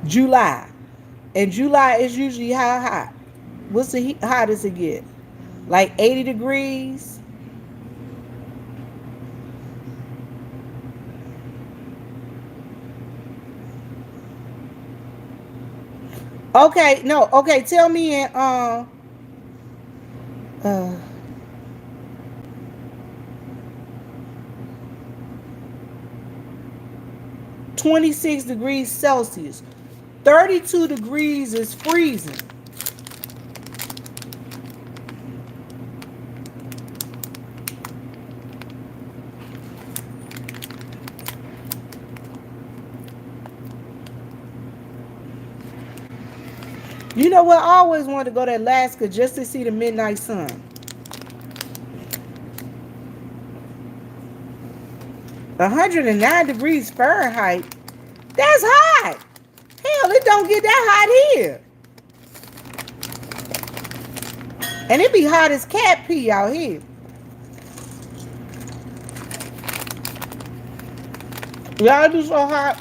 July. And July is usually how hot? What's the hottest it get? Like 80 degrees? Okay, no, okay, tell me in uh 26 degrees Celsius. 32 degrees is freezing. You know what? I always wanted to go to Alaska just to see the midnight sun. 109 degrees Fahrenheit. That's hot. Hell, it don't get that hot here. And it be hot as cat pee out here. Y'all do so hot.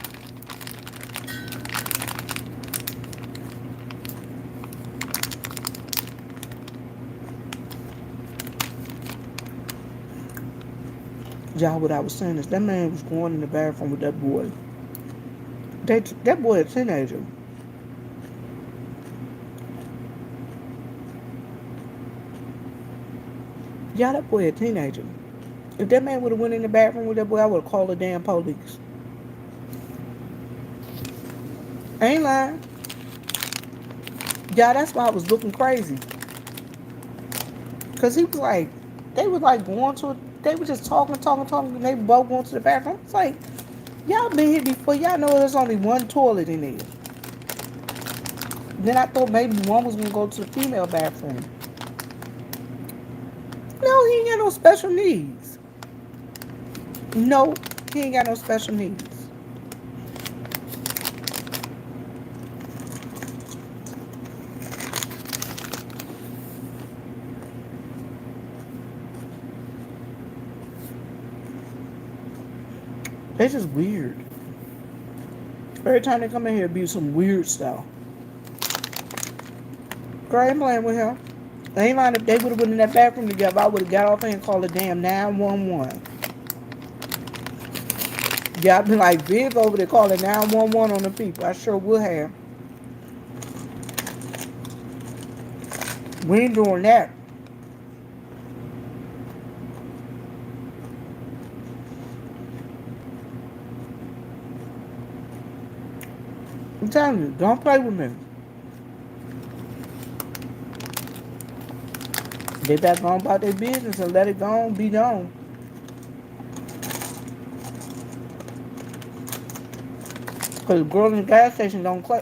Y'all, what I was saying is that man was going in the bathroom with that boy. That boy a teenager. Yeah, that boy a teenager. If that man would have went in the bathroom with that boy, I would have called the damn police. I ain't lying. Yeah, that's why I was looking crazy. Cause he was like, they were like going to, they were just talking, and they both going to the bathroom. It's like, y'all been here before. Y'all know there's only one toilet in there. Then I thought maybe one was gonna go to the female bathroom. No, he ain't got no special needs. No, he ain't got no special needs. It's just weird. Every time they come in here, it be some weird stuff. Girl, I ain't playing with him. I ain't lying. If they would have went in that bathroom together, I would have got off here and called the damn 911. Yeah, I've been like big over there calling 911 on the people. I sure would have. We ain't doing that. I'm telling you, don't play with me. They better go on about their business and let it go on, be gone. Because the girl in the gas station don't play.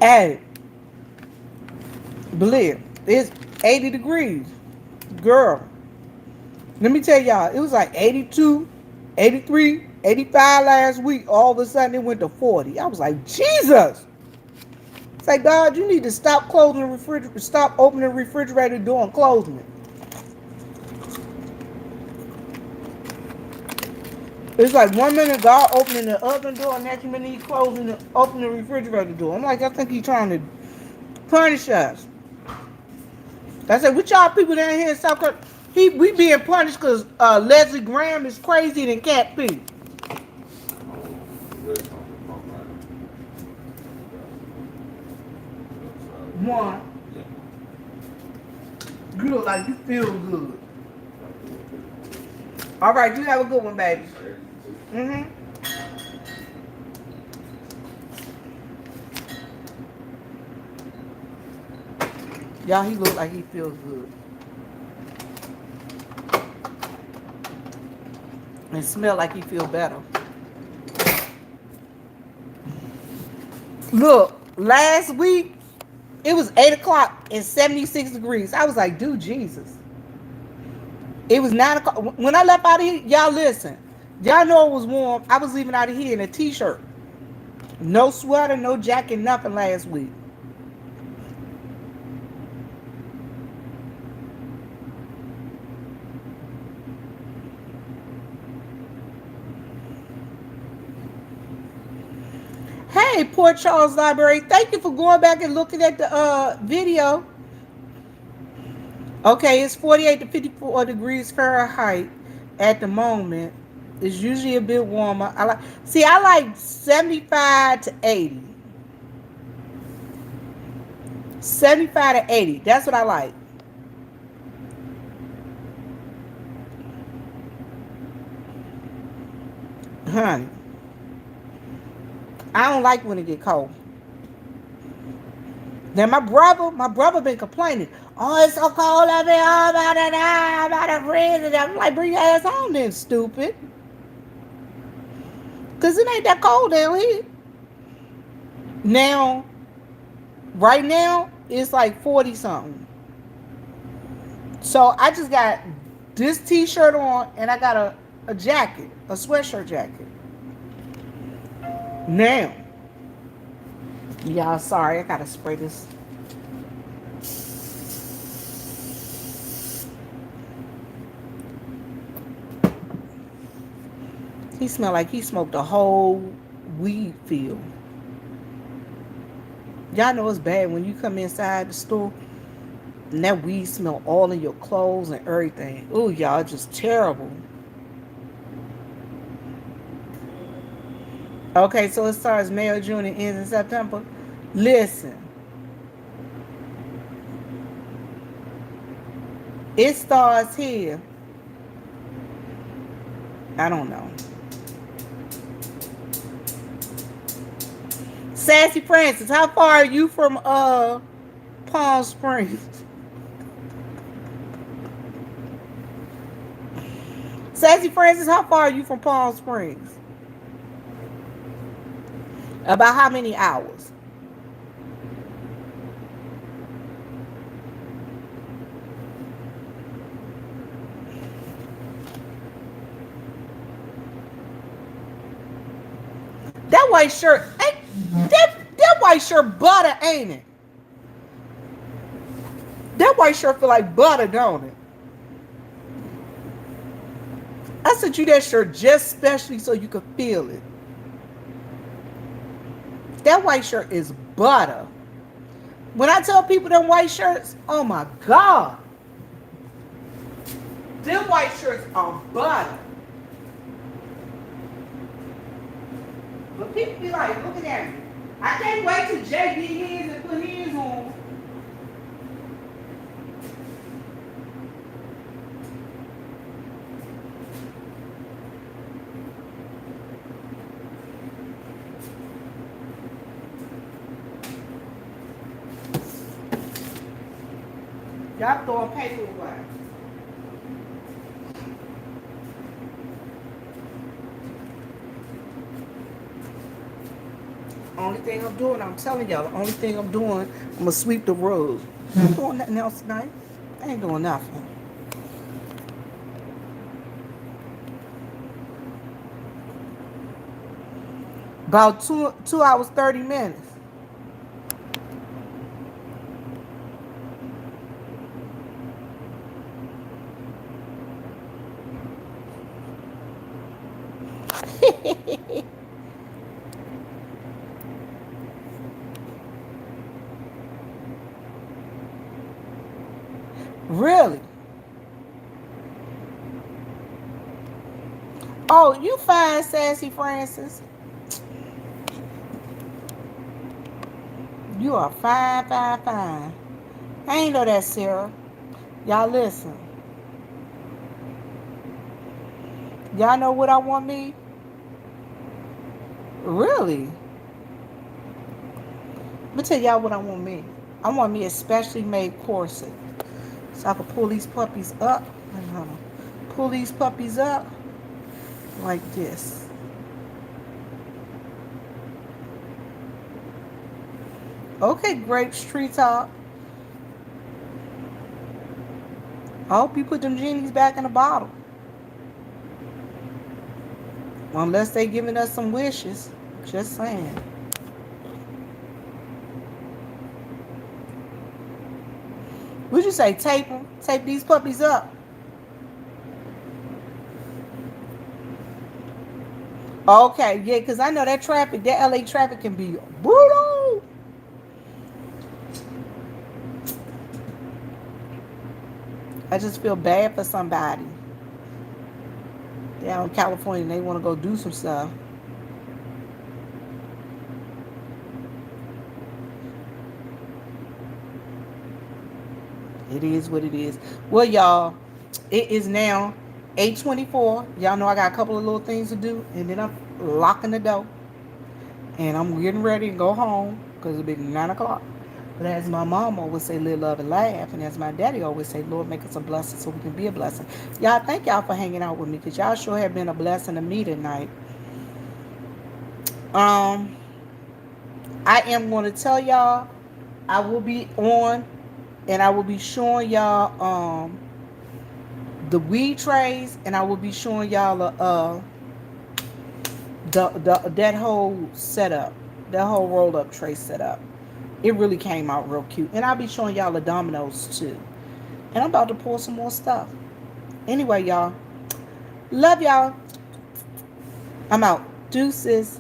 Hey, believe it's 80 degrees. Girl, let me tell y'all, it was like 82, 83, 85 last week. All of a sudden it went to 40. I was like, Jesus. It's like, God, you need to stop closing the refrigerator, stop opening the refrigerator door and closing it. It's like 1 minute God opening the oven door, and next minute he opening the refrigerator door. I'm like, I think he's trying to punish us. I said, what y'all people down here in South Carolina? We being punished because Leslie Graham is crazy than Cat P. One. You look like you feel good. All right, you have a good one, baby. Mm-hmm. Y'all, he look like he feels good. And smell like he feel better. Look, last week it was 8 o'clock and 76 degrees. I was like, dude, Jesus. It was 9 o'clock. When I left out of here, y'all listen. Y'all know it was warm. I was leaving out of here in a t-shirt. No sweater, no jacket, nothing last week. Hey, Port Charles Library. Thank you for going back and looking at the video. Okay, it's 48 to 54 degrees Fahrenheit at the moment. It's usually a bit warmer. I like 75 to 80. 75 to 80. That's what I like. Honey. I don't like when it get cold. Now my brother been complaining. Oh, it's so cold up here. Oh, about to freeze. And I'm like, bring your ass home then, stupid. Because it ain't that cold down here. Now, right now, it's like 40 something. So I just got this t-shirt on and I got a jacket, a sweatshirt jacket. Now, y'all, sorry, I gotta spray this. He smelled like he smoked a whole weed field. Y'all know it's bad when you come inside the store and that weed smell all in your clothes and everything. Ooh, y'all, just terrible. Okay, so it starts May or June and ends in September. Listen. It starts here. I don't know. Sassy Francis, how far are you from Palm Springs? Sassy Francis, how far are you from Palm Springs? About how many hours? That white shirt, that white shirt butter, ain't it? That white shirt feel like butter, don't it? I sent you that shirt just specially so you could feel it. That white shirt is butter. When I tell people them white shirts, oh my God. Them white shirts are butter. But people be like, looking at me. I can't wait till Jay get his and put his on. Y'all throwing paper away. Only thing I'm doing, I'm telling y'all, the only thing I'm doing, I'm gonna sweep the rug. I ain't doing nothing else tonight. I ain't doing nothing. About 2 hours, 30 minutes. Really? Oh, you fine, Sassy Francis. You are fine, fine, fine. I ain't know that, Sarah. Y'all listen. Y'all know what I want me? Really? Let me tell y'all what I want me. I want me a specially made corset. So I can pull these puppies up. Pull these puppies up like this. Okay, grapes, treetop. I hope you put them genies back in the bottle. Unless they giving us some wishes. Just saying. Would you say tape them? Tape these puppies up. Okay, yeah, because I know that traffic, that LA traffic can be brutal. I just feel bad for somebody down in California and they want to go do some stuff. It is what it is. Well, y'all, it is now 8:24. Y'all know I got a couple of little things to do, and then I'm locking the door. And I'm getting ready to go home because it'll be 9 o'clock. But as my mom always say, live, love, and laugh. And as my daddy always say, Lord, make us a blessing so we can be a blessing. Y'all, thank y'all for hanging out with me because y'all sure have been a blessing to me tonight. I am going to tell y'all I will be on and I will be showing y'all the weed trays, and I will be showing y'all that whole setup, that whole roll up tray setup. It really came out real cute, and I'll be showing y'all the dominoes too. And I'm about to pour some more stuff. Anyway, y'all, love y'all. I'm out. Deuces.